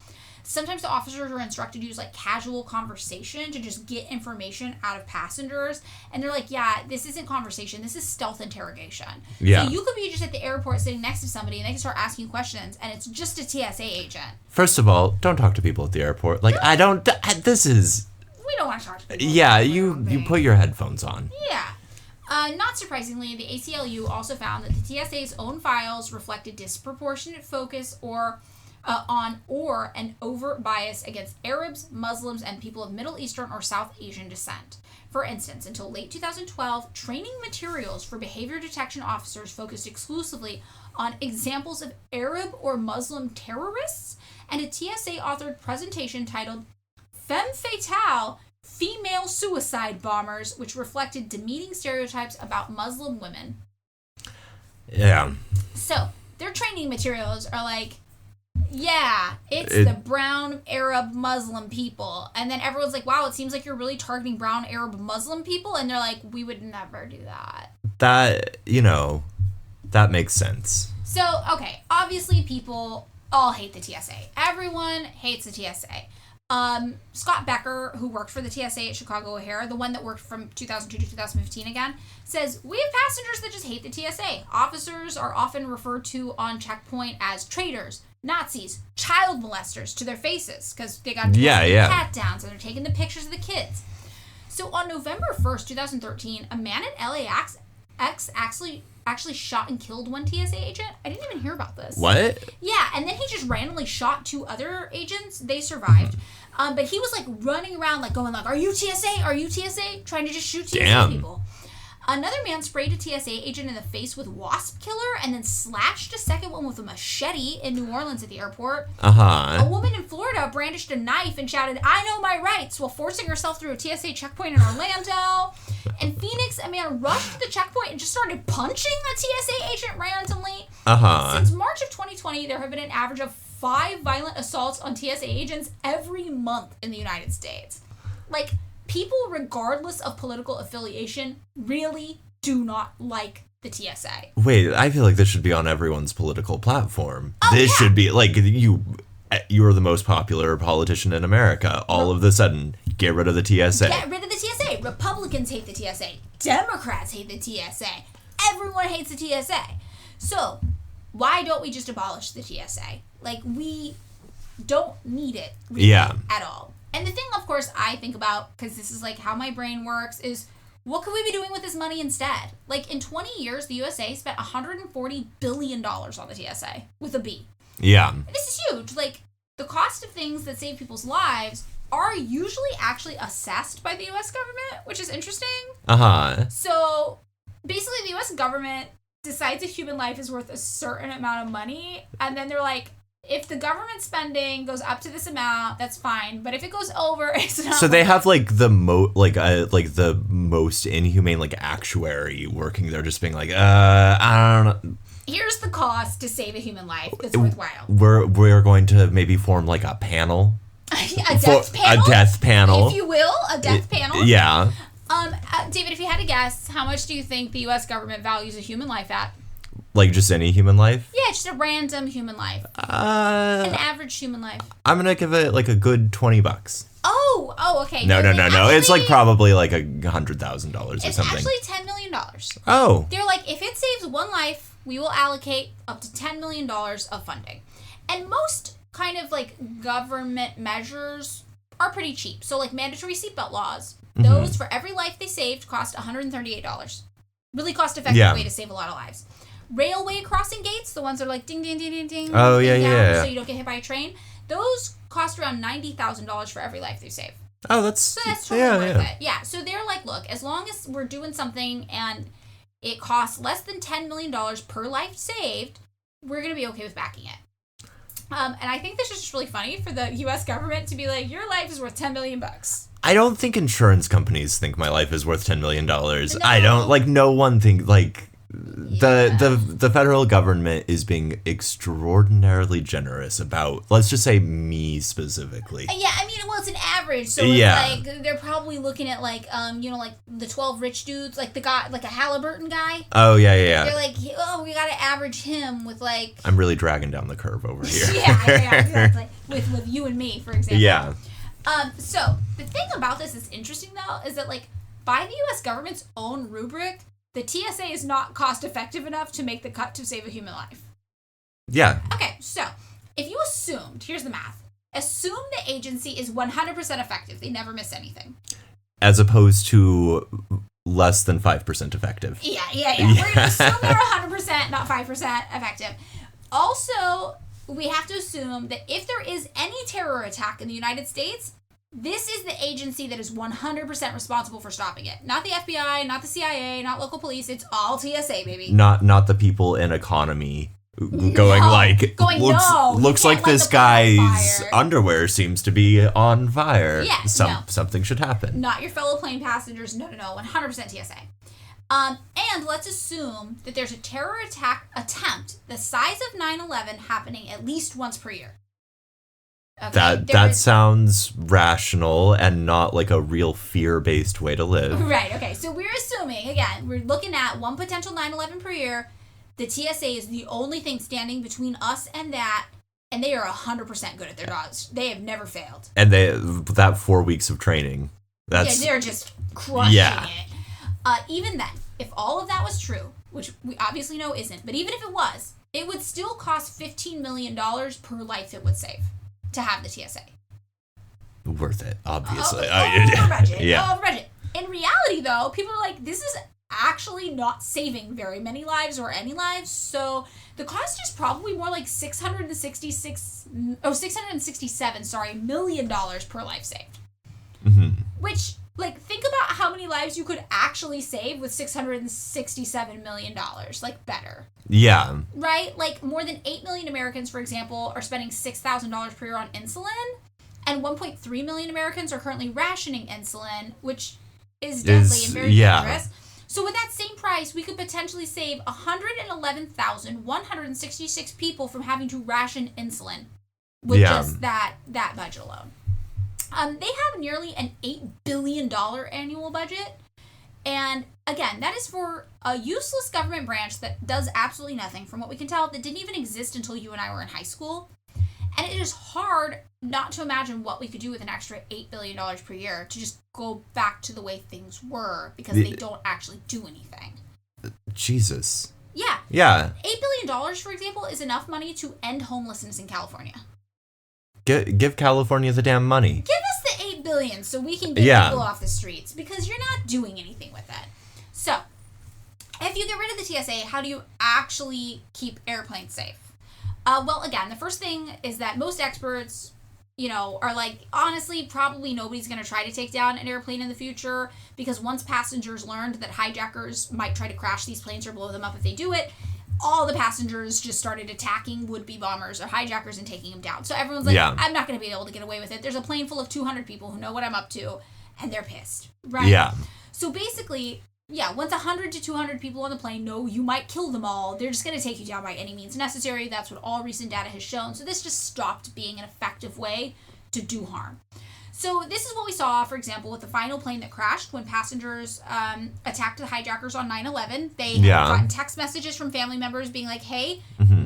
Sometimes the officers are instructed to use like casual conversation to just get information out of passengers. And they're like, yeah, this isn't conversation. This is stealth interrogation. Yeah. So you could be just at the airport sitting next to somebody and they can start asking questions and it's just a TSA agent. First of all, don't talk to people at the airport. Like, this is... We don't want to talk to people. Yeah, you put your headphones on. Yeah. Not surprisingly, the ACLU also found that the TSA's own files reflected disproportionate focus on an overt bias against Arabs, Muslims, and people of Middle Eastern or South Asian descent. For instance, until late 2012, training materials for behavior detection officers focused exclusively on examples of Arab or Muslim terrorists, and a TSA-authored presentation titled Femme Fatale, Female Suicide Bombers, which reflected demeaning stereotypes about Muslim women. Yeah. So, their training materials are like, yeah, it's the brown Arab Muslim people. And then everyone's like, wow, it seems like you're really targeting brown Arab Muslim people. And they're like, we would never do that. That makes sense. So, okay, obviously people all hate the TSA. Everyone hates the TSA. Scott Becker, who worked for the TSA at Chicago O'Hare, the one that worked from 2002 to 2015 again, says, we have passengers that just hate the TSA. Officers are often referred to on checkpoint as traitors, Nazis, child molesters to their faces because they got pat downs and they're taking the pictures of the kids. So on November 1st, 2013, a man at LAX actually shot and killed one TSA agent. I didn't even hear about this. What? Yeah, and then he just randomly shot 2 other agents. They survived. But he was like running around like going like, "Are you TSA? Are you TSA?" Trying to just shoot TSA people. Another man sprayed a TSA agent in the face with wasp killer and then slashed a second one with a machete in New Orleans at the airport. A woman in Florida brandished a knife and shouted, "I know my rights," while forcing herself through a TSA checkpoint in Orlando. In Phoenix, a man rushed to the checkpoint and just started punching a TSA agent randomly. Since March of 2020, there have been an average of 5 violent assaults on TSA agents every month in the United States. Like, people, regardless of political affiliation, really do not like the TSA. Wait, I feel like this should be on everyone's political platform. Oh, this should be, like, you're the most popular politician in America. All of a sudden, get rid of the TSA. Get rid of the TSA. Republicans hate the TSA. Democrats hate the TSA. Everyone hates the TSA. So, why don't we just abolish the TSA? Like, we don't need it really at all. And the thing, of course, I think about, because this is like how my brain works, is what could we be doing with this money instead? Like, in 20 years, the USA spent $140 billion on the TSA, with a B. Yeah. And this is huge. Like, the cost of things that save people's lives are usually actually assessed by the US government, which is interesting. So, basically, the US government decides a human life is worth a certain amount of money, and then they're like, if the government spending goes up to this amount, that's fine. But if it goes over, it's not. So they have like the the most inhumane like actuary working there, just being like, I don't know. Here's the cost to save a human life that's worthwhile. We're going to maybe form like a panel. A death panel, if you will, a death panel. Yeah. David, if you had to guess, how much do you think the U.S. government values a human life at? Like just any human life? Yeah, just a random human life. An average human life. I'm gonna give it like a good $20. Oh, okay. No. It's like probably like $100,000 or something. It's actually $10 million. Oh. They're like, if it saves one life, we will allocate up to $10 million of funding. And most kind of like government measures are pretty cheap. So like mandatory seatbelt laws, those for every life they saved cost $138. Really cost effective way to save a lot of lives. Railway crossing gates, the ones that are like ding, ding, ding, ding, ding. Oh, yeah. So you don't get hit by a train. Those cost around $90,000 for every life they save. Oh, that's totally worth it. Yeah, so they're like, look, as long as we're doing something and it costs less than $10 million per life saved, we're going to be okay with backing it. And I think this is just really funny for the U.S. government to be like, your life is worth $10 million. I don't think insurance companies think my life is worth $10 million. No. I don't, like, no one think, like... The federal government is being extraordinarily generous about, let's just say, me specifically. Yeah, I mean, well, it's an average, so it's like they're probably looking at like like the 12 rich dudes, like the guy, like a Halliburton guy. Oh yeah. They're like, oh, we gotta average him with like. I'm really dragging down the curve over here. yeah, exactly. With you and me, for example. Yeah. So the thing about this is interesting though is that like by the U.S. government's own rubric, the TSA is not cost effective enough to make the cut to save a human life. Yeah. Okay, so if you assumed, here's the math, assume the agency is 100% effective. They never miss anything. As opposed to less than 5% effective. Yeah. We're going to assume they're 100%, not 5% effective. Also, we have to assume that if there is any terror attack in the United States, this is the agency that is 100% responsible for stopping it. Not the FBI, not the CIA, not local police. It's all TSA, baby. Not the people in economy going looks like this guy's underwear seems to be on fire. Yeah, something should happen. Not your fellow plane passengers. No. 100% TSA. And let's assume that there's a terror attack attempt the size of 9/11 happening at least once per year. Okay, that sounds rational and not like a real fear-based way to live. Right, okay. So we're assuming, again, we're looking at one potential 9/11 per year. The TSA is the only thing standing between us and that, and they are 100% good at their jobs. They have never failed. And that 4 weeks of training, they're just crushing it. Even then, if all of that was true, which we obviously know isn't, but even if it was, it would still cost $15 million per life it would save to have the TSA. Worth it, obviously. Over budget. Yeah. Over budget. In reality, though, people are like, this is actually not saving very many lives or any lives. So the cost is probably more like $667 million per life saved. Mm-hmm. Which, like, think about how many lives you could actually save with $667 million. Like, better. Yeah. Right? Like, more than 8 million Americans, for example, are spending $6,000 per year on insulin. And 1.3 million Americans are currently rationing insulin, which is deadly and very dangerous. So with that same price, we could potentially save 111,166 people from having to ration insulin with just that budget alone. They have nearly an $8 billion annual budget. And again, that is for a useless government branch that does absolutely nothing. From what we can tell, that didn't even exist until you and I were in high school. And it is hard not to imagine what we could do with an extra $8 billion per year to just go back to the way things were, because they don't actually do anything. Jesus. Yeah. Yeah. $8 billion, for example, is enough money to end homelessness in California. Give California the damn money. Give us the $8 billion so we can get people off the streets, because you're not doing anything with it. So, if you get rid of the TSA, how do you actually keep airplanes safe? Well, again, the first thing is that most experts, are like, honestly, probably nobody's going to try to take down an airplane in the future, because once passengers learned that hijackers might try to crash these planes or blow them up if they do it, all the passengers just started attacking would-be bombers or hijackers and taking them down. So everyone's like, I'm not going to be able to get away with it. There's a plane full of 200 people who know what I'm up to, and they're pissed, right? Yeah. So basically, once 100 to 200 people on the plane know you might kill them all, they're just going to take you down by any means necessary. That's what all recent data has shown. So this just stopped being an effective way to do harm. So this is what we saw, for example, with the final plane that crashed when passengers attacked the hijackers on 9/11. They had gotten text messages from family members being like, hey,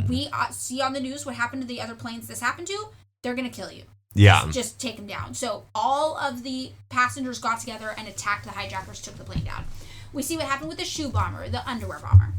we see on the news what happened to the other planes this happened to. They're going to kill you. Yeah. Just take them down. So all of the passengers got together and attacked the hijackers, took the plane down. We see what happened with the shoe bomber, the underwear bomber.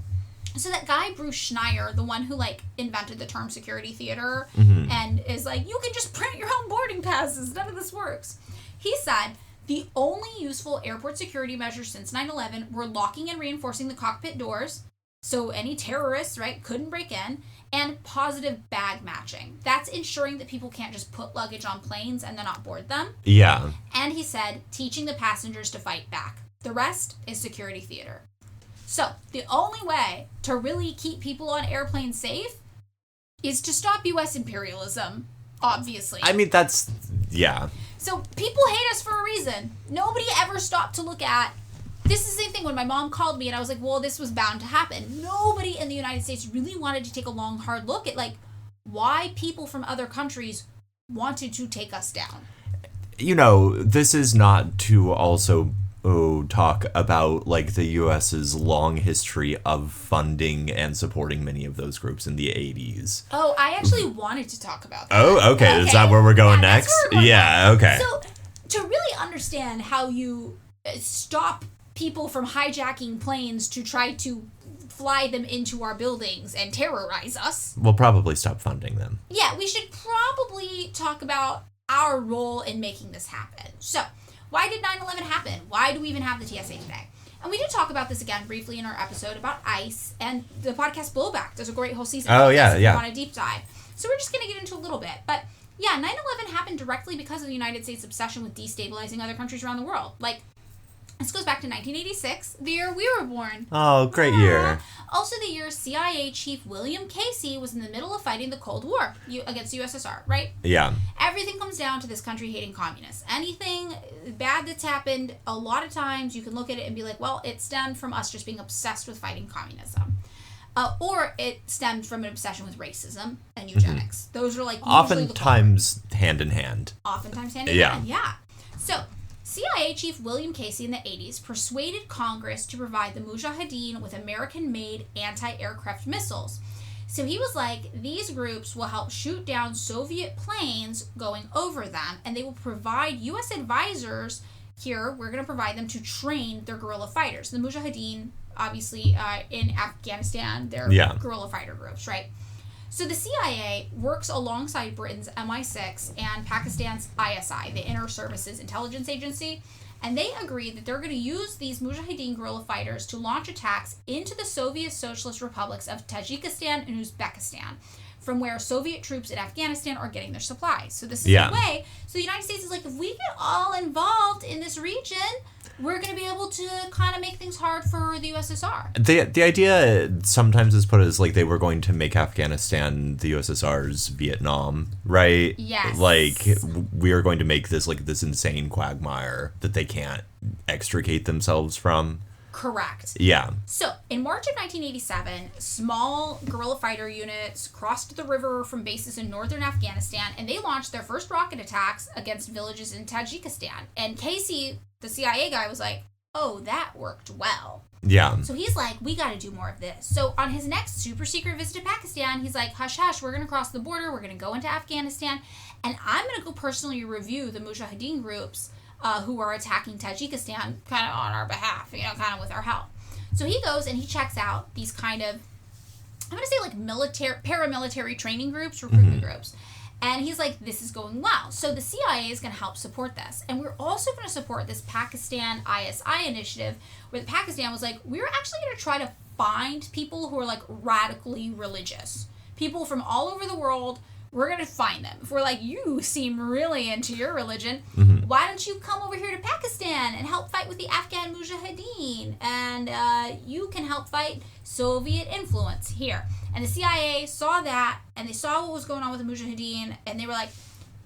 So that guy, Bruce Schneier, the one who, invented the term security theater and is like, you can just print your own boarding passes. None of this works. He said the only useful airport security measures since 9/11 were locking and reinforcing the cockpit doors so any terrorists, couldn't break in, and positive bag matching. That's ensuring that people can't just put luggage on planes and then not board them. Yeah. And he said teaching the passengers to fight back. The rest is security theater. So, the only way to really keep people on airplanes safe is to stop U.S. imperialism, obviously. I mean, yeah. So, people hate us for a reason. Nobody ever stopped to look at, this is the same thing when my mom called me and I was like, well, this was bound to happen. Nobody in the United States really wanted to take a long, hard look at, why people from other countries wanted to take us down. This is not to also talk about the U.S.'s long history of funding and supporting many of those groups in the 80s. Oh, I actually wanted to talk about that. Oh, okay. Is that where we're going next? That's where we're going. Okay. So, to really understand how you stop people from hijacking planes to try to fly them into our buildings and terrorize us. We'll probably stop funding them. Yeah, we should probably talk about our role in making this happen. So, why did 9/11 happen? Why do we even have the TSA today? And we did talk about this again briefly in our episode about ICE, and the podcast Blowback does a great whole season. Oh, yeah, if yeah. you want a deep dive. So we're just going to get into a little bit. But yeah, 9/11 happened directly because of the United States' obsession with destabilizing other countries around the world. This goes back to 1986, the year we were born. Oh, great year. Also the year CIA Chief William Casey was in the middle of fighting the Cold War against the USSR, right? Yeah. Everything comes down to this country hating communists. Anything bad that's happened, a lot of times you can look at it and be like, well, it stemmed from us just being obsessed with fighting communism. Or it stemmed from an obsession with racism and eugenics. Those are oftentimes hand in hand. Oftentimes hand in hand, yeah. So, CIA Chief William Casey in the 80s persuaded Congress to provide the Mujahideen with American-made anti-aircraft missiles. So he was like, these groups will help shoot down Soviet planes going over them, and they will provide U.S. advisors here. We're going to provide them to train their guerrilla fighters. The Mujahideen obviously, in Afghanistan, they're guerrilla fighter groups, right? So the CIA works alongside Britain's MI6 and Pakistan's ISI, the Inter Services Intelligence Agency, and they agree that they're going to use these Mujahideen guerrilla fighters to launch attacks into the Soviet Socialist republics of Tajikistan and Uzbekistan, from where Soviet troops in Afghanistan are getting their supplies. So this is a way. So the United States is like, if we get all involved in this region, we're going to be able to kind of make things hard for the USSR. The idea sometimes is put as like they were going to make Afghanistan the USSR's Vietnam, right? Yes. Like we are going to make this like this insane quagmire that they can't extricate themselves from. Correct. Yeah. So, in March of 1987, small guerrilla fighter units crossed the river from bases in northern Afghanistan, and they launched their first rocket attacks against villages in Tajikistan. And Casey, the CIA guy, was like, oh, that worked well. Yeah. So he's like, we got to do more of this. So on his next super secret visit to Pakistan, he's like, hush, hush, we're going to cross the border, we're going to go into Afghanistan, and I'm going to go personally review the Mujahideen groups who are attacking Tajikistan kind of on our behalf, kind of with our help. So he goes and he checks out these kind of, I'm going to say like paramilitary training groups, recruitment groups. And he's like, this is going well. So the CIA is going to help support this. And we're also going to support this Pakistan ISI initiative where Pakistan was like, we're actually going to try to find people who are like radically religious. People from all over the world. We're going to find them. If we're like, you seem really into your religion, why don't you come over here to Pakistan and help fight with the Afghan Mujahideen? And you can help fight Soviet influence here. And the CIA saw that, and they saw what was going on with the Mujahideen, and they were like,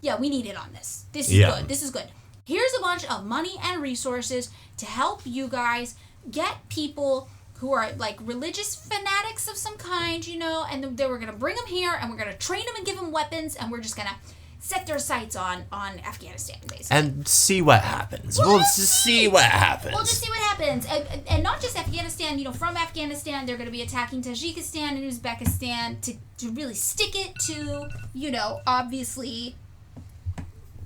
yeah, we need it on this. This is good. This is good. Here's a bunch of money and resources to help you guys get people who are like religious fanatics of some kind, and they were going to bring them here, and we're going to train them and give them weapons, and we're just going to set their sights on Afghanistan, basically. And see what happens. We'll just see what happens. We'll just see what happens. And not just Afghanistan, from Afghanistan, they're going to be attacking Tajikistan and Uzbekistan to really stick it to, obviously,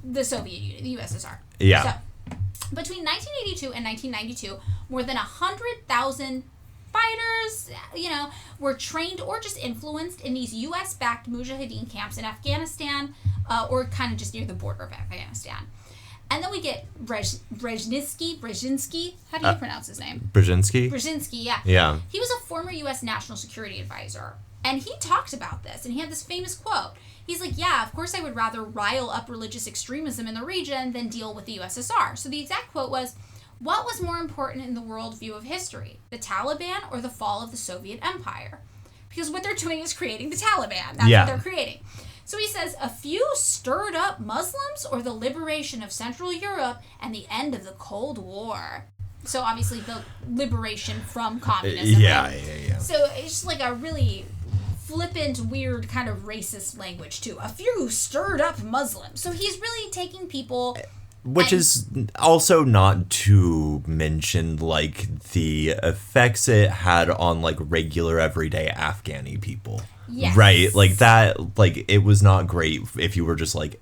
the Soviet Union, the USSR. Yeah. So, between 1982 and 1992, more than 100,000 fighters, were trained or just influenced in these U.S.-backed Mujahideen camps in Afghanistan, or kind of just near the border of Afghanistan. And then we get Brzezinski. How do you pronounce his name? Brzezinski, yeah. Yeah. He was a former U.S. national security advisor. And he talked about this, and he had this famous quote. He's like, yeah, of course I would rather rile up religious extremism in the region than deal with the USSR. So the exact quote was, what was more important in the worldview of history, the Taliban or the fall of the Soviet Empire? Because what they're doing is creating the Taliban. That's what they're creating. So he says, a few stirred up Muslims or the liberation of Central Europe and the end of the Cold War. So obviously the liberation from communism. Yeah. So it's just like a really flippant, weird kind of racist language too. A few stirred up Muslims. So he's really taking people... Which is also not to mention, like, the effects it had on, like, regular everyday Afghani people. Yes. Right? Like, that, like, it was not great if you were just, like,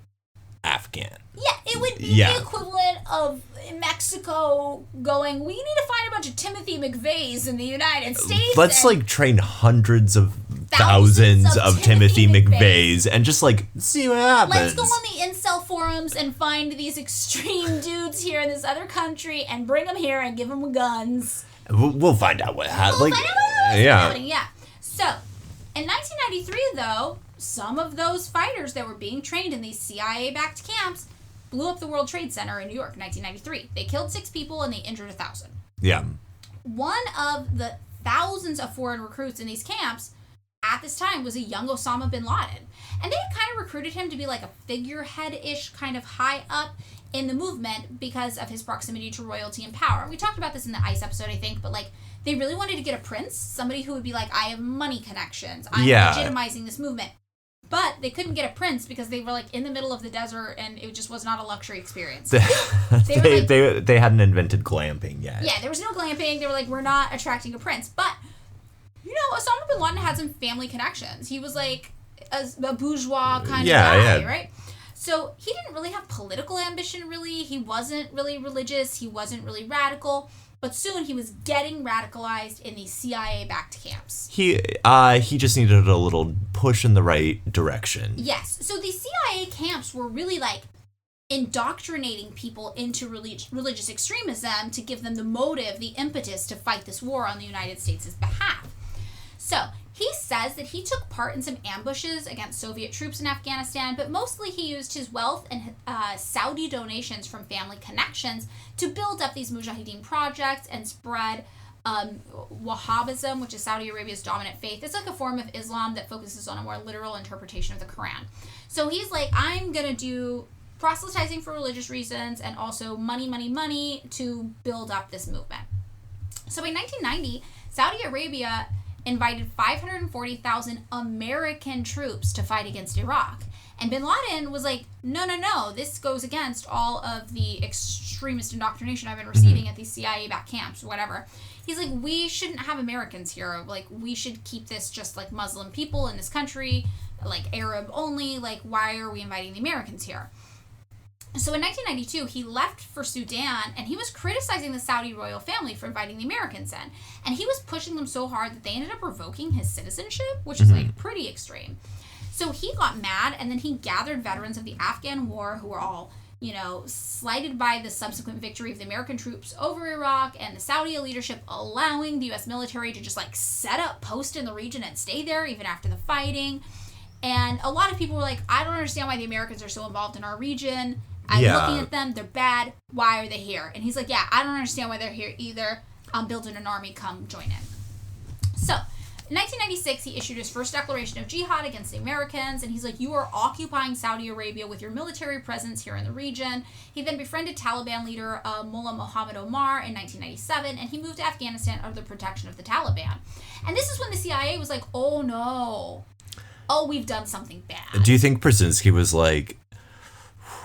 Afghan. Yeah, it would be the equivalent of Mexico going, we need to find a bunch of Timothy McVeighs in the United States. Let's, like, train hundreds of thousands of Timothy McVeighs and just, like, see what happens. Let's go on the incel forums and find these extreme dudes here in this other country and bring them here and give them guns. We'll find out what happens. We'll find out what's happening, yeah. So, in 1993, though, some of those fighters that were being trained in these CIA-backed camps blew up the World Trade Center in New York in 1993. They killed 6 people and they injured 1,000. Yeah. One of the thousands of foreign recruits in these camps at this time was a young Osama bin Laden. And they had kind of recruited him to be like a figurehead-ish kind of high up in the movement because of his proximity to royalty and power. We talked about this in the ICE episode, I think, but like they really wanted to get a prince, somebody who would be like, I have money connections. I'm legitimizing this movement. But they couldn't get a prince because they were like in the middle of the desert and it just was not a luxury experience. They hadn't invented glamping yet. Yeah, there was no glamping. They were like, we're not attracting a prince. But, Osama bin Laden had some family connections. He was like a bourgeois kind of guy, right? So he didn't really have political ambition, really. He wasn't really religious. He wasn't really radical. But soon he was getting radicalized in these CIA-backed camps. He just needed a little push in the right direction. Yes. So these CIA camps were really like indoctrinating people into religious extremism to give them the motive, the impetus to fight this war on the United States' behalf. So he says that he took part in some ambushes against Soviet troops in Afghanistan, but mostly he used his wealth and Saudi donations from family connections to build up these Mujahideen projects and spread Wahhabism, which is Saudi Arabia's dominant faith. It's like a form of Islam that focuses on a more literal interpretation of the Quran. So he's like, I'm going to do proselytizing for religious reasons and also money to build up this movement. So by 1990, Saudi Arabia invited 540,000 American troops to fight against Iraq. And bin Laden was like, no, this goes against all of the extremist indoctrination I've been receiving at these CIA-backed camps, whatever. He's like, we shouldn't have Americans here. Like, we should keep this just like Muslim people in this country, like Arab only. Like, why are we inviting the Americans here? So in 1992, he left for Sudan, and he was criticizing the Saudi royal family for inviting the Americans in. And he was pushing them so hard that they ended up revoking his citizenship, which is like pretty extreme. So he got mad, and then he gathered veterans of the Afghan war who were all, slighted by the subsequent victory of the American troops over Iraq and the Saudi leadership allowing the U.S. military to just like set up post in the region and stay there even after the fighting. And a lot of people were like, I don't understand why the Americans are so involved in our region. I'm looking at them. They're bad. Why are they here? And he's like, yeah, I don't understand why they're here either. I'm building an army. Come join in. So in 1996, he issued his first declaration of jihad against the Americans. And he's like, you are occupying Saudi Arabia with your military presence here in the region. He then befriended Taliban leader Mullah Muhammad Omar in 1997. And he moved to Afghanistan under the protection of the Taliban. And this is when the CIA was like, oh, no. Oh, we've done something bad. Do you think Brzezinski was like,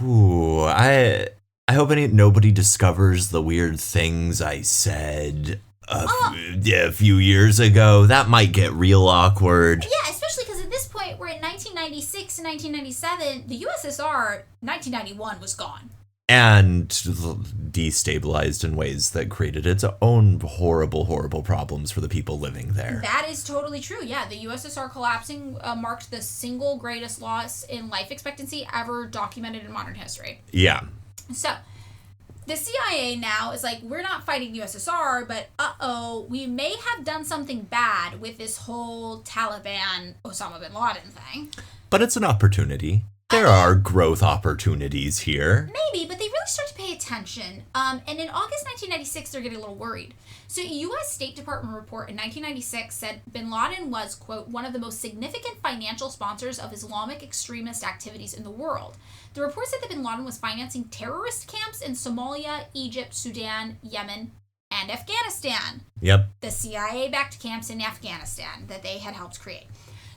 ooh, I hope nobody discovers the weird things I said a few years ago. That might get real awkward. Yeah, especially because at this point, we're in 1996 and 1997. The USSR, 1991, was gone. And destabilized in ways that created its own horrible, horrible problems for the people living there. That is totally true. Yeah, the USSR collapsing marked the single greatest loss in life expectancy ever documented in modern history. Yeah. So, the CIA now is like, we're not fighting the USSR, but we may have done something bad with this whole Taliban Osama bin Laden thing. But it's an opportunity. There are growth opportunities here. Maybe, but they really start to pay attention. And in August 1996, they're getting a little worried. So a U.S. State Department report in 1996 said bin Laden was, quote, one of the most significant financial sponsors of Islamic extremist activities in the world. The report said that bin Laden was financing terrorist camps in Somalia, Egypt, Sudan, Yemen, and Afghanistan. Yep. The CIA-backed camps in Afghanistan that they had helped create.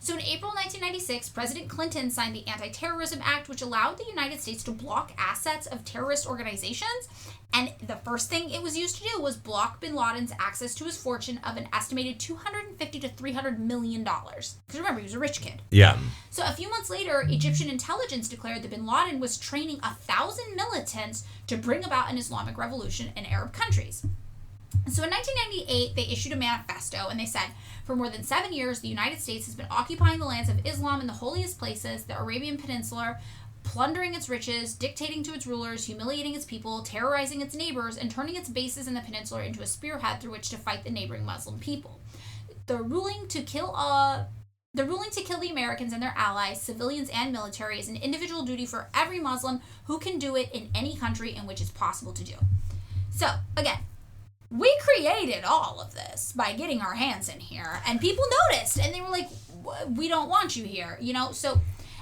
So in April 1996, President Clinton signed the Anti-Terrorism Act, which allowed the United States to block assets of terrorist organizations. And the first thing it was used to do was block bin Laden's access to his fortune of an estimated $250 to $300 million. Because remember, he was a rich kid. Yeah. So a few months later, Egyptian intelligence declared that bin Laden was training 1,000 militants to bring about an Islamic revolution in Arab countries. So in 1998, they issued a manifesto, and they said, for more than 7 years, the United States has been occupying the lands of Islam in the holiest places, the Arabian Peninsula, plundering its riches, dictating to its rulers, humiliating its people, terrorizing its neighbors, and turning its bases in the peninsula into a spearhead through which to fight the neighboring Muslim people. The ruling to kill the Americans and their allies, civilians and military, is an individual duty for every Muslim who can do it in any country in which it's possible to do. So, again, we created all of this by getting our hands in here, and people noticed, and they were like, we don't want you here, So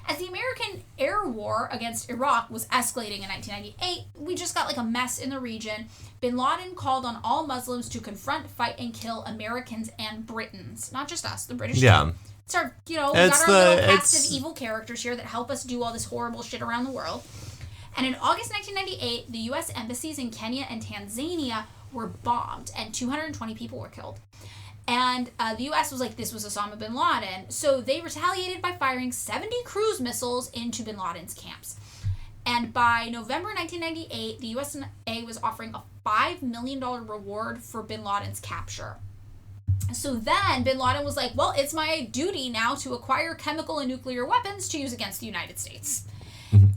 as the American air war against Iraq was escalating in 1998, we just got like a mess in the region. Bin Laden called on all Muslims to confront, fight, and kill Americans and Britons. Not just us, the British too. It's our, we got our little cast of evil characters here that help us do all this horrible shit around the world. And in August 1998, the U.S. embassies in Kenya and Tanzania were bombed, and 220 people were killed. And the U.S. was like, this was Osama bin Laden. So they retaliated by firing 70 cruise missiles into bin Laden's camps. And by November 1998, the USA was offering a $5 million reward for bin Laden's capture. So then bin Laden was like, well, it's my duty now to acquire chemical and nuclear weapons to use against the United States.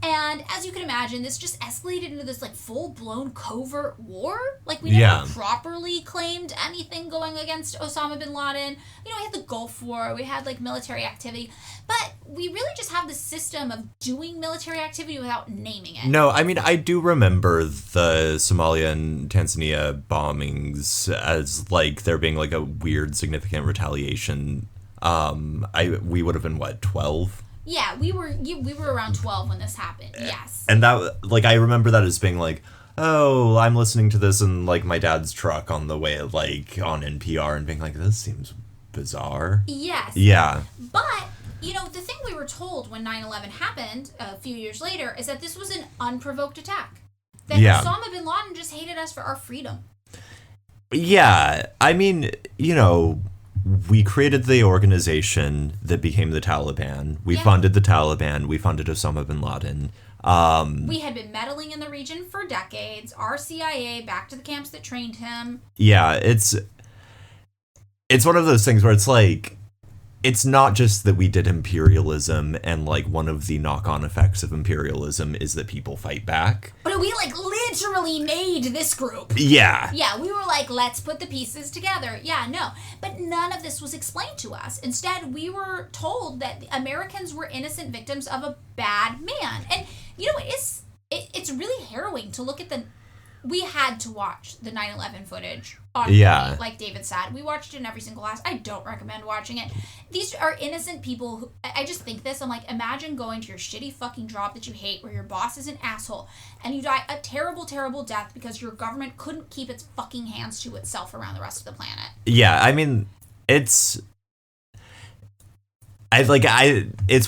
And as you can imagine, this just escalated into this like full-blown covert war. Like we never properly claimed anything going against Osama bin Laden. You know, we had the Gulf War, we had like military activity, but we really just have this system of doing military activity without naming it. No, I mean, I do remember the Somalia and Tanzania bombings as like there being like a weird significant retaliation. We would have been what, 12? Yeah, we were around 12 when this happened. Yes. And that, like, I remember that as being like, oh, I'm listening to this in like my dad's truck on the way, like on NPR, and being like, this seems bizarre. Yes. Yeah. But, you know, the thing we were told when 9/11 happened a few years later is that this was an unprovoked attack. That Osama bin Laden just hated us for our freedom. Yeah. I mean, you know, we created the organization that became the Taliban. We funded the Taliban. We funded Osama bin Laden. We had been meddling in the region for decades. Our CIA back to the camps that trained him. Yeah, it's one of those things where it's like, it's not just that we did imperialism and like one of the knock-on effects of imperialism is that people fight back. But we like literally made this group. Yeah. Yeah, we were like, let's put the pieces together. Yeah, no. But none of this was explained to us. Instead, we were told that Americans were innocent victims of a bad man. And, you know, it's really harrowing to look at we had to watch the 9/11 footage on repeat, like David said. We watched it in every single class. I don't recommend watching it. These are innocent people who, I just think this, I'm like, imagine going to your shitty fucking job that you hate where your boss is an asshole and you die a terrible, terrible death because your government couldn't keep its fucking hands to itself around the rest of the planet. Yeah, I mean, it's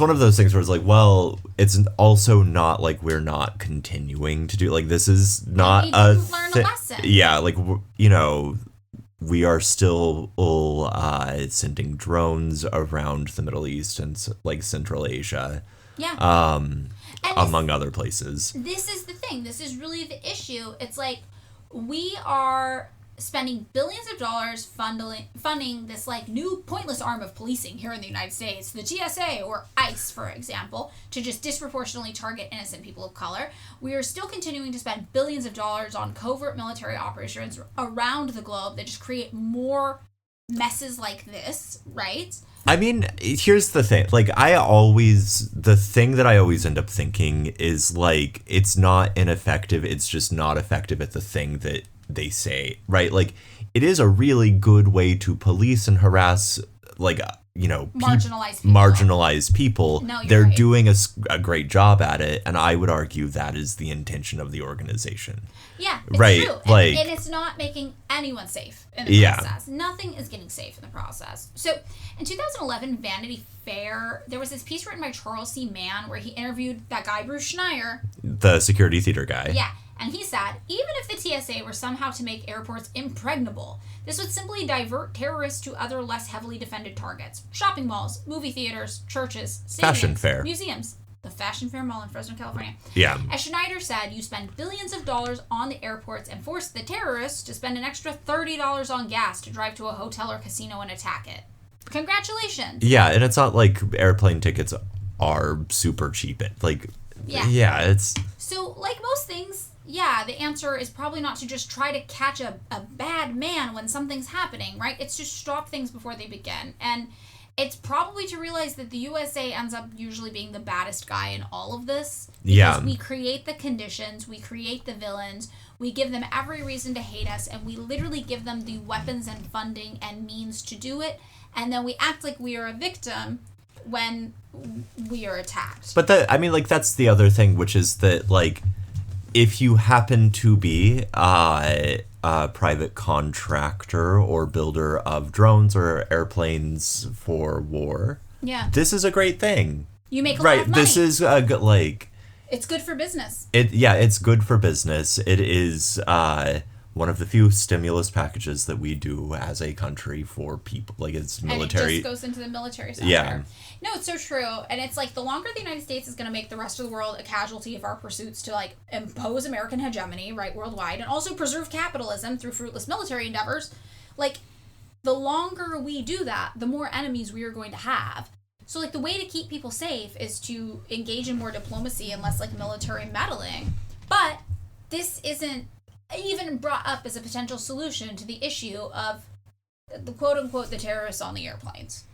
one of those things where it's like, well, it's also not like we're not continuing to do, like, this is not learn a lesson. Yeah, like, you know, we are still sending drones around the Middle East and like Central Asia. Yeah. Among other places. This is the thing. This is really the issue. It's like we are spending billions of dollars funding this like new pointless arm of policing here in the United States, the TSA or ICE, for example, to just disproportionately target innocent people of color. We are still continuing to spend billions of dollars on covert military operations around the globe that just create more messes like this, right? I mean, here's the thing. Like, the thing that I always end up thinking is like, it's not ineffective. It's just not effective at the thing that they say, right? Like, it is a really good way to police and harass, like, you know, marginalized people. No, they're right. doing a great job at it, and I would argue that is the intention of the organization. Yeah, it's right, true. like, and it's not making anyone safe in the process. Nothing is getting safe in the process. So, in 2011, Vanity Fair, there was this piece written by Charles C. Mann where he interviewed that guy, Bruce Schneier. The security theater guy. Yeah. And he said, even if the TSA were somehow to make airports impregnable, this would simply divert terrorists to other less heavily defended targets. Shopping malls, movie theaters, churches, stadiums, Fashion Fair, museums. The Fashion Fair Mall in Fresno, California. Yeah. As Schneider said, you spend billions of dollars on the airports and force the terrorists to spend an extra $30 on gas to drive to a hotel or casino and attack it. Congratulations. Yeah, and it's not like airplane tickets are super cheap. Yeah, it's... So, like most things, yeah, the answer is probably not to just try to catch a bad man when something's happening, right? It's to stop things before they begin. And it's probably to realize that the USA ends up usually being the baddest guy in all of this. Because we create the conditions, we create the villains, we give them every reason to hate us, and we literally give them the weapons and funding and means to do it. And then we act like we are a victim when we are attacked. But that's the other thing, which is that, like, if you happen to be a private contractor or builder of drones or airplanes for war, this is a great thing. You make a lot of money. This is a good, like... It's good for business. It's good for business. It is one of the few stimulus packages that we do as a country for people. Like, it's military. And it just goes into the military sector. Yeah. No, it's so true. And it's like the longer the United States is going to make the rest of the world a casualty of our pursuits to like impose American hegemony, right, worldwide, and also preserve capitalism through fruitless military endeavors, like the longer we do that, the more enemies we are going to have. So like the way to keep people safe is to engage in more diplomacy and less like military meddling. But this isn't even brought up as a potential solution to the issue of the quote-unquote the terrorists on the airplanes.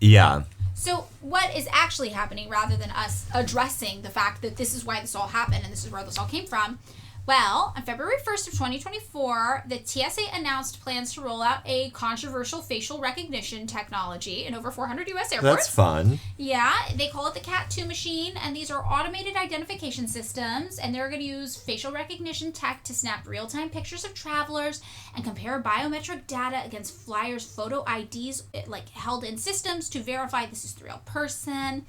Yeah. So what is actually happening, rather than us addressing the fact that this is why this all happened and this is where this all came from? Well, on February 1st of 2024, the TSA announced plans to roll out a controversial facial recognition technology in over 400 U.S. airports. That's fun. Yeah, they call it the CAT-2 machine, and these are automated identification systems, and they're going to use facial recognition tech to snap real-time pictures of travelers and compare biometric data against flyers' photo IDs, like held in systems to verify this is the real person.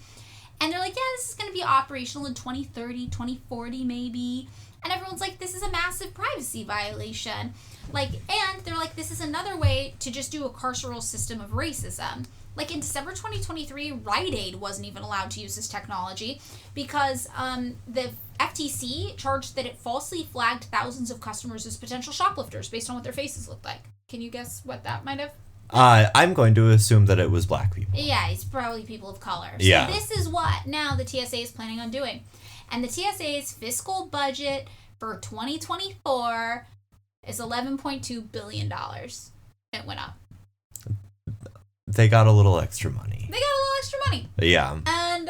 And they're like, yeah, this is going to be operational in 2030, 2040 maybe. And everyone's like, this is a massive privacy violation. Like, and they're like, this is another way to just do a carceral system of racism. Like in December 2023, Rite Aid wasn't even allowed to use this technology because the FTC charged that it falsely flagged thousands of customers as potential shoplifters based on what their faces looked like. Can you guess what that might have? I'm going to assume that it was black people. Yeah, it's probably people of color. So yeah. This is what now the TSA is planning on doing. And the TSA's fiscal budget for 2024 is $11.2 billion. It went up. They got a little extra money. Yeah. And,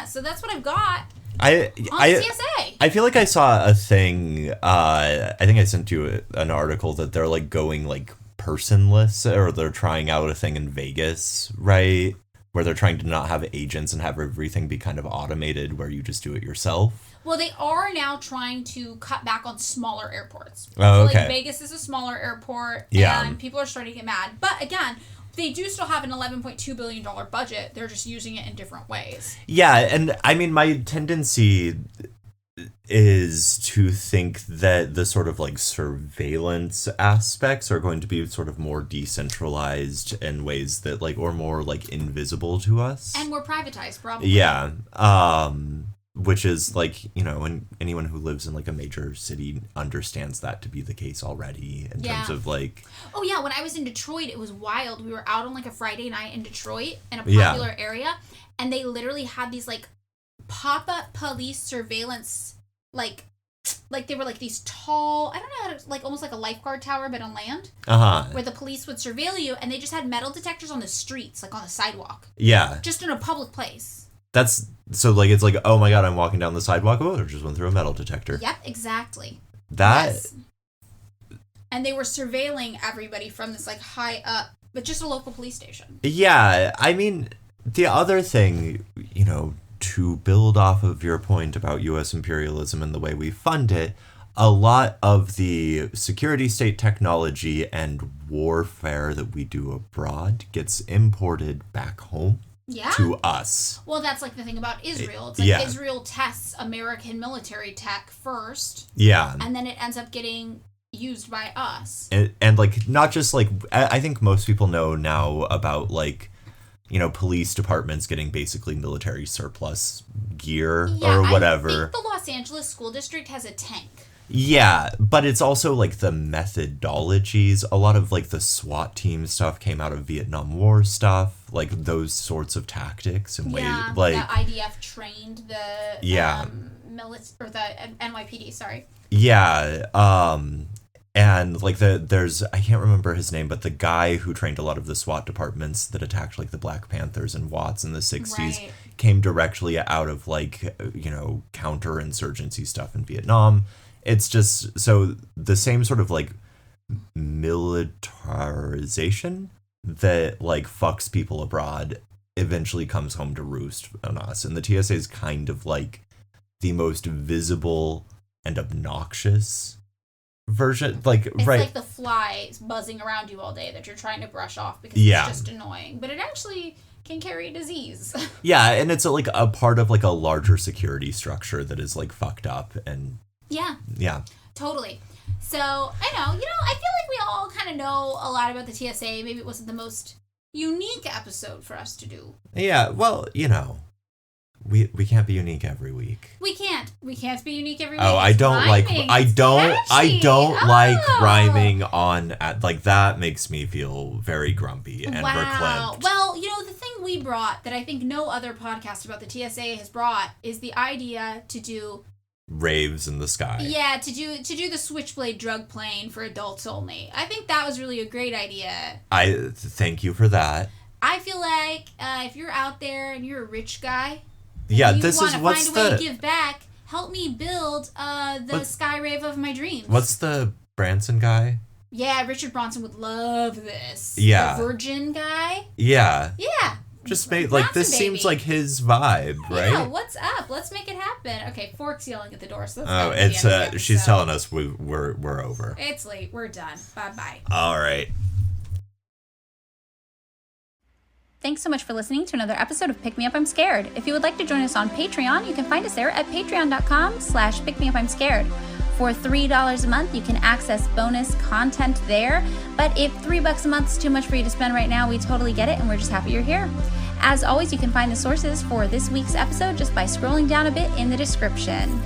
so that's what I've got on the TSA. I feel like I saw a thing, I think I sent you an article that they're, like, going, like, personless, or they're trying out a thing in Vegas, right? Where they're trying to not have agents and have everything be kind of automated where you just do it yourself. Well, they are now trying to cut back on smaller airports. Oh, okay. So, like, Vegas is a smaller airport, and people are starting to get mad. But, again, they do still have an $11.2 billion budget. They're just using it in different ways. Yeah, and, I mean, my tendency is to think that the sort of like surveillance aspects are going to be sort of more decentralized in ways that like, or more like invisible to us. And more privatized, probably. Yeah. Which is like, you know, and anyone who lives in like a major city understands that to be the case already in terms of like... Oh yeah, when I was in Detroit, it was wild. We were out on like a Friday night in Detroit in a popular area, and they literally had these like pop-up police surveillance, like they were like these tall, I don't know how to, like almost like a lifeguard tower but on land, where the police would surveil you, and they just had metal detectors on the streets, like on the sidewalk, just in a public place. That's so like, it's like, oh my god, I'm walking down the sidewalk, oh, I just went through a metal detector. Yep, exactly. Yes. And they were surveilling everybody from this like high up, but just a local police station. Yeah, I mean, the other thing, you know, to build off of your point about U.S. imperialism and the way we fund it, a lot of the security state technology and warfare that we do abroad gets imported back home to us. Well, that's like the thing about Israel. It's like Israel tests American military tech first. Yeah. And then it ends up getting used by us. And like, not just like, I think most people know now about like, you know, police departments getting basically military surplus gear or whatever. I think the Los Angeles School District has a tank. Yeah, but it's also like the methodologies. A lot of like the SWAT team stuff came out of Vietnam War stuff, like those sorts of tactics and ways. Like the IDF trained the or the NYPD. Sorry. Yeah, and like there's I can't remember his name, but the guy who trained a lot of the SWAT departments that attacked like the Black Panthers and Watts in the 60s came directly out of like, you know, counterinsurgency stuff in Vietnam. It's just so the same sort of like militarization that like fucks people abroad eventually comes home to roost on us. And the TSA is kind of like the most visible and obnoxious version. Like, it's like the flies buzzing around you all day that you're trying to brush off because it's just annoying. But it actually can carry disease. Yeah, and it's like a part of like a larger security structure that is like fucked up and... Yeah, totally. So, I know, I feel like we all kind of know a lot about the TSA. Maybe it wasn't the most unique episode for us to do. Yeah, well, we can't be unique every week. We can't be unique every week. Oh, I don't like rhyming on like that makes me feel very grumpy and verklempt. Well, the thing we brought that I think no other podcast about the TSA has brought is the idea to do raves in the sky. Yeah, to do the Switchblade drug plane for adults only. I think that was really a great idea. I thank you for that. I feel like if you're out there and you're a rich guy, yeah, you this is what's find a way to give back. Help me build the sky rave of my dreams. What's the Branson guy? Yeah, Richard Bronson would love this. Yeah, the Virgin guy. Yeah. Yeah. Just make like this baby. Seems like his vibe, right? Yeah, what's up? Let's make it happen. Okay, Fork's yelling at the door, so it's she's telling us we're over. It's late. We're done. Bye. All right. Thanks so much for listening to another episode of Pick Me Up, I'm Scared. If you would like to join us on Patreon, you can find us there at patreon.com/pickmeupimscared. For $3 a month, you can access bonus content there. But if $3 a month is too much for you to spend right now, we totally get it, and we're just happy you're here. As always, you can find the sources for this week's episode just by scrolling down a bit in the description.